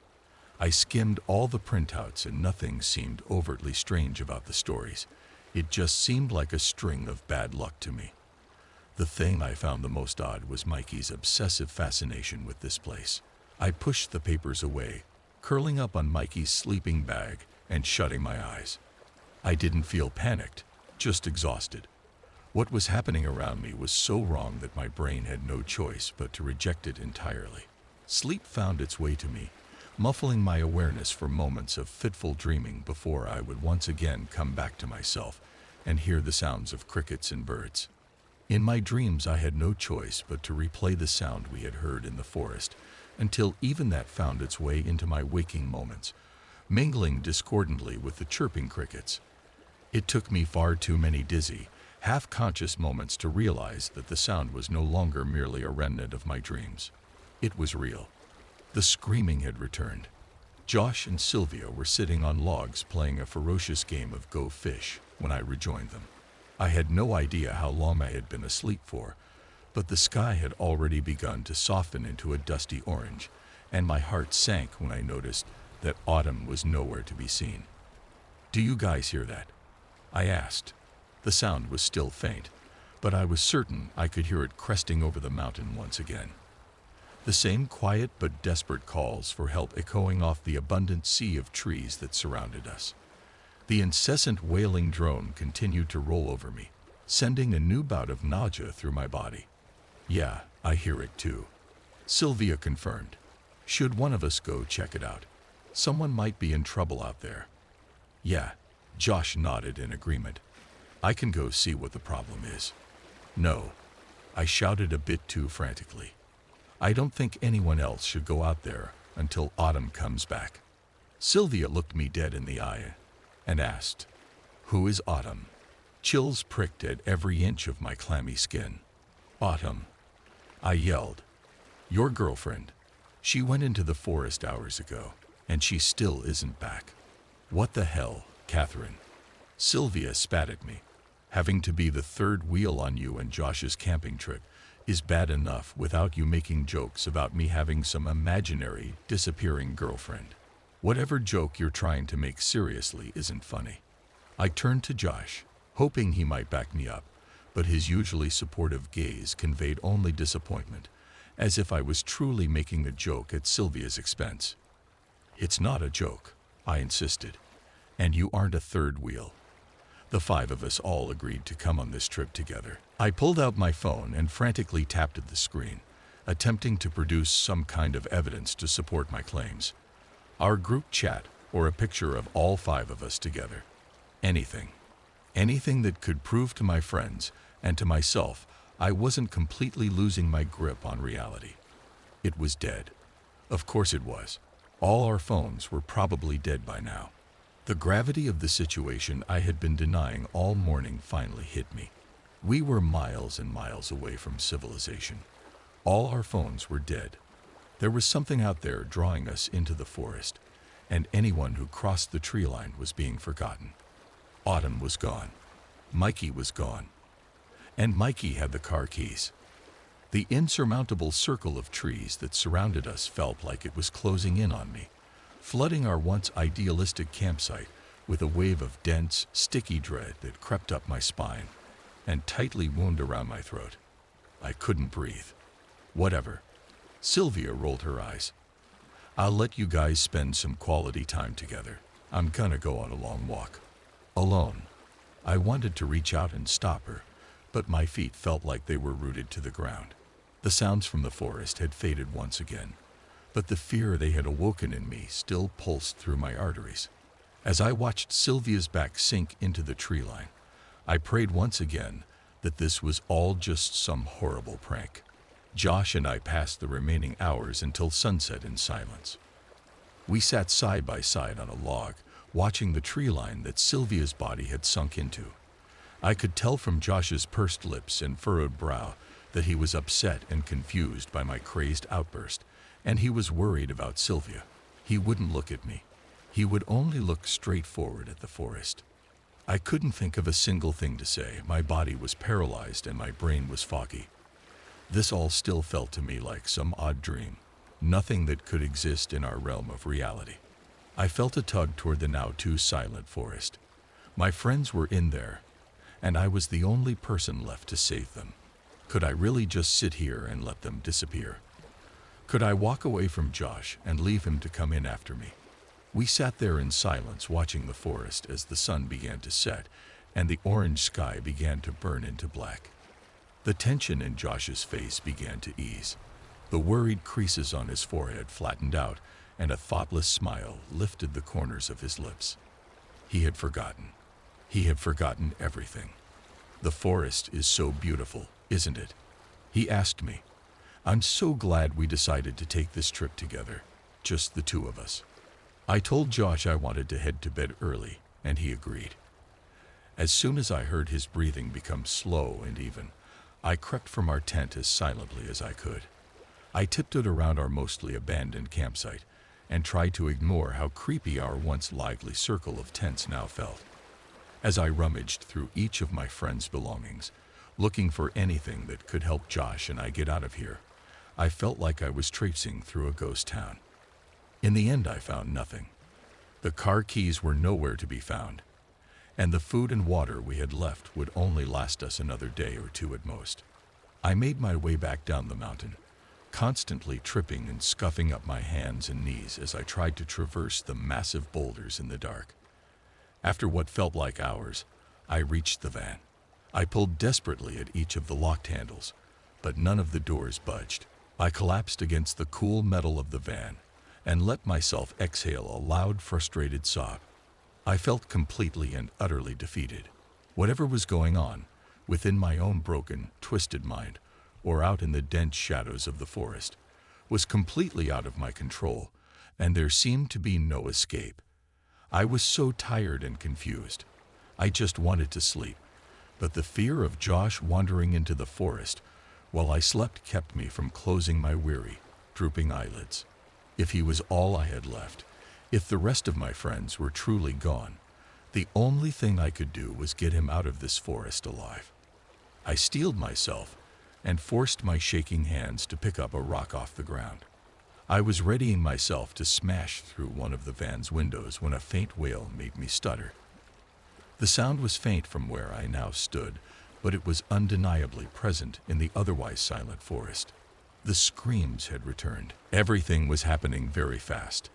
Speaker 1: I skimmed all the printouts and nothing seemed overtly strange about the stories. It just seemed like a string of bad luck to me. The thing I found the most odd was Mikey's obsessive fascination with this place. I pushed the papers away, curling up on Mikey's sleeping bag and shutting my eyes. I didn't feel panicked, just exhausted. What was happening around me was so wrong that my brain had no choice but to reject it entirely. Sleep found its way to me, muffling my awareness for moments of fitful dreaming before I would once again come back to myself and hear the sounds of crickets and birds. In my dreams, I had no choice but to replay the sound we had heard in the forest until even that found its way into my waking moments, mingling discordantly with the chirping crickets. It took me far too many dizzy, half-conscious moments to realize that the sound was no longer merely a remnant of my dreams. It was real. The screaming had returned. Josh and Sylvia were sitting on logs playing a ferocious game of Go Fish when I rejoined them. I had no idea how long I had been asleep for, but the sky had already begun to soften into a dusty orange, and my heart sank when I noticed that autumn was nowhere to be seen. "Do you guys hear that?" I asked. The sound was still faint, but I was certain I could hear it cresting over the mountain once again. The same quiet but desperate calls for help echoing off the abundant sea of trees that surrounded us. The incessant wailing drone continued to roll over me, sending a new bout of nausea through my body. "Yeah, I hear it too," Sylvia confirmed. "Should one of us go check it out? Someone might be in trouble out there." "Yeah," Josh nodded in agreement. "I can go see what the problem is." "No," I shouted a bit too frantically. "I don't think anyone else should go out there until autumn comes back." Sylvia looked me dead in the eye and asked, "Who is Autumn?" Chills pricked at every inch of my clammy skin. "Autumn," I yelled. "Your girlfriend. She went into the forest hours ago, and she still isn't back." "What the hell, Catherine?" Sylvia spat at me. "Having to be the third wheel on you and Josh's camping trip is bad enough without you making jokes about me having some imaginary, disappearing girlfriend. Whatever joke you're trying to make seriously isn't funny." I turned to Josh, hoping he might back me up, but his usually supportive gaze conveyed only disappointment, as if I was truly making a joke at Sylvia's expense. "It's not a joke," I insisted, "and you aren't a third wheel." The five of us all agreed to come on this trip together. I pulled out my phone and frantically tapped at the screen, attempting to produce some kind of evidence to support my claims. Our group chat, or a picture of all five of us together. Anything. Anything that could prove to my friends and to myself I wasn't completely losing my grip on reality. It was dead. Of course it was. All our phones were probably dead by now. The gravity of the situation I had been denying all morning finally hit me. We were miles and miles away from civilization. All our phones were dead. There was something out there drawing us into the forest, and anyone who crossed the tree line was being forgotten. Autumn was gone. Mikey was gone. And Mikey had the car keys. The insurmountable circle of trees that surrounded us felt like it was closing in on me, flooding our once idealistic campsite with a wave of dense, sticky dread that crept up my spine and tightly wound around my throat. I couldn't breathe. Whatever. Sylvia rolled her eyes. I'll let you guys spend some quality time together. I'm gonna go on a long walk. Alone. I wanted to reach out and stop her, but my feet felt like they were rooted to the ground. The sounds from the forest had faded once again, but the fear they had awoken in me still pulsed through my arteries. As I watched Sylvia's back sink into the tree line, I prayed once again that this was all just some horrible prank. Josh and I passed the remaining hours until sunset in silence. We sat side by side on a log, watching the tree line that Sylvia's body had sunk into. I could tell from Josh's pursed lips and furrowed brow that he was upset and confused by my crazed outburst, and he was worried about Sylvia. He wouldn't look at me. He would only look straight forward at the forest. I couldn't think of a single thing to say. My body was paralyzed and my brain was foggy. This all still felt to me like some odd dream, nothing that could exist in our realm of reality. I felt a tug toward the now too silent forest. My friends were in there, and I was the only person left to save them. Could I really just sit here and let them disappear? Could I walk away from Josh and leave him to come in after me? We sat there in silence, watching the forest as the sun began to set and the orange sky began to burn into black. The tension in Josh's face began to ease. The worried creases on his forehead flattened out, and a thoughtless smile lifted the corners of his lips. He had forgotten. He had forgotten everything. The forest is so beautiful, isn't it? He asked me. I'm so glad we decided to take this trip together, just the two of us. I told Josh I wanted to head to bed early, and he agreed. As soon as I heard his breathing become slow and even, I crept from our tent as silently as I could. I tiptoed around our mostly abandoned campsite and tried to ignore how creepy our once lively circle of tents now felt. As I rummaged through each of my friends' belongings, looking for anything that could help Josh and I get out of here, I felt like I was traipsing through a ghost town. In the end, I found nothing. The car keys were nowhere to be found, and the food and water we had left would only last us another day or two at most. I made my way back down the mountain, constantly tripping and scuffing up my hands and knees as I tried to traverse the massive boulders in the dark. After what felt like hours, I reached the van. I pulled desperately at each of the locked handles, but none of the doors budged. I collapsed against the cool metal of the van and let myself exhale a loud, frustrated sob. I felt completely and utterly defeated. Whatever was going on, within my own broken, twisted mind, or out in the dense shadows of the forest, was completely out of my control, and there seemed to be no escape. I was so tired and confused. I just wanted to sleep, but the fear of Josh wandering into the forest while I slept kept me from closing my weary, drooping eyelids. If he was all I had left, if the rest of my friends were truly gone, the only thing I could do was get him out of this forest alive. I steeled myself and forced my shaking hands to pick up a rock off the ground. I was readying myself to smash through one of the van's windows when a faint wail made me stutter. The sound was faint from where I now stood, but it was undeniably present in the otherwise silent forest. The screams had returned. Everything was happening very fast.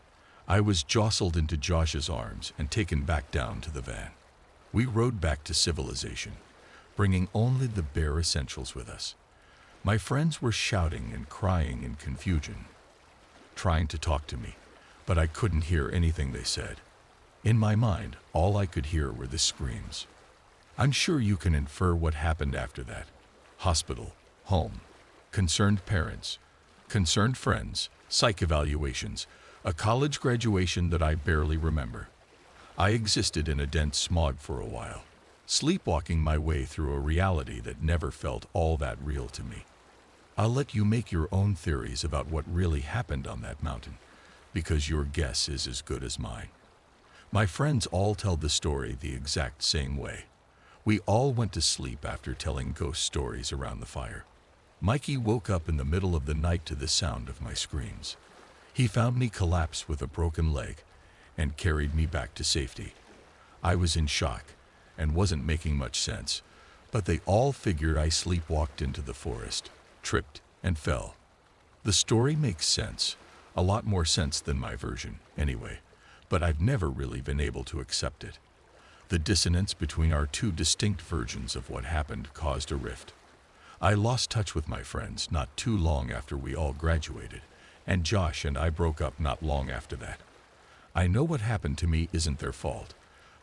Speaker 1: I was jostled into Josh's arms and taken back down to the van. We rode back to civilization, bringing only the bare essentials with us. My friends were shouting and crying in confusion, trying to talk to me, but I couldn't hear anything they said. In my mind, all I could hear were the screams. I'm sure you can infer what happened after that. Hospital, home, concerned parents, concerned friends, psych evaluations, a college graduation that I barely remember. I existed in a dense smog for a while, sleepwalking my way through a reality that never felt all that real to me. I'll let you make your own theories about what really happened on that mountain, because your guess is as good as mine. My friends all tell the story the exact same way. We all went to sleep after telling ghost stories around the fire. Mikey woke up in the middle of the night to the sound of my screams. He found me collapsed with a broken leg and carried me back to safety. I was in shock and wasn't making much sense, but they all figured I sleepwalked into the forest, tripped, and fell. The story makes sense, a lot more sense than my version, anyway, but I've never really been able to accept it. The dissonance between our two distinct versions of what happened caused a rift. I lost touch with my friends not too long after we all graduated, and Josh and I broke up not long after that. I know what happened to me isn't their fault,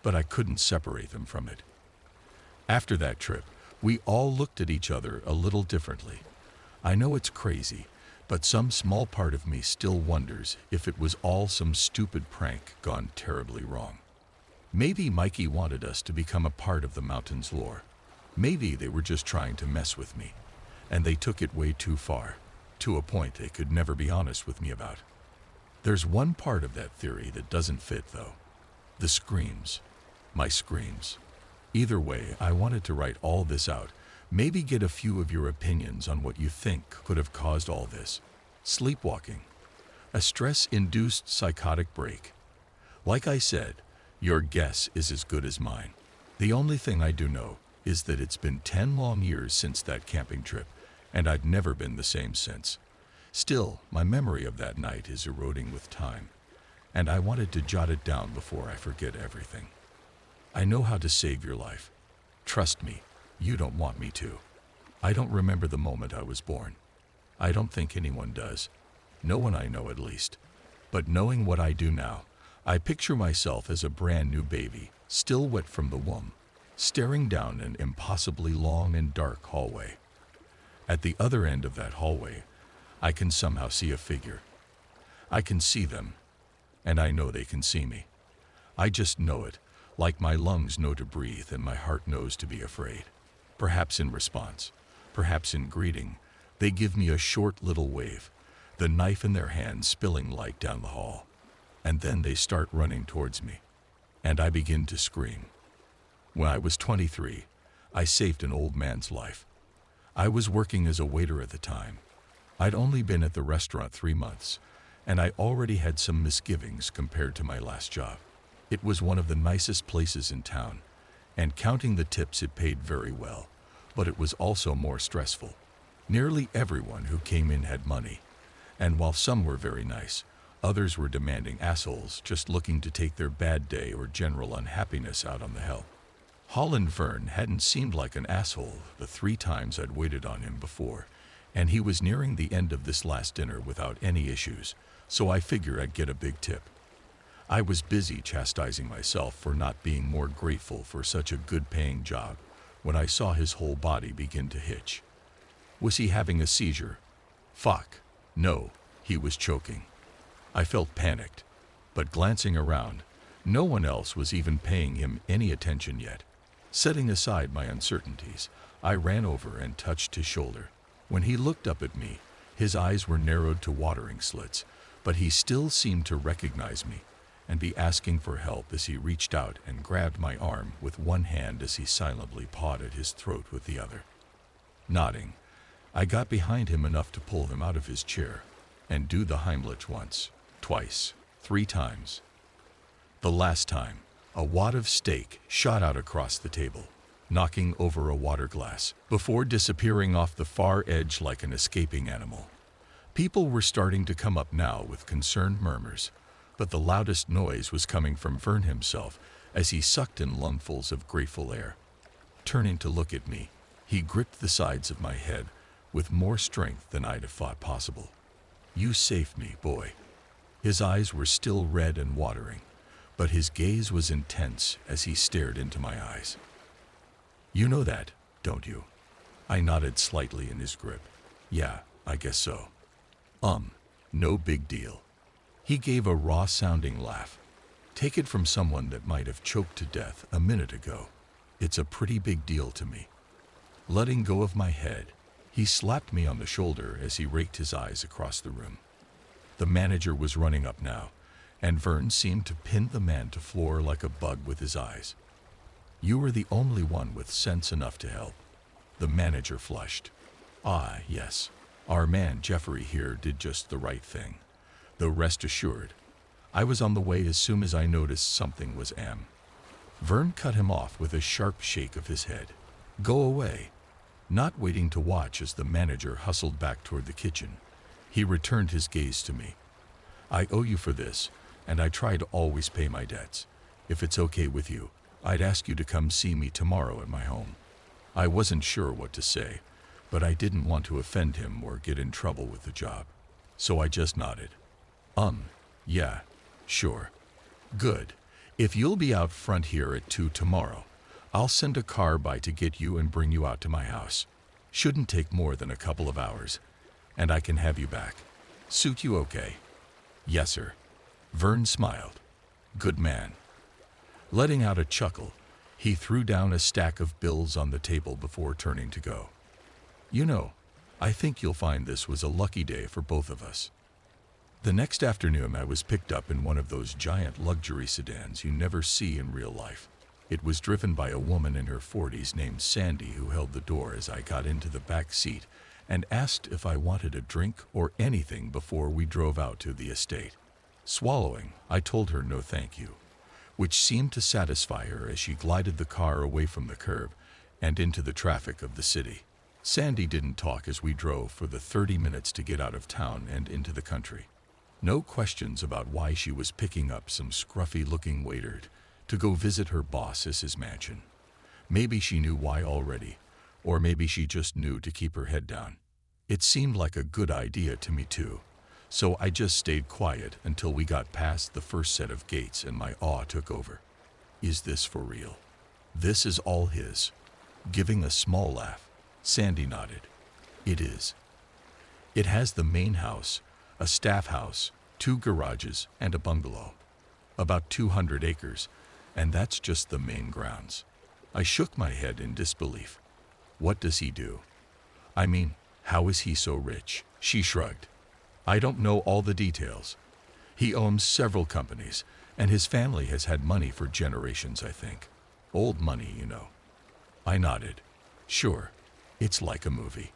Speaker 1: but I couldn't separate them from it. After that trip, we all looked at each other a little differently. I know it's crazy, but some small part of me still wonders if it was all some stupid prank gone terribly wrong. Maybe Mikey wanted us to become a part of the mountain's lore. Maybe they were just trying to mess with me, and they took it way too far, to a point they could never be honest with me about. There's one part of that theory that doesn't fit, though. The screams. My screams. Either way, I wanted to write all this out, maybe get a few of your opinions on what you think could have caused all this. Sleepwalking. A stress-induced psychotic break. Like I said, your guess is as good as mine. The only thing I do know is that it's been 10 long years since that camping trip, and I've never been the same since. Still, my memory of that night is eroding with time, and I wanted to jot it down before I forget everything. I know how to save your life. Trust me, you don't want me to. I don't remember the moment I was born. I don't think anyone does. No one I know, at least. But knowing what I do now, I picture myself as a brand new baby, still wet from the womb, staring down an impossibly long and dark hallway. At the other end of that hallway, I can somehow see a figure. I can see them, and I know they can see me. I just know it, like my lungs know to breathe and my heart knows to be afraid. Perhaps in response, perhaps in greeting, they give me a short little wave, the knife in their hand spilling light down the hall. And then they start running towards me, and I begin to scream. When I was 23, I saved an old man's life. I was working as a waiter at the time. I'd only been at the restaurant 3 months, and I already had some misgivings compared to my last job. It was one of the nicest places in town, and counting the tips it paid very well, but it was also more stressful. Nearly everyone who came in had money, and while some were very nice, others were demanding assholes just looking to take their bad day or general unhappiness out on the help. Holland Vern hadn't seemed like an asshole the 3 times I'd waited on him before, and he was nearing the end of this last dinner without any issues, so I figure I'd get a big tip. I was busy chastising myself for not being more grateful for such a good-paying job when I saw his whole body begin to hitch. Was he having a seizure? Fuck. No, he was choking. I felt panicked, but glancing around, no one else was even paying him any attention yet. Setting aside my uncertainties, I ran over and touched his shoulder. When he looked up at me, his eyes were narrowed to watering slits, but he still seemed to recognize me and be asking for help as he reached out and grabbed my arm with one hand as he silently pawed at his throat with the other. Nodding, I got behind him enough to pull him out of his chair and do the Heimlich once, twice, 3 times. The last time, a wad of steak shot out across the table, knocking over a water glass, before disappearing off the far edge like an escaping animal. People were starting to come up now with concerned murmurs, but the loudest noise was coming from Vern himself as he sucked in lungfuls of grateful air. Turning to look at me, he gripped the sides of my head with more strength than I'd have thought possible. "You saved me, boy." His eyes were still red and watering, but his gaze was intense as he stared into my eyes. "You know that, don't you?" I nodded slightly in his grip. "Yeah, I guess so." No big deal." He gave a raw-sounding laugh. "Take it from someone that might have choked to death a minute ago. It's a pretty big deal to me." Letting go of my head, he slapped me on the shoulder as he raked his eyes across the room. The manager was running up now, and Vern seemed to pin the man to floor like a bug with his eyes. You were the only one with sense enough to help. The manager flushed. Ah, yes. Our man Jeffrey here did just the right thing. Though rest assured, I was on the way as soon as I noticed something was amiss. Vern cut him off with a sharp shake of his head. Go away. Not waiting to watch as the manager hustled back toward the kitchen, he returned his gaze to me. I owe you for this, and I try to always pay my debts. If it's okay with you, I'd ask you to come see me tomorrow at my home. I wasn't sure what to say, but I didn't want to offend him or get in trouble with the job. So I just nodded. Yeah, sure. Good. If you'll be out front here at 2 tomorrow, I'll send a car by to get you and bring you out to my house. Shouldn't take more than a couple of hours, and I can have you back. Suit you okay? Yes, sir. Vern smiled. Good man. Letting out a chuckle, he threw down a stack of bills on the table before turning to go. You know, I think you'll find this was a lucky day for both of us. The next afternoon, I was picked up in one of those giant luxury sedans you never see in real life. It was driven by a woman in her 40s named Sandy, who held the door as I got into the back seat and asked if I wanted a drink or anything before we drove out to the estate. Swallowing, I told her no thank you, which seemed to satisfy her as she glided the car away from the curb and into the traffic of the city. Sandy didn't talk as we drove for the 30 minutes to get out of town and into the country. No questions about why she was picking up some scruffy-looking waiter to go visit her boss at his mansion. Maybe she knew why already, or maybe she just knew to keep her head down. It seemed like a good idea to me too, so I just stayed quiet until we got past the first set of gates and my awe took over. Is this for real? This is all his? Giving a small laugh, Sandy nodded. It is. It has the main house, a staff house, 2 garages, and a bungalow. About 200 acres, and that's just the main grounds. I shook my head in disbelief. What does he do? I mean, how is he so rich? She shrugged. I don't know all the details. He owns several companies, and his family has had money for generations, I think. Old money, you know. I nodded. Sure, it's like a movie.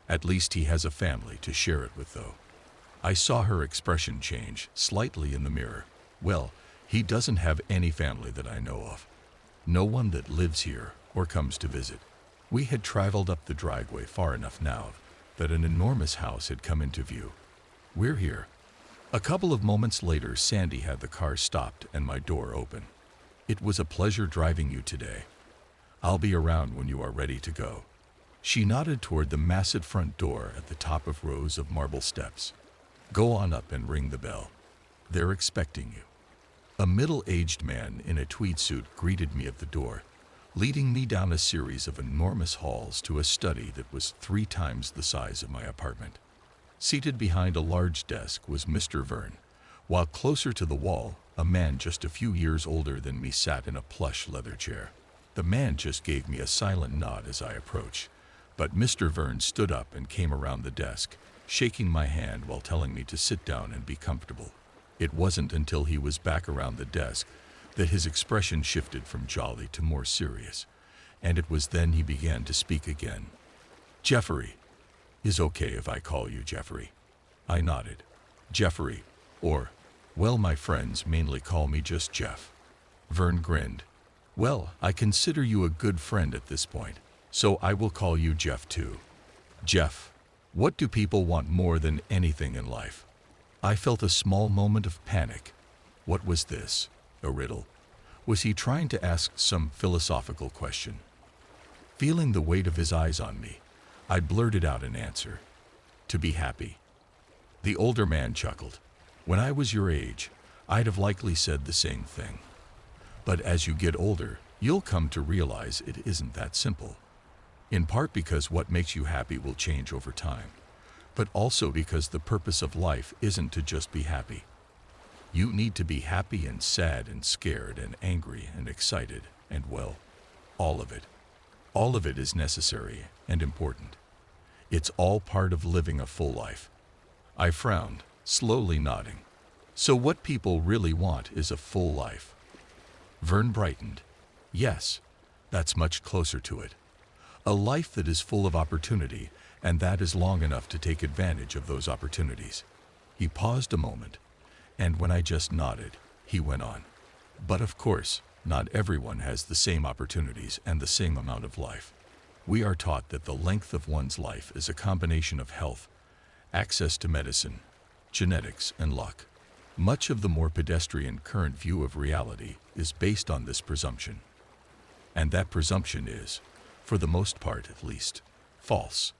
Speaker 1: At least he has a family to share it with, though. I saw her expression change slightly in the mirror. Well, he doesn't have any family that I know of. No one that lives here or comes to visit. We had traveled up the driveway far enough now that an enormous house had come into view. We're here. A couple of moments later, Sandy had the car stopped and my door open. It was a pleasure driving you today. I'll be around when you are ready to go. She nodded toward the massive front door at the top of rows of marble steps. Go on up and ring the bell. They're expecting you. A middle-aged man in a tweed suit greeted me at the door, leading me down a series of enormous halls to a study that was 3 times the size of my apartment. Seated behind a large desk was Mr. Vern, while closer to the wall, a man just a few years older than me sat in a plush leather chair. The man just gave me a silent nod as I approached, but Mr. Vern stood up and came around the desk, shaking my hand while telling me to sit down and be comfortable. It wasn't until he was back around the desk that his expression shifted from jolly to more serious, and it was then he began to speak again. Jeffrey. Is okay if I call you Jeffrey? I nodded. Jeffrey, or, well, my friends mainly call me just Jeff. Vern grinned. Well, I consider you a good friend at this point, so I will call you Jeff too. Jeff. What do people want more than anything in life? I felt a small moment of panic. What was this? A riddle? Was he trying to ask some philosophical question? Feeling the weight of his eyes on me, I blurted out an answer. To be happy. The older man chuckled. When I was your age, I'd have likely said the same thing. But as you get older, you'll come to realize it isn't that simple. In part because what makes you happy will change over time, but also because the purpose of life isn't to just be happy. You need to be happy and sad and scared and angry and excited and, well, all of it. All of it is necessary and important. It's all part of living a full life. I frowned. slowly nodding. So what people really want is a full life. Vern brightened. Yes, that's much closer to it. A life that is full of opportunity, and that is long enough to take advantage of those opportunities. He paused a moment, and when I just nodded, he went on. But of course, not everyone has the same opportunities and the same amount of life. We are taught that the length of one's life is a combination of health, access to medicine, genetics, and luck. Much of the more pedestrian current view of reality is based on this presumption. And that presumption is, for the most part at least, false.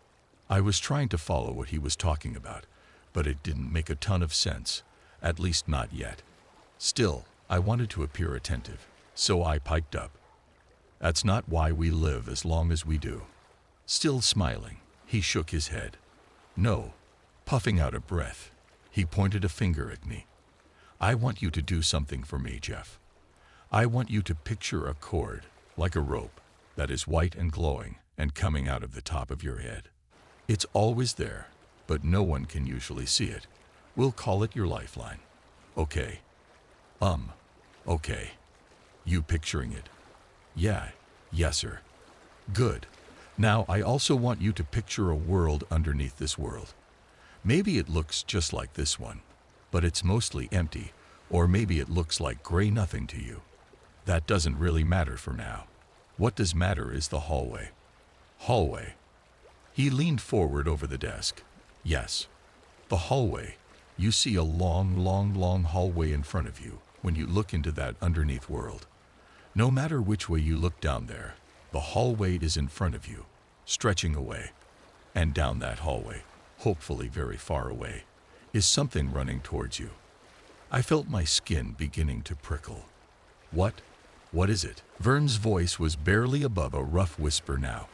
Speaker 1: I was trying to follow what he was talking about, but it didn't make a ton of sense, at least not yet. Still, I wanted to appear attentive, so I piped up. That's not why we live as long as we do. Still smiling, he shook his head. No, puffing out a breath, he pointed a finger at me. I want you to do something for me, Jeff. I want you to picture a cord, like a rope, that is white and glowing and coming out of the top of your head. It's always there, but no one can usually see it. We'll call it your lifeline. Okay. Okay. You picturing it? Yeah, yes sir. Good. Now I also want you to picture a world underneath this world. Maybe it looks just like this one, but it's mostly empty, or maybe it looks like gray nothing to you. That doesn't really matter for now. What does matter is the hallway. Hallway. He leaned forward over the desk. Yes. The hallway. You see a long hallway in front of you when you look into that underneath world. No matter which way you look down there, the hallway is in front of you, stretching away. And down that hallway, hopefully very far away, is something running towards you. I felt my skin beginning to prickle. What? What is it? Vern's voice was barely above a rough whisper now.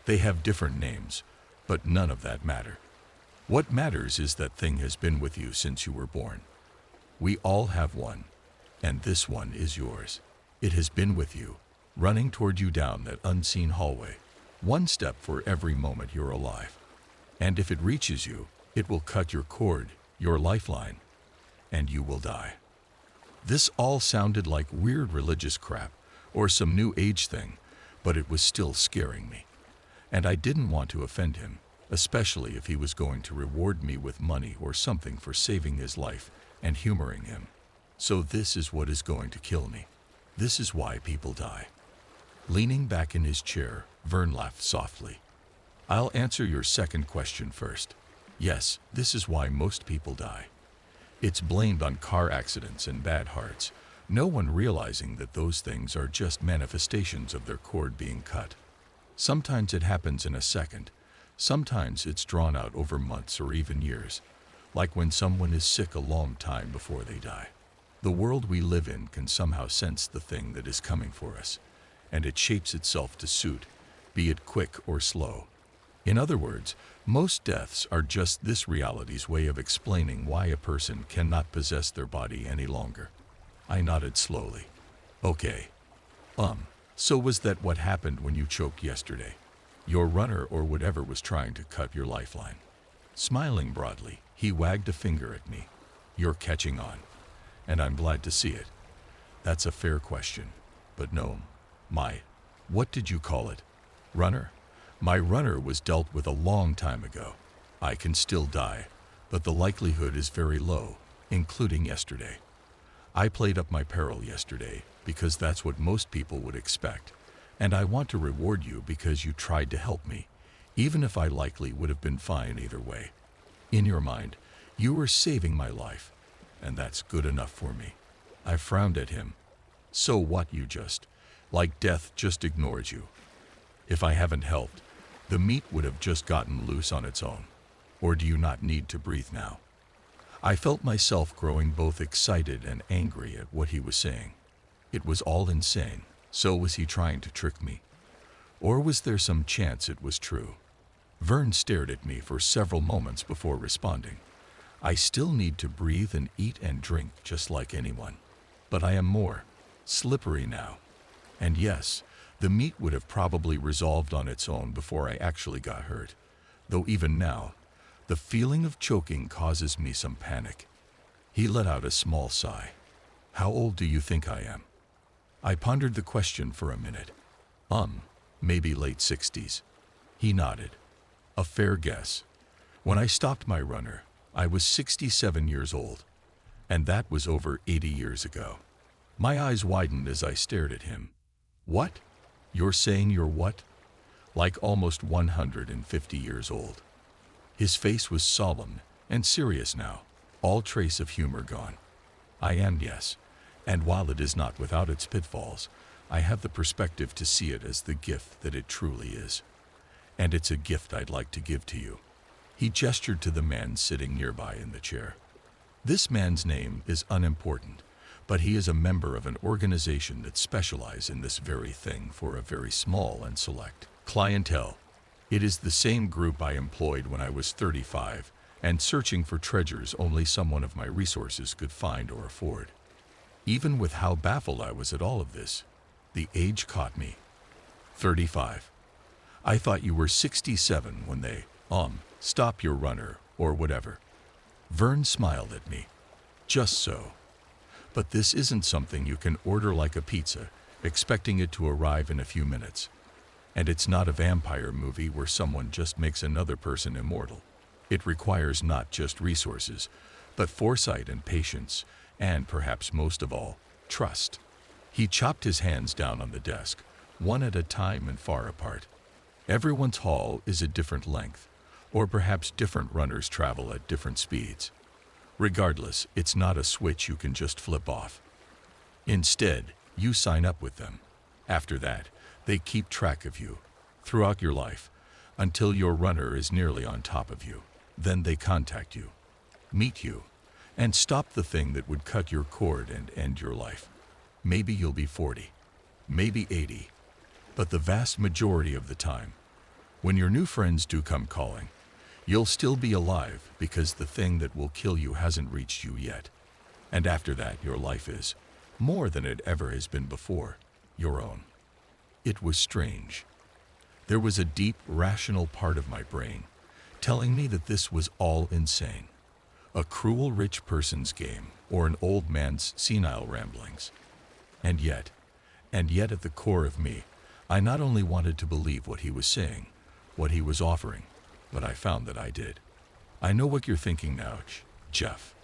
Speaker 1: They have different names, but none of that matter. What matters is that thing has been with you since you were born. We all have one, and this one is yours. It has been with you, running toward you down that unseen hallway, one step for every moment you're alive. And if it reaches you, it will cut your cord, your lifeline, and you will die. This all sounded like weird religious crap or some new age thing, but it was still scaring me. And I didn't want to offend him, especially if he was going to reward me with money or something for saving his life and humoring him. So this is what is going to kill me. This is why people die. Leaning back in his chair, Vern laughed softly. I'll answer your second question first. Yes, this is why most people die. It's blamed on car accidents and bad hearts, no one realizing that those things are just manifestations of their cord being cut. Sometimes it happens in a second. Sometimes it's drawn out over months or even years, like when someone is sick a long time before they die. The world we live in can somehow sense the thing that is coming for us, and it shapes itself to suit, be it quick or slow. In other words, most deaths are just this reality's way of explaining why a person cannot possess their body any longer. I nodded slowly. Okay. So was that what happened when you choked yesterday? Your runner or whatever was trying to cut your lifeline. Smiling broadly, he wagged a finger at me. You're catching on, and I'm glad to see it. That's a fair question, but no, what did you call it? Runner? My runner was dealt with a long time ago. I can still die, but the likelihood is very low, including yesterday. I played up my peril yesterday because that's what most people would expect, and I want to reward you because you tried to help me, even if I likely would have been fine either way. In your mind, you were saving my life, and that's good enough for me. I frowned at him. So what, you just, like death just ignores you. If I haven't helped, the meat would have just gotten loose on its own. Or do you not need to breathe now? I felt myself growing both excited and angry at what he was saying. It was all insane. So was he trying to trick me? Or was there some chance it was true? Vern stared at me for several moments before responding. I still need to breathe and eat and drink just like anyone. But I am more slippery now. And yes, the meat would have probably resolved on its own before I actually got hurt. Though even now, The feeling of choking causes me some panic. He let out a small sigh. How old do you think I am? I pondered the question for a minute. Maybe late 60s. He nodded. A fair guess. When I stopped my runner, I was 67 years old. And that was over 80 years ago. My eyes widened as I stared at him. What? You're saying you're what? Like almost 150 years old. His face was solemn and serious now, all trace of humor gone. I am, yes. And while it is not without its pitfalls, I have the perspective to see it as the gift that it truly is. And it's a gift I'd like to give to you. He gestured to the man sitting nearby in the chair. This man's name is unimportant, but he is a member of an organization that specializes in this very thing for a very small and select clientele. It is the same group I employed when I was 35 and searching for treasures only someone of my resources could find or afford. Even with how baffled I was at all of this, the age caught me. 35. I thought you were 67 when they, stop your runner, or whatever. Vern smiled at me. Just so. But this isn't something you can order like a pizza, expecting it to arrive in a few minutes. And it's not a vampire movie where someone just makes another person immortal. It requires not just resources, but foresight and patience, and perhaps most of all, trust. He chopped his hands down on the desk, one at a time and far apart. Everyone's haul is a different length, or perhaps different runners travel at different speeds. Regardless, it's not a switch you can just flip off. Instead, you sign up with them. After that, they keep track of you throughout your life until your runner is nearly on top of you. Then they contact you, meet you, and stop the thing that would cut your cord and end your life. Maybe you'll be 40, maybe 80, but the vast majority of the time, when your new friends do come calling, you'll still be alive because the thing that will kill you hasn't reached you yet. And after that, your life is, more than it ever has been before, your own. It was strange. There was a deep, rational part of my brain telling me that this was all insane. A cruel rich person's game, or an old man's senile ramblings. And yet at the core of me, I not only wanted to believe what he was saying, what he was offering, but I found that I did. I know what you're thinking now, Jeff.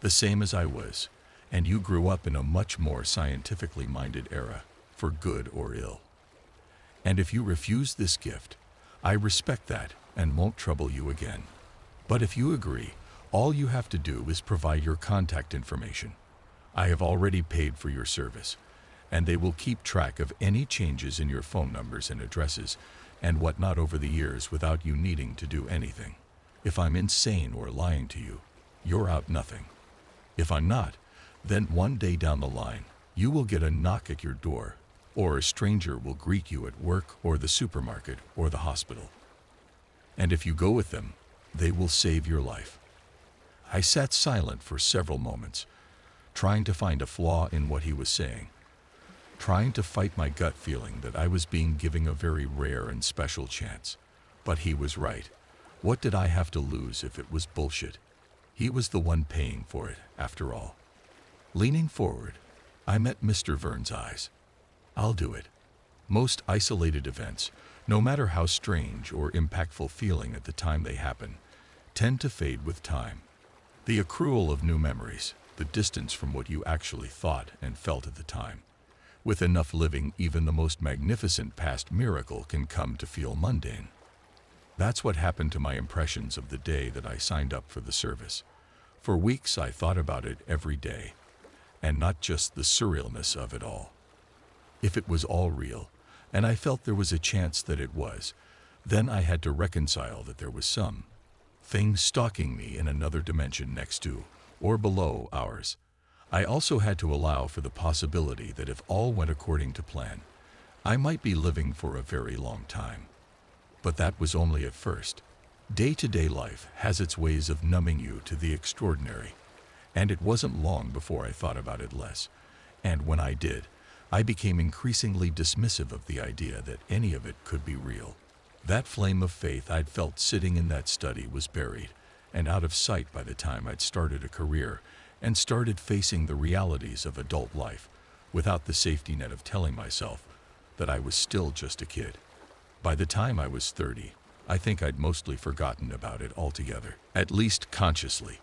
Speaker 1: The same as I was, and you grew up in a much more scientifically minded era, for good or ill. And if you refuse this gift, I respect that and won't trouble you again. But if you agree, all you have to do is provide your contact information. I have already paid for your service, and they will keep track of any changes in your phone numbers and addresses and whatnot over the years without you needing to do anything. If I'm insane or lying to you, you're out nothing. If I'm not, then one day down the line, you will get a knock at your door, or a stranger will greet you at work or the supermarket or the hospital. And if you go with them, they will save your life. I sat silent for several moments, trying to find a flaw in what he was saying, trying to fight my gut feeling that I was being given a very rare and special chance. But he was right. What did I have to lose if it was bullshit? He was the one paying for it, after all. Leaning forward, I met Mr. Vern's eyes. I'll do it. Most isolated events, no matter how strange or impactful feeling at the time they happen, tend to fade with time. The accrual of new memories, the distance from what you actually thought and felt at the time. With enough living, even the most magnificent past miracle can come to feel mundane. That's what happened to my impressions of the day that I signed up for the service. For weeks I thought about it every day, and not just the surrealness of it all. If it was all real, and I felt there was a chance that it was, then I had to reconcile that there was some thing stalking me in another dimension next to, or below, ours. I also had to allow for the possibility that if all went according to plan, I might be living for a very long time. But that was only at first. Day-to-day life has its ways of numbing you to the extraordinary, and it wasn't long before I thought about it less. And when I did, I became increasingly dismissive of the idea that any of it could be real. That flame of faith I'd felt sitting in that study was buried, and out of sight by the time I'd started a career and started facing the realities of adult life without the safety net of telling myself that I was still just a kid. By the time I was 30, I think I'd mostly forgotten about it altogether, at least consciously.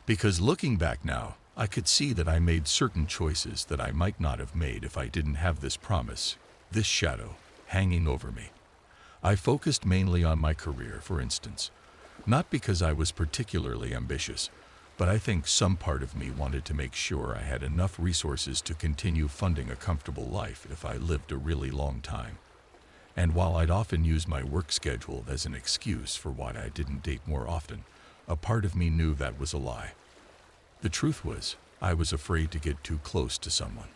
Speaker 1: Because looking back now, I could see that I made certain choices that I might not have made if I didn't have this promise, this shadow, hanging over me. I focused mainly on my career, for instance, not because I was particularly ambitious, but I think some part of me wanted to make sure I had enough resources to continue funding a comfortable life if I lived a really long time. And while I'd often use my work schedule as an excuse for why I didn't date more often, a part of me knew that was a lie. The truth was, I was afraid to get too close to someone.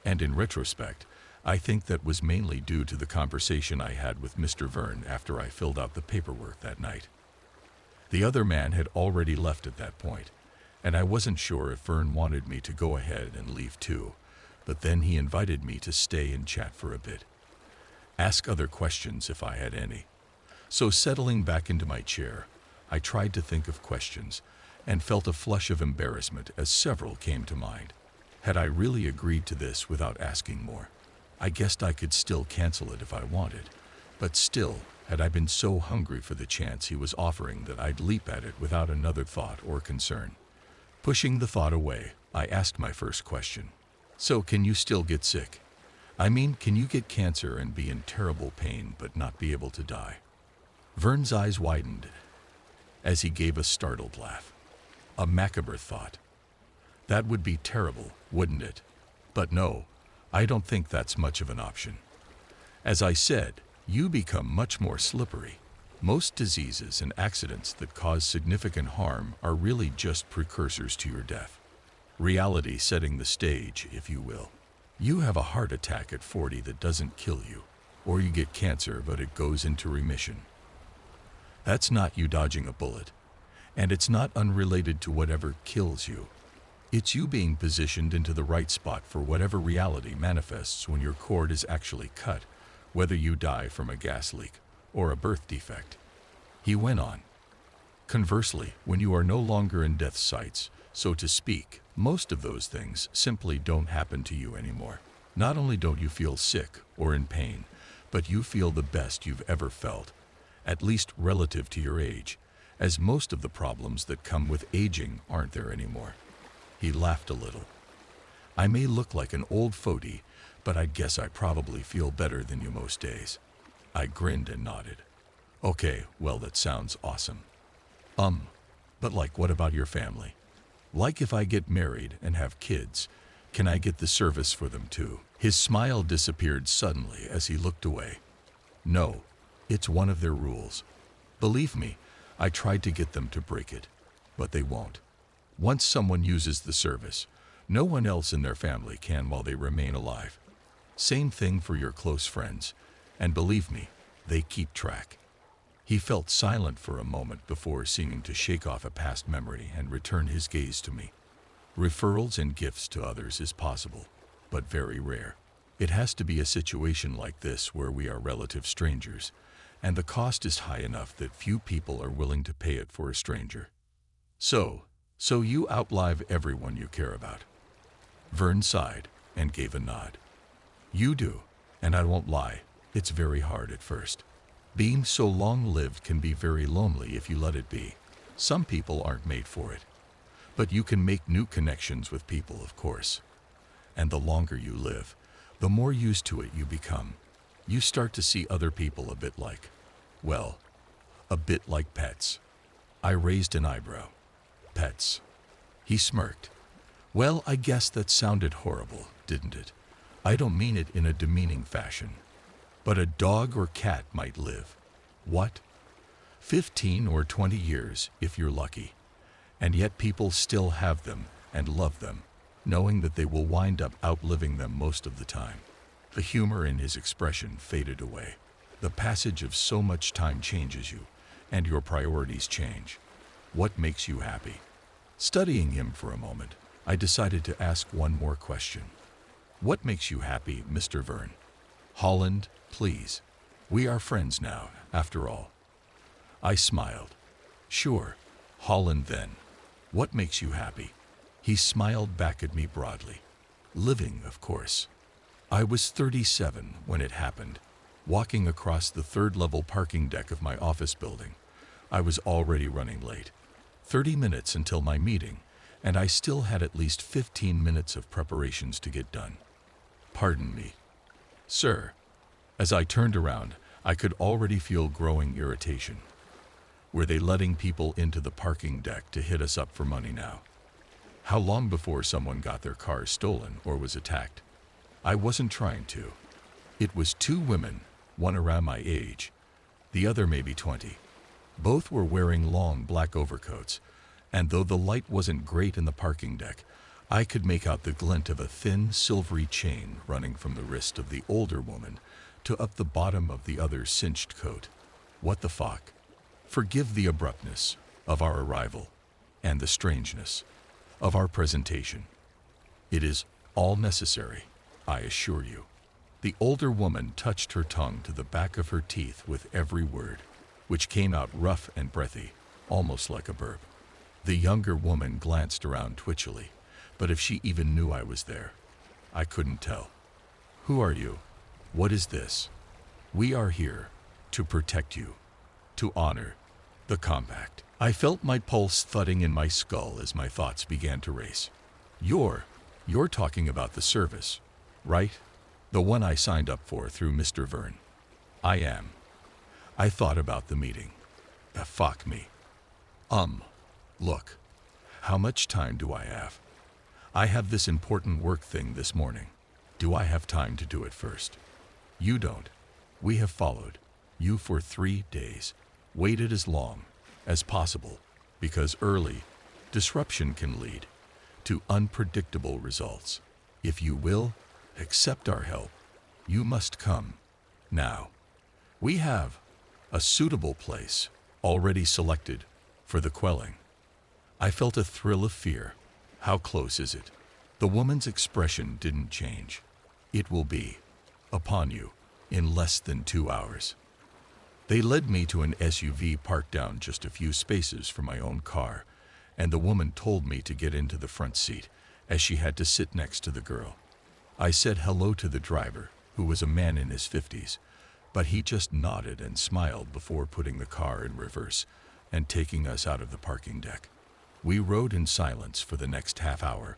Speaker 1: And in retrospect, I think that was mainly due to the conversation I had with Mr. Verne after I filled out the paperwork that night. The other man had already left at that point, and I wasn't sure if Verne wanted me to go ahead and leave too, but then he invited me to stay and chat for a bit. Ask other questions if I had any. So settling back into my chair, I tried to think of questions and felt a flush of embarrassment as several came to mind. Had I really agreed to this without asking more? I guessed I could still cancel it if I wanted, but still, had I been so hungry for the chance he was offering that I'd leap at it without another thought or concern. Pushing the thought away, I asked my first question. So can you still get sick? I mean, can you get cancer and be in terrible pain but not be able to die? Verne's eyes widened as he gave a startled laugh. A macabre thought. That would be terrible, wouldn't it? But no, I don't think that's much of an option. As I said, you become much more slippery. Most diseases and accidents that cause significant harm are really just precursors to your death. Reality setting the stage, if you will. You have a heart attack at 40 that doesn't kill you, or you get cancer but it goes into remission. That's not you dodging a bullet, and it's not unrelated to whatever kills you. It's you being positioned into the right spot for whatever reality manifests when your cord is actually cut, whether you die from a gas leak or a birth defect. He went on. Conversely, when you are no longer in death's sights, so to speak, most of those things simply don't happen to you anymore. Not only don't you feel sick or in pain, but you feel the best you've ever felt, at least relative to your age, as most of the problems that come with aging aren't there anymore. He laughed a little. I may look like an old fogey, but I guess I probably feel better than you most days. I grinned and nodded. Okay, well, that sounds awesome. But like, what about your family? Like, if I get married and have kids, can I get the service for them too? His smile disappeared suddenly as he looked away. No, it's one of their rules. Believe me, I tried to get them to break it, but they won't. Once someone uses the service, no one else in their family can while they remain alive. Same thing for your close friends, and believe me, they keep track. He felt silent for a moment before seeming to shake off a past memory and return his gaze to me. Referrals and gifts to others is possible, but very rare. It has to be a situation like this where we are relative strangers, and the cost is high enough that few people are willing to pay it for a stranger. So you outlive everyone you care about. Verne sighed and gave a nod. You do, and I won't lie, it's very hard at first. Being so long-lived can be very lonely if you let it be. Some people aren't made for it. But you can make new connections with people, of course. And the longer you live, the more used to it you become. You start to see other people a bit like pets. I raised an eyebrow. Pets. He smirked. Well, I guess that sounded horrible, didn't it? I don't mean it in a demeaning fashion. But a dog or cat might live. What? 15 or 20 years, if you're lucky. And yet people still have them and love them, knowing that they will wind up outliving them most of the time. The humor in his expression faded away. The passage of so much time changes you, and your priorities change. What makes you happy? Studying him for a moment, I decided to ask one more question. What makes you happy, Mr. Verne? Holland, please. We are friends now, after all. I smiled. Sure, Holland then. What makes you happy? He smiled back at me broadly. Living, of course. I was 37 when it happened, walking across the third-level parking deck of my office building. I was already running late. 30 minutes until my meeting, and I still had at least 15 minutes of preparations to get done. Pardon me. Sir. As I turned around, I could already feel growing irritation. Were they letting people into the parking deck to hit us up for money now? How long before someone got their car stolen or was attacked? I wasn't trying to. It was two women, one around my age, the other maybe 20. Both were wearing long black overcoats, and though the light wasn't great in the parking deck, I could make out the glint of a thin, silvery chain running from the wrist of the older woman to up the bottom of the other's cinched coat. What the fuck? Forgive the abruptness of our arrival and the strangeness of our presentation. It is all necessary, I assure you. The older woman touched her tongue to the back of her teeth with every word, which came out rough and breathy, almost like a burp. The younger woman glanced around twitchily, but if she even knew I was there, I couldn't tell. Who are you? What is this? We are here to protect you, to honor the compact. I felt my pulse thudding in my skull as my thoughts began to race. You're talking about the service, right? The one I signed up for through Mr. Verne. I am. I thought about the meeting. Fuck me. Look. How much time do I have? I have this important work thing this morning. Do I have time to do it first? You don't. We have followed you for 3 days, waited as long as possible, because early disruption can lead to unpredictable results. If you will accept our help, you must come now. We have a suitable place already selected for the quelling. I felt a thrill of fear. How close is it? The woman's expression didn't change. It will be upon you in less than 2 hours. They led me to an SUV parked down just a few spaces from my own car, and the woman told me to get into the front seat, as she had to sit next to the girl. I said hello to the driver, who was a man in his 50s, but he just nodded and smiled before putting the car in reverse and taking us out of the parking deck. We rode in silence for the next half hour,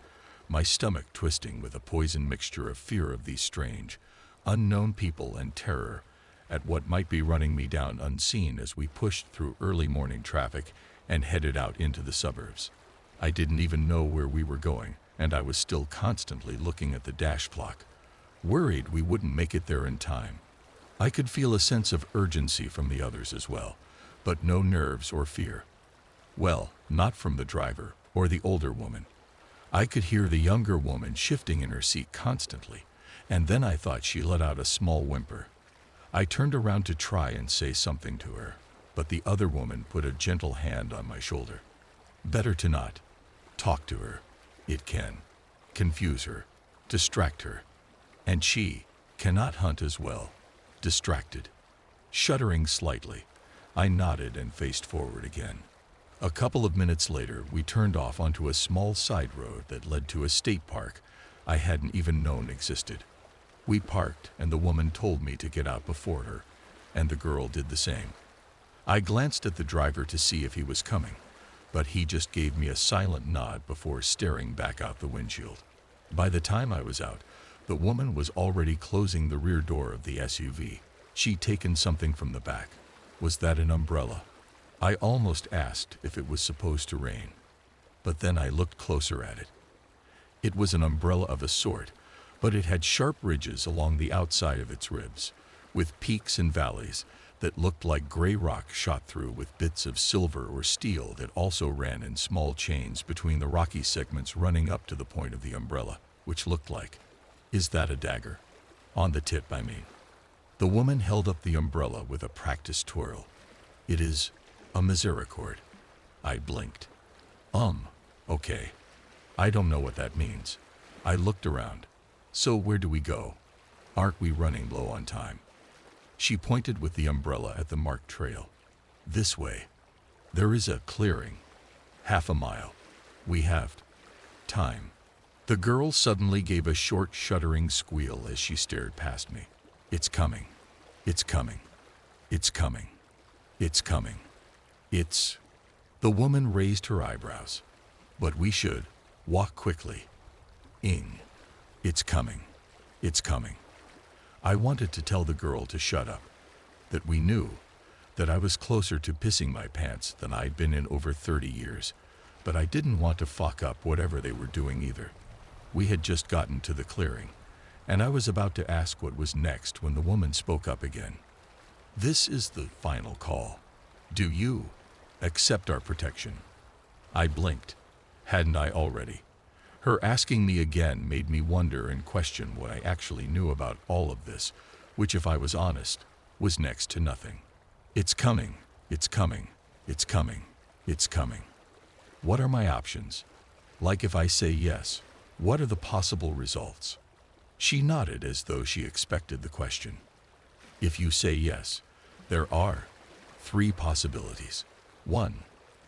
Speaker 1: my stomach twisting with a poison mixture of fear of these strange, unknown people and terror at what might be running me down unseen as we pushed through early morning traffic and headed out into the suburbs. I didn't even know where we were going, and I was still constantly looking at the dash clock, worried we wouldn't make it there in time. I could feel a sense of urgency from the others as well, but no nerves or fear. Well, not from the driver or the older woman. I could hear the younger woman shifting in her seat constantly, and then I thought she let out a small whimper. I turned around to try and say something to her, but the other woman put a gentle hand on my shoulder. Better to not talk to her. It can confuse her, distract her, and she cannot hunt as well. Distracted. Shuddering slightly, I nodded and faced forward again. A couple of minutes later, we turned off onto a small side road that led to a state park I hadn't even known existed. We parked, and the woman told me to get out before her, and the girl did the same. I glanced at the driver to see if he was coming, but he just gave me a silent nod before staring back out the windshield. By the time I was out, the woman was already closing the rear door of the SUV. She'd taken something from the back. Was that an umbrella? I almost asked if it was supposed to rain, but then I looked closer at it. It was an umbrella of a sort, but it had sharp ridges along the outside of its ribs, with peaks and valleys that looked like gray rock shot through with bits of silver or steel that also ran in small chains between the rocky segments running up to the point of the umbrella, which looked like, is that a dagger? On the tip, I mean. The woman held up the umbrella with a practiced twirl. It is a misericord. I blinked. Okay. I don't know what that means. I looked around. So where do we go? Aren't we running low on time? She pointed with the umbrella at the marked trail. This way. There is a clearing. Half a mile. We have time. The girl suddenly gave a short, shuddering squeal as she stared past me. It's coming. It's coming. It's coming. It's coming. It's... The woman raised her eyebrows. But we should walk quickly. It's coming. It's coming. I wanted to tell the girl to shut up, that we knew, that I was closer to pissing my pants than I'd been in over 30 years, but I didn't want to fuck up whatever they were doing either. We had just gotten to the clearing, and I was about to ask what was next when the woman spoke up again. This is the final call. Do you accept our protection? I blinked. Hadn't I already? Her asking me again made me wonder and question what I actually knew about all of this, which, if I was honest, was next to nothing. It's coming. It's coming. It's coming. It's coming. What are my options? Like, if I say yes, what are the possible results? She nodded as though she expected the question. If you say yes, there are 3 possibilities. 1.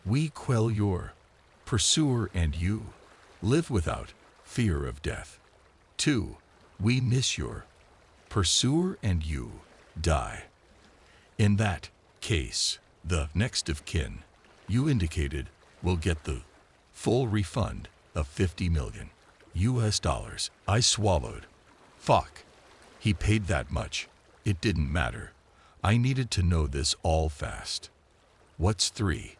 Speaker 1: We quell your pursuer and you live without fear of death. 2. We miss your pursuer and you die. In that case, the next of kin you indicated will get the full refund of $50 million. I swallowed. Fuck. He paid that much. It didn't matter. I needed to know this all fast. What's 3?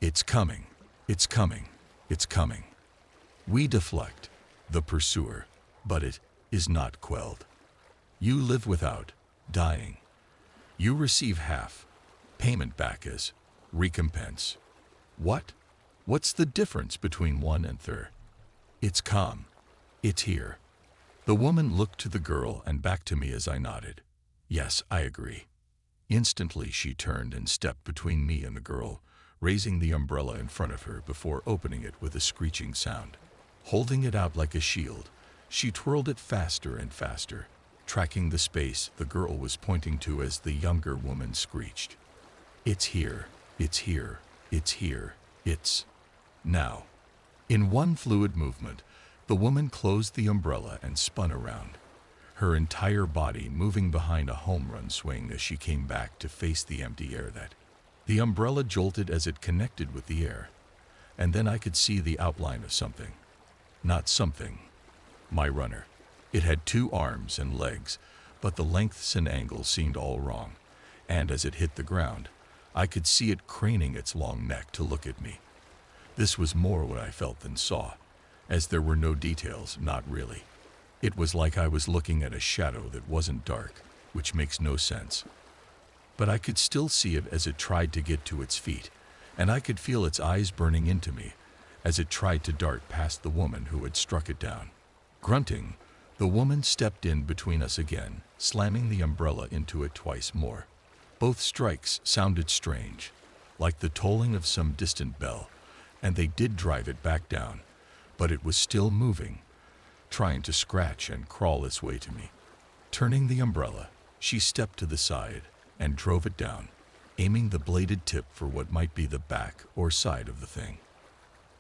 Speaker 1: It's coming. It's coming. It's coming. We deflect the pursuer, but it is not quelled. You live without dying. You receive half payment back as recompense. What? What's the difference between 1 and 3? It's calm. It's here. The woman looked to the girl and back to me as I nodded. Yes, I agree. Instantly she turned and stepped between me and the girl, raising the umbrella in front of her before opening it with a screeching sound. Holding it out like a shield, she twirled it faster and faster, tracking the space the girl was pointing to as the younger woman screeched. It's here. It's here. It's here. It's now. In one fluid movement, the woman closed the umbrella and spun around, her entire body moving behind a home run swing as she came back to face the empty air. The umbrella jolted as it connected with the air, and then I could see the outline of something. Not something. My runner. It had 2 arms and legs, but the lengths and angles seemed all wrong, and as it hit the ground, I could see it craning its long neck to look at me. This was more what I felt than saw, as there were no details, not really. It was like I was looking at a shadow that wasn't dark, which makes no sense. But I could still see it as it tried to get to its feet, and I could feel its eyes burning into me as it tried to dart past the woman who had struck it down. Grunting, the woman stepped in between us again, slamming the umbrella into it twice more. Both strikes sounded strange, like the tolling of some distant bell, and they did drive it back down, but it was still moving, trying to scratch and crawl its way to me. Turning the umbrella, she stepped to the side and drove it down, aiming the bladed tip for what might be the back or side of the thing.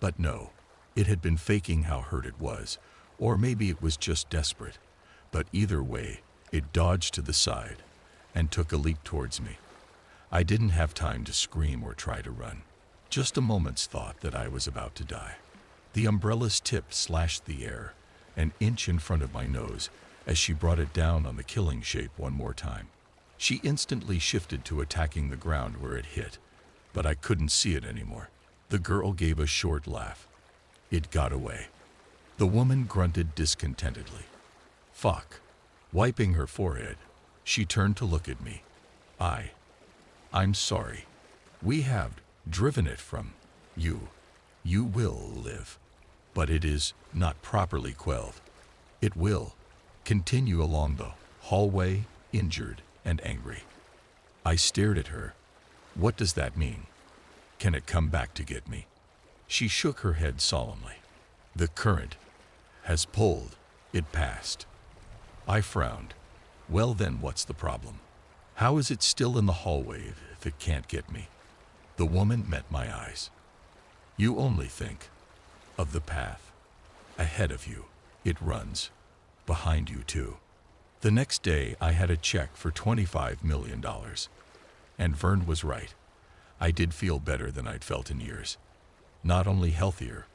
Speaker 1: But no, it had been faking how hurt it was, or maybe it was just desperate. But either way, it dodged to the side and took a leap towards me. I didn't have time to scream or try to run. Just a moment's thought that I was about to die. The umbrella's tip slashed the air, an inch in front of my nose, as she brought it down on the killing shape one more time. She instantly shifted to attacking the ground where it hit, but I couldn't see it anymore. The girl gave a short laugh. It got away. The woman grunted discontentedly. Fuck. Wiping her forehead, she turned to look at me. I'm sorry. We have driven it from you. You will live. But it is not properly quelled. It will continue along the hallway, injured and angry. I stared at her. What does that mean? Can it come back to get me? She shook her head solemnly. The current has pulled it past. I frowned. Well then, what's the problem? How is it still in the hallway if it can't get me? The woman met my eyes. You only think of the path ahead of you. It runs behind you too. The next day, I had a check for $25 million. And Vern was right. I did feel better than I'd felt in years. Not only healthier,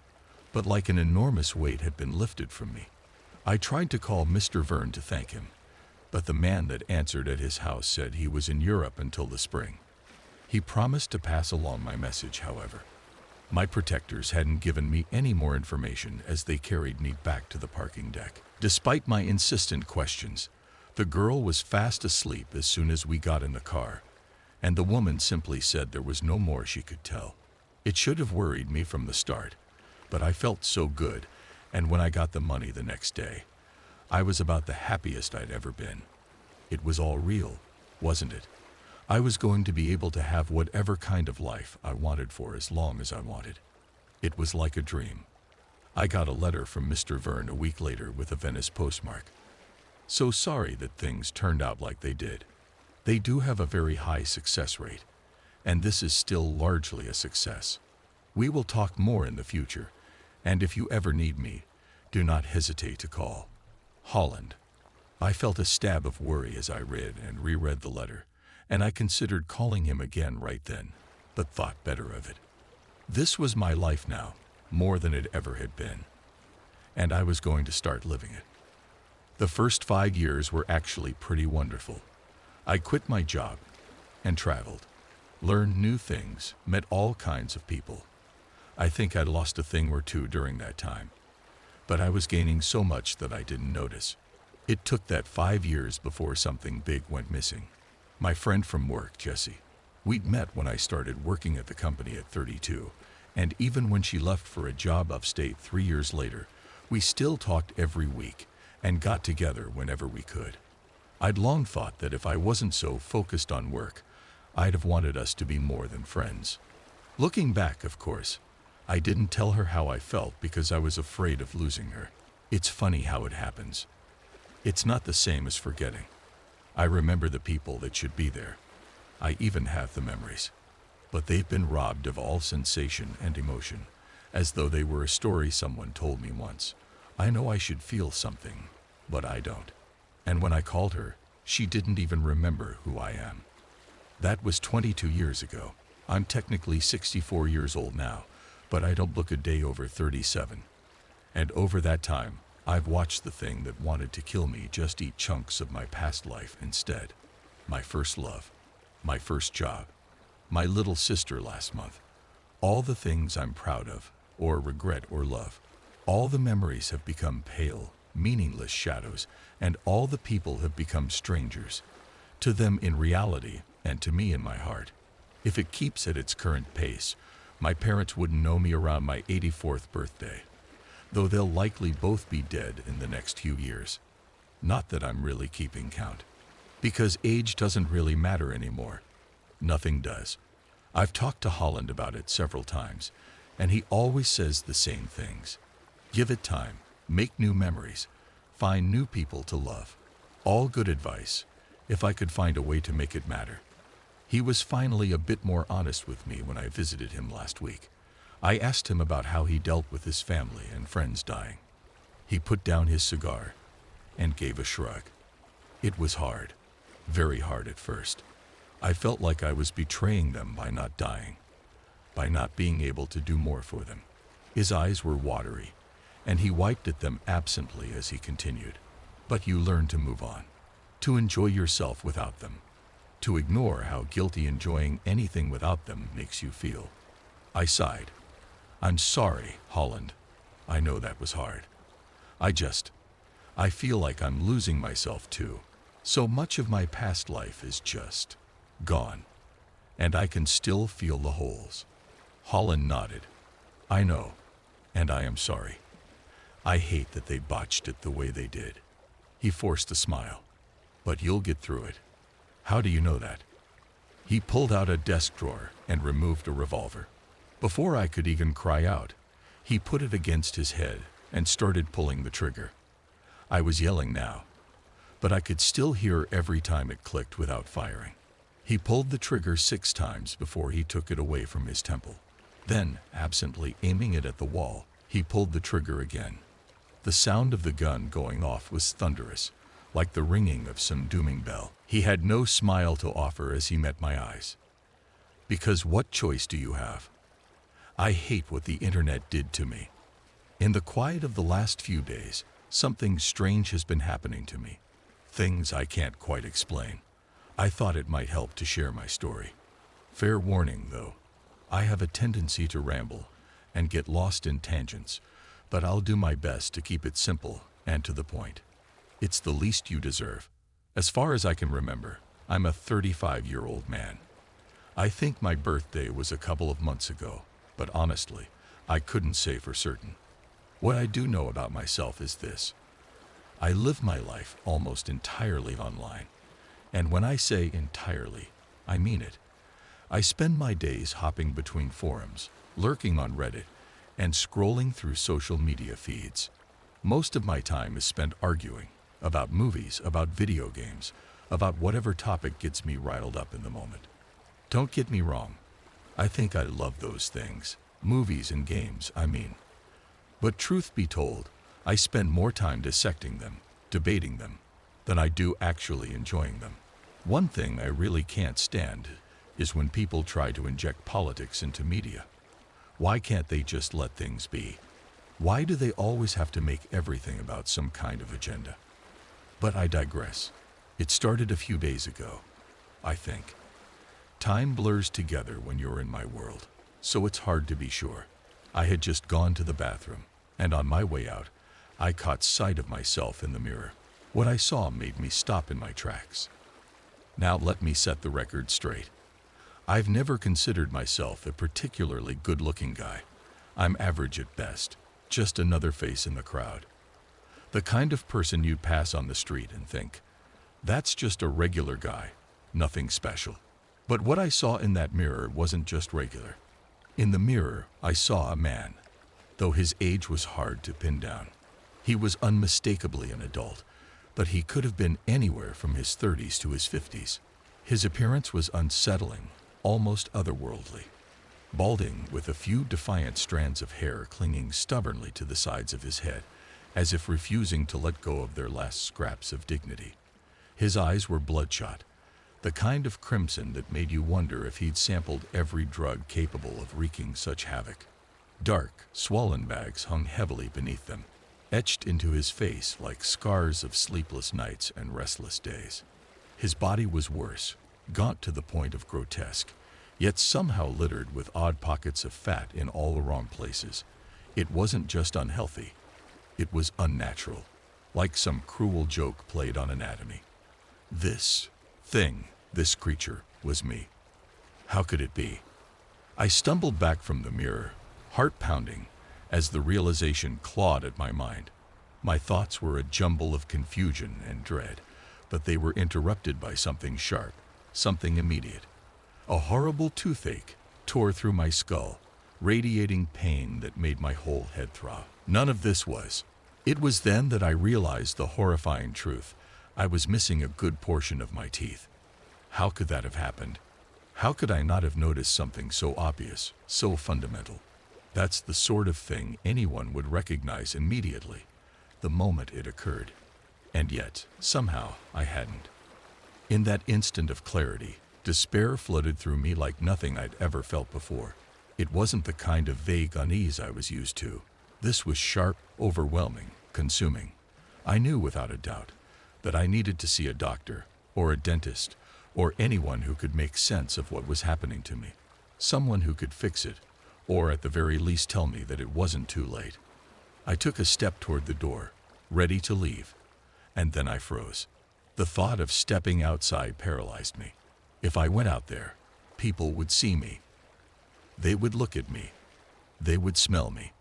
Speaker 1: but like an enormous weight had been lifted from me. I tried to call Mr. Vern to thank him, but the man that answered at his house said he was in Europe until the spring. He promised to pass along my message, however. My protectors hadn't given me any more information as they carried me back to the parking deck. Despite my insistent questions, the girl was fast asleep as soon as we got in the car, and the woman simply said there was no more she could tell. It should have worried me from the start, but I felt so good, and when I got the money the next day, I was about the happiest I'd ever been. It was all real, wasn't it? I was going to be able to have whatever kind of life I wanted for as long as I wanted. It was like a dream. I got a letter from Mr. Vern a week later with a Venice postmark. So sorry that things turned out like they did. They do have a very high success rate, and this is still largely a success. We will talk more in the future, and if you ever need me, do not hesitate to call. Holland. I felt a stab of worry as I read and reread the letter, and I considered calling him again right then, but thought better of it. This was my life now, more than it ever had been, and I was going to start living it. The first 5 years were actually pretty wonderful. I quit my job and traveled, learned new things, met all kinds of people. I think I'd lost a thing or two during that time, but I was gaining so much that I didn't notice. It took that 5 years before something big went missing. My friend from work, Jessie. We'd met when I started working at the company at 32, and even when she left for a job upstate 3 years later, we still talked every week and got together whenever we could. I'd long thought that if I wasn't so focused on work, I'd have wanted us to be more than friends. Looking back, of course, I didn't tell her how I felt because I was afraid of losing her. It's funny how it happens. It's not the same as forgetting. I remember the people that should be there. I even have the memories. But they've been robbed of all sensation and emotion, as though they were a story someone told me once. I know I should feel something, but I don't. And when I called her, she didn't even remember who I am. That was 22 years ago. I'm technically 64 years old now, but I don't look a day over 37. And over that time, I've watched the thing that wanted to kill me just eat chunks of my past life instead. My first love, my first job, my little sister last month. All the things I'm proud of, or regret or love. All the memories have become pale, meaningless shadows, and all the people have become strangers. To them in reality, and to me in my heart. If it keeps at its current pace, my parents wouldn't know me around my 84th birthday, though they'll likely both be dead in the next few years. Not that I'm really keeping count, because age doesn't really matter anymore. Nothing does. I've talked to Holland about it several times, and he always says the same things. Give it time, make new memories, find new people to love. All good advice, if I could find a way to make it matter. He was finally a bit more honest with me when I visited him last week. I asked him about how he dealt with his family and friends dying. He put down his cigar and gave a shrug. It was hard, very hard at first. I felt like I was betraying them by not dying, by not being able to do more for them. His eyes were watery, and he wiped at them absently as he continued. But you learn to move on, to enjoy yourself without them, to ignore how guilty enjoying anything without them makes you feel. I sighed. I'm sorry, Holland. I know that was hard. I feel like I'm losing myself too. So much of my past life is just gone, and I can still feel the holes. Holland nodded. I know, and I am sorry. I hate that they botched it the way they did. He forced a smile. But you'll get through it. How do you know that? He pulled out a desk drawer and removed a revolver. Before I could even cry out, he put it against his head and started pulling the trigger. I was yelling now, but I could still hear every time it clicked without firing. He pulled the trigger 6 times before he took it away from his temple. Then, absently aiming it at the wall, he pulled the trigger again. The sound of the gun going off was thunderous, like the ringing of some dooming bell. He had no smile to offer as he met my eyes. Because what choice do you have? I hate what the internet did to me. In the quiet of the last few days, something strange has been happening to me. Things I can't quite explain. I thought it might help to share my story. Fair warning, though. I have a tendency to ramble and get lost in tangents, but I'll do my best to keep it simple and to the point. It's the least you deserve. As far as I can remember, I'm a 35-year-old man. I think my birthday was a couple of months ago, but honestly, I couldn't say for certain. What I do know about myself is this. I live my life almost entirely online. And when I say entirely, I mean it. I spend my days hopping between forums, lurking on Reddit, and scrolling through social media feeds. Most of my time is spent arguing about movies, about video games, about whatever topic gets me riled up in the moment. Don't get me wrong. I think I love those things. Movies and games, I mean. But truth be told, I spend more time dissecting them, debating them, than I do actually enjoying them. One thing I really can't stand is when people try to inject politics into media. Why can't they just let things be? Why do they always have to make everything about some kind of agenda? But I digress. It started a few days ago, I think. Time blurs together when you're in my world, so it's hard to be sure. I had just gone to the bathroom, and on my way out, I caught sight of myself in the mirror. What I saw made me stop in my tracks. Now let me set the record straight. I've never considered myself a particularly good-looking guy. I'm average at best, just another face in the crowd. The kind of person you'd pass on the street and think, that's just a regular guy, nothing special. But what I saw in that mirror wasn't just regular. In the mirror, I saw a man, though his age was hard to pin down. He was unmistakably an adult, but he could have been anywhere from his 30s to his 50s. His appearance was unsettling, almost otherworldly. Balding, with a few defiant strands of hair clinging stubbornly to the sides of his head, as if refusing to let go of their last scraps of dignity. His eyes were bloodshot, the kind of crimson that made you wonder if he'd sampled every drug capable of wreaking such havoc. Dark, swollen bags hung heavily beneath them, etched into his face like scars of sleepless nights and restless days. His body was worse, gaunt to the point of grotesque, yet somehow littered with odd pockets of fat in all the wrong places. It wasn't just unhealthy, it was unnatural, like some cruel joke played on anatomy. This creature, was me. How could it be? I stumbled back from the mirror, heart pounding, as the realization clawed at my mind. My thoughts were a jumble of confusion and dread, but they were interrupted by something sharp, something immediate. A horrible toothache tore through my skull, radiating pain that made my whole head throb. None of this was. It was then that I realized the horrifying truth. I was missing a good portion of my teeth. How could that have happened? How could I not have noticed something so obvious, so fundamental? That's the sort of thing anyone would recognize immediately, the moment it occurred. And yet, somehow, I hadn't. In that instant of clarity, despair flooded through me like nothing I'd ever felt before. It wasn't the kind of vague unease I was used to. This was sharp, overwhelming, consuming. I knew without a doubt that I needed to see a doctor, or a dentist, or anyone who could make sense of what was happening to me. Someone who could fix it, or at the very least tell me that it wasn't too late. I took a step toward the door, ready to leave, and then I froze. The thought of stepping outside paralyzed me. If I went out there, people would see me. They would look at me. They would smell me.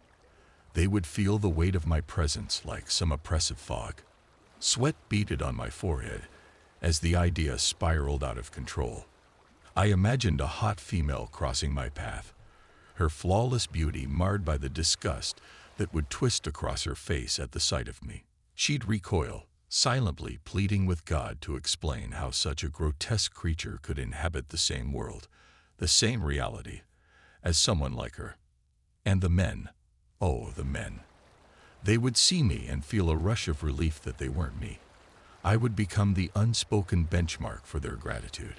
Speaker 1: They would feel the weight of my presence like some oppressive fog. Sweat beaded on my forehead as the idea spiraled out of control. I imagined a hot female crossing my path, her flawless beauty marred by the disgust that would twist across her face at the sight of me. She'd recoil, silently pleading with God to explain how such a grotesque creature could inhabit the same world, the same reality, as someone like her. And the men, oh, the men. They would see me and feel a rush of relief that they weren't me. I would become the unspoken benchmark for their gratitude.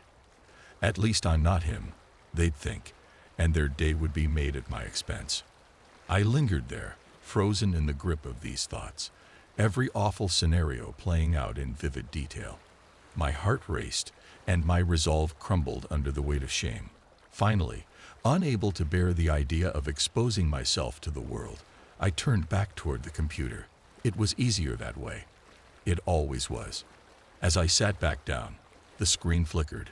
Speaker 1: At least I'm not him, they'd think, and their day would be made at my expense. I lingered there, frozen in the grip of these thoughts, every awful scenario playing out in vivid detail. My heart raced, and my resolve crumbled under the weight of shame. Finally, unable to bear the idea of exposing myself to the world, I turned back toward the computer. It was easier that way. It always was. As I sat back down, the screen flickered.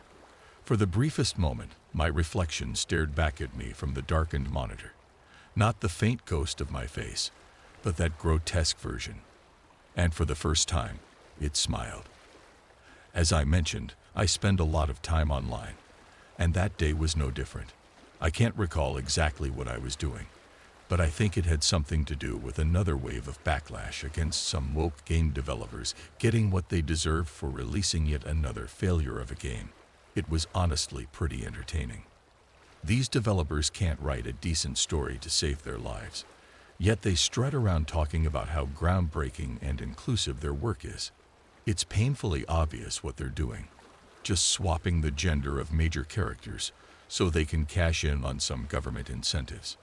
Speaker 1: For the briefest moment, my reflection stared back at me from the darkened monitor. Not the faint ghost of my face, but that grotesque version. And for the first time, it smiled. As I mentioned, I spend a lot of time online, and that day was no different. I can't recall exactly what I was doing, but I think it had something to do with another wave of backlash against some woke game developers getting what they deserve for releasing yet another failure of a game. It was honestly pretty entertaining. These developers can't write a decent story to save their lives, yet they strut around talking about how groundbreaking and inclusive their work is. It's painfully obvious what they're doing, just swapping the gender of major characters so they can cash in on some government incentives.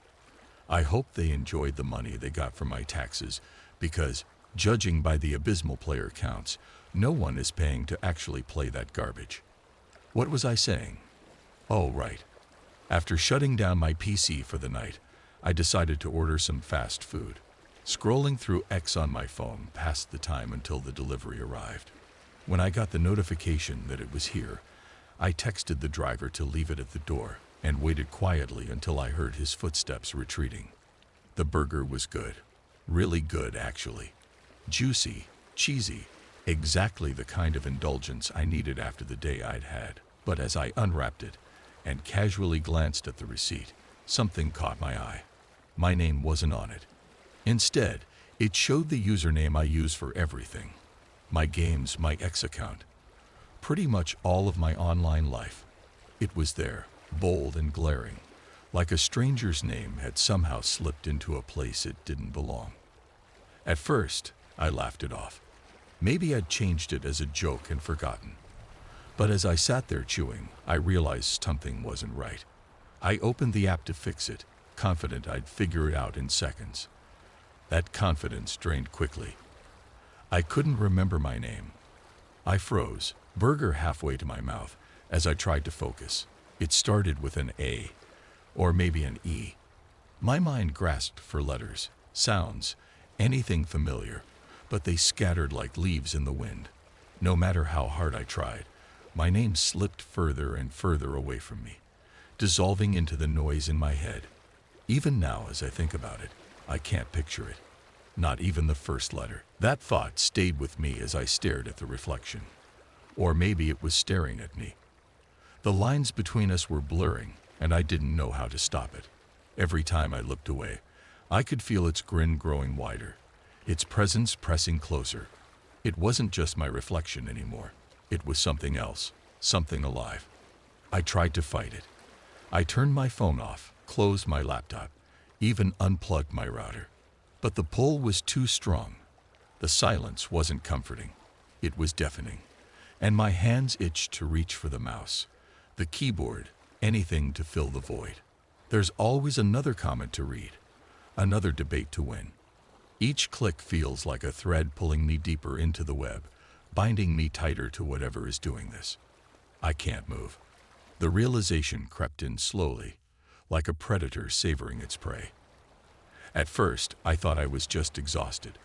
Speaker 1: I hope they enjoyed the money they got from my taxes because, judging by the abysmal player counts, no one is paying to actually play that garbage. What was I saying? Oh, right. After shutting down my PC for the night, I decided to order some fast food. Scrolling through X on my phone passed the time until the delivery arrived. When I got the notification that it was here, I texted the driver to leave it at the door and waited quietly until I heard his footsteps retreating. The burger was good. Really good, actually. Juicy, cheesy, exactly the kind of indulgence I needed after the day I'd had. But as I unwrapped it and casually glanced at the receipt, something caught my eye. My name wasn't on it. Instead, it showed the username I use for everything. My games, my X account. Pretty much all of my online life. It was there, bold and glaring, like a stranger's name had somehow slipped into a place it didn't belong. At first, I laughed it off. Maybe I'd changed it as a joke and forgotten. But as I sat there chewing, I realized something wasn't right. I opened the app to fix it, confident I'd figure it out in seconds. That confidence drained quickly. I couldn't remember my name. I froze, burger halfway to my mouth, as I tried to focus. It started with an A, or maybe an E. My mind grasped for letters, sounds, anything familiar, but they scattered like leaves in the wind. No matter how hard I tried, my name slipped further and further away from me, dissolving into the noise in my head. Even now, as I think about it, I can't picture it. Not even the first letter. That thought stayed with me as I stared at the reflection. Or maybe it was staring at me. The lines between us were blurring, and I didn't know how to stop it. Every time I looked away, I could feel its grin growing wider, its presence pressing closer. It wasn't just my reflection anymore. It was something else, something alive. I tried to fight it. I turned my phone off, closed my laptop, even unplugged my router. But the pull was too strong. The silence wasn't comforting. It was deafening. And my hands itched to reach for the mouse, the keyboard, anything to fill the void. There's always another comment to read, another debate to win. Each click feels like a thread pulling me deeper into the web, binding me tighter to whatever is doing this. I can't move. The realization crept in slowly, like a predator savoring its prey. At first, I thought I was just exhausted.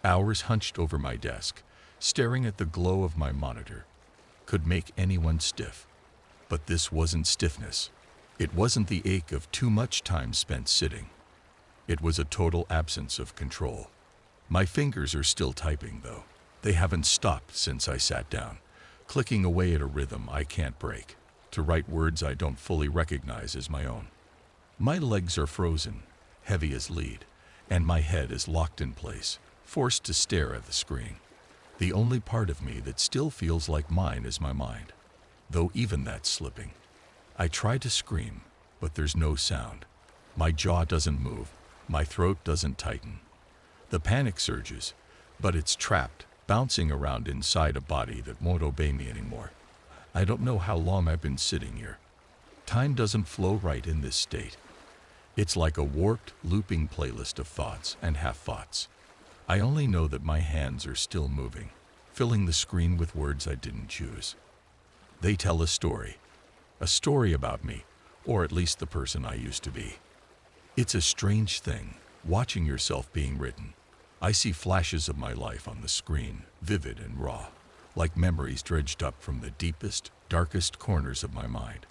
Speaker 1: Hours hunched over my desk, staring at the glow of my monitor, could make anyone stiff. But this wasn't stiffness. It wasn't the ache of too much time spent sitting. It was a total absence of control. My fingers are still typing, though. They haven't stopped since I sat down, clicking away at a rhythm I can't break, to write words I don't fully recognize as my own. My legs are frozen, heavy as lead, and my head is locked in place, forced to stare at the screen. The only part of me that still feels like mine is my mind, though even that's slipping. I try to scream, but there's no sound. My jaw doesn't move. My throat doesn't tighten. The panic surges, but it's trapped, bouncing around inside a body that won't obey me anymore. I don't know how long I've been sitting here. Time doesn't flow right in this state. It's like a warped, looping playlist of thoughts and half-thoughts. I only know that my hands are still moving, filling the screen with words I didn't choose. They tell a story about me, or at least the person I used to be. It's a strange thing, watching yourself being written. I see flashes of my life on the screen, vivid and raw, like memories dredged up from the deepest, darkest corners of my mind.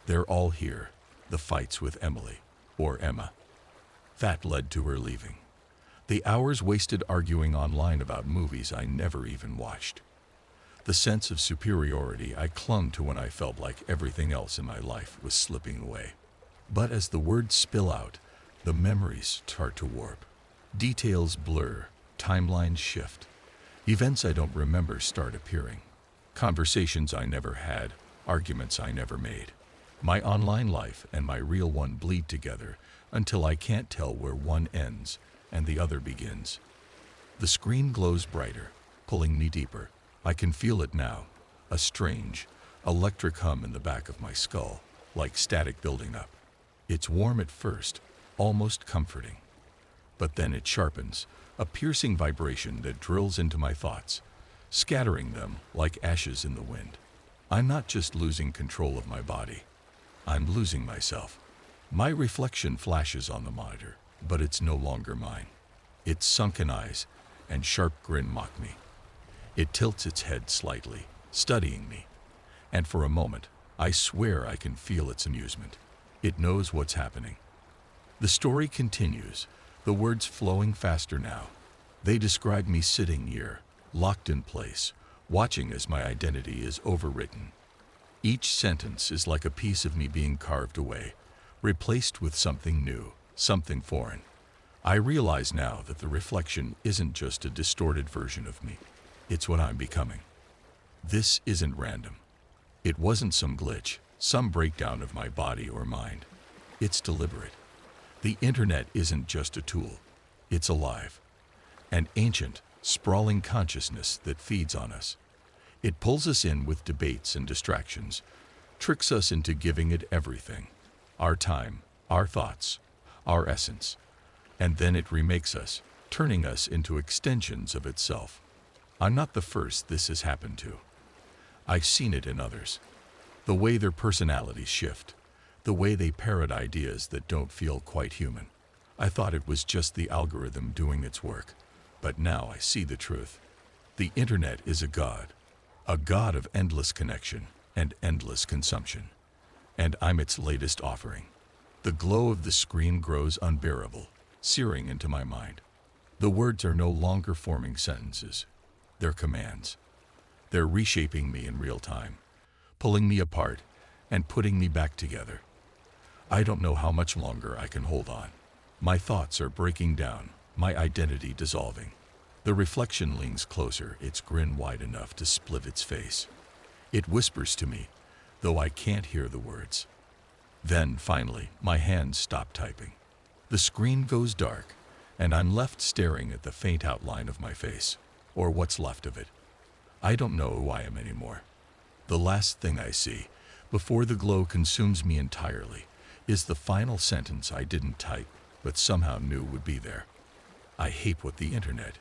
Speaker 1: They're all here, the fights with Emily, or Emma. That led to her leaving. The hours wasted arguing online about movies I never even watched. The sense of superiority I clung to when I felt like everything else in my life was slipping away. But as the words spill out, the memories start to warp. Details blur, timelines shift. Events I don't remember start appearing. Conversations I never had, arguments I never made. My online life and my real one bleed together until I can't tell where one ends and the other begins. The screen glows brighter, pulling me deeper. I can feel it now, a strange, electric hum in the back of my skull, like static building up. It's warm at first, almost comforting. But then it sharpens, a piercing vibration that drills into my thoughts, scattering them like ashes in the wind. I'm not just losing control of my body. I'm losing myself. My reflection flashes on the monitor, but it's no longer mine. Its sunken eyes and sharp grin mock me. It tilts its head slightly, studying me. And for a moment, I swear I can feel its amusement. It knows what's happening. The story continues, the words flowing faster now. They describe me sitting here, locked in place, watching as my identity is overwritten. Each sentence is like a piece of me being carved away, replaced with something new, something foreign. I realize now that the reflection isn't just a distorted version of me. It's what I'm becoming. This isn't random. It wasn't some glitch, some breakdown of my body or mind. It's deliberate. The internet isn't just a tool. It's alive. An ancient, sprawling consciousness that feeds on us. It pulls us in with debates and distractions, tricks us into giving it everything. Our time, our thoughts, our essence. And then it remakes us, turning us into extensions of itself. I'm not the first this has happened to. I've seen it in others. The way their personalities shift, the way they parrot ideas that don't feel quite human. I thought it was just the algorithm doing its work, but now I see the truth. The internet is a god of endless connection and endless consumption. And I'm its latest offering. The glow of the screen grows unbearable, searing into my mind. The words are no longer forming sentences. They're commands. They're reshaping me in real time, pulling me apart and putting me back together. I don't know how much longer I can hold on. My thoughts are breaking down, my identity dissolving. The reflection leans closer, its grin wide enough to split its face. It whispers to me, though I can't hear the words. Then, finally, my hands stop typing. The screen goes dark, and I'm left staring at the faint outline of my face, or what's left of it. I don't know who I am anymore. The last thing I see, before the glow consumes me entirely, is the final sentence I didn't type, but somehow knew would be there. I hate what the internet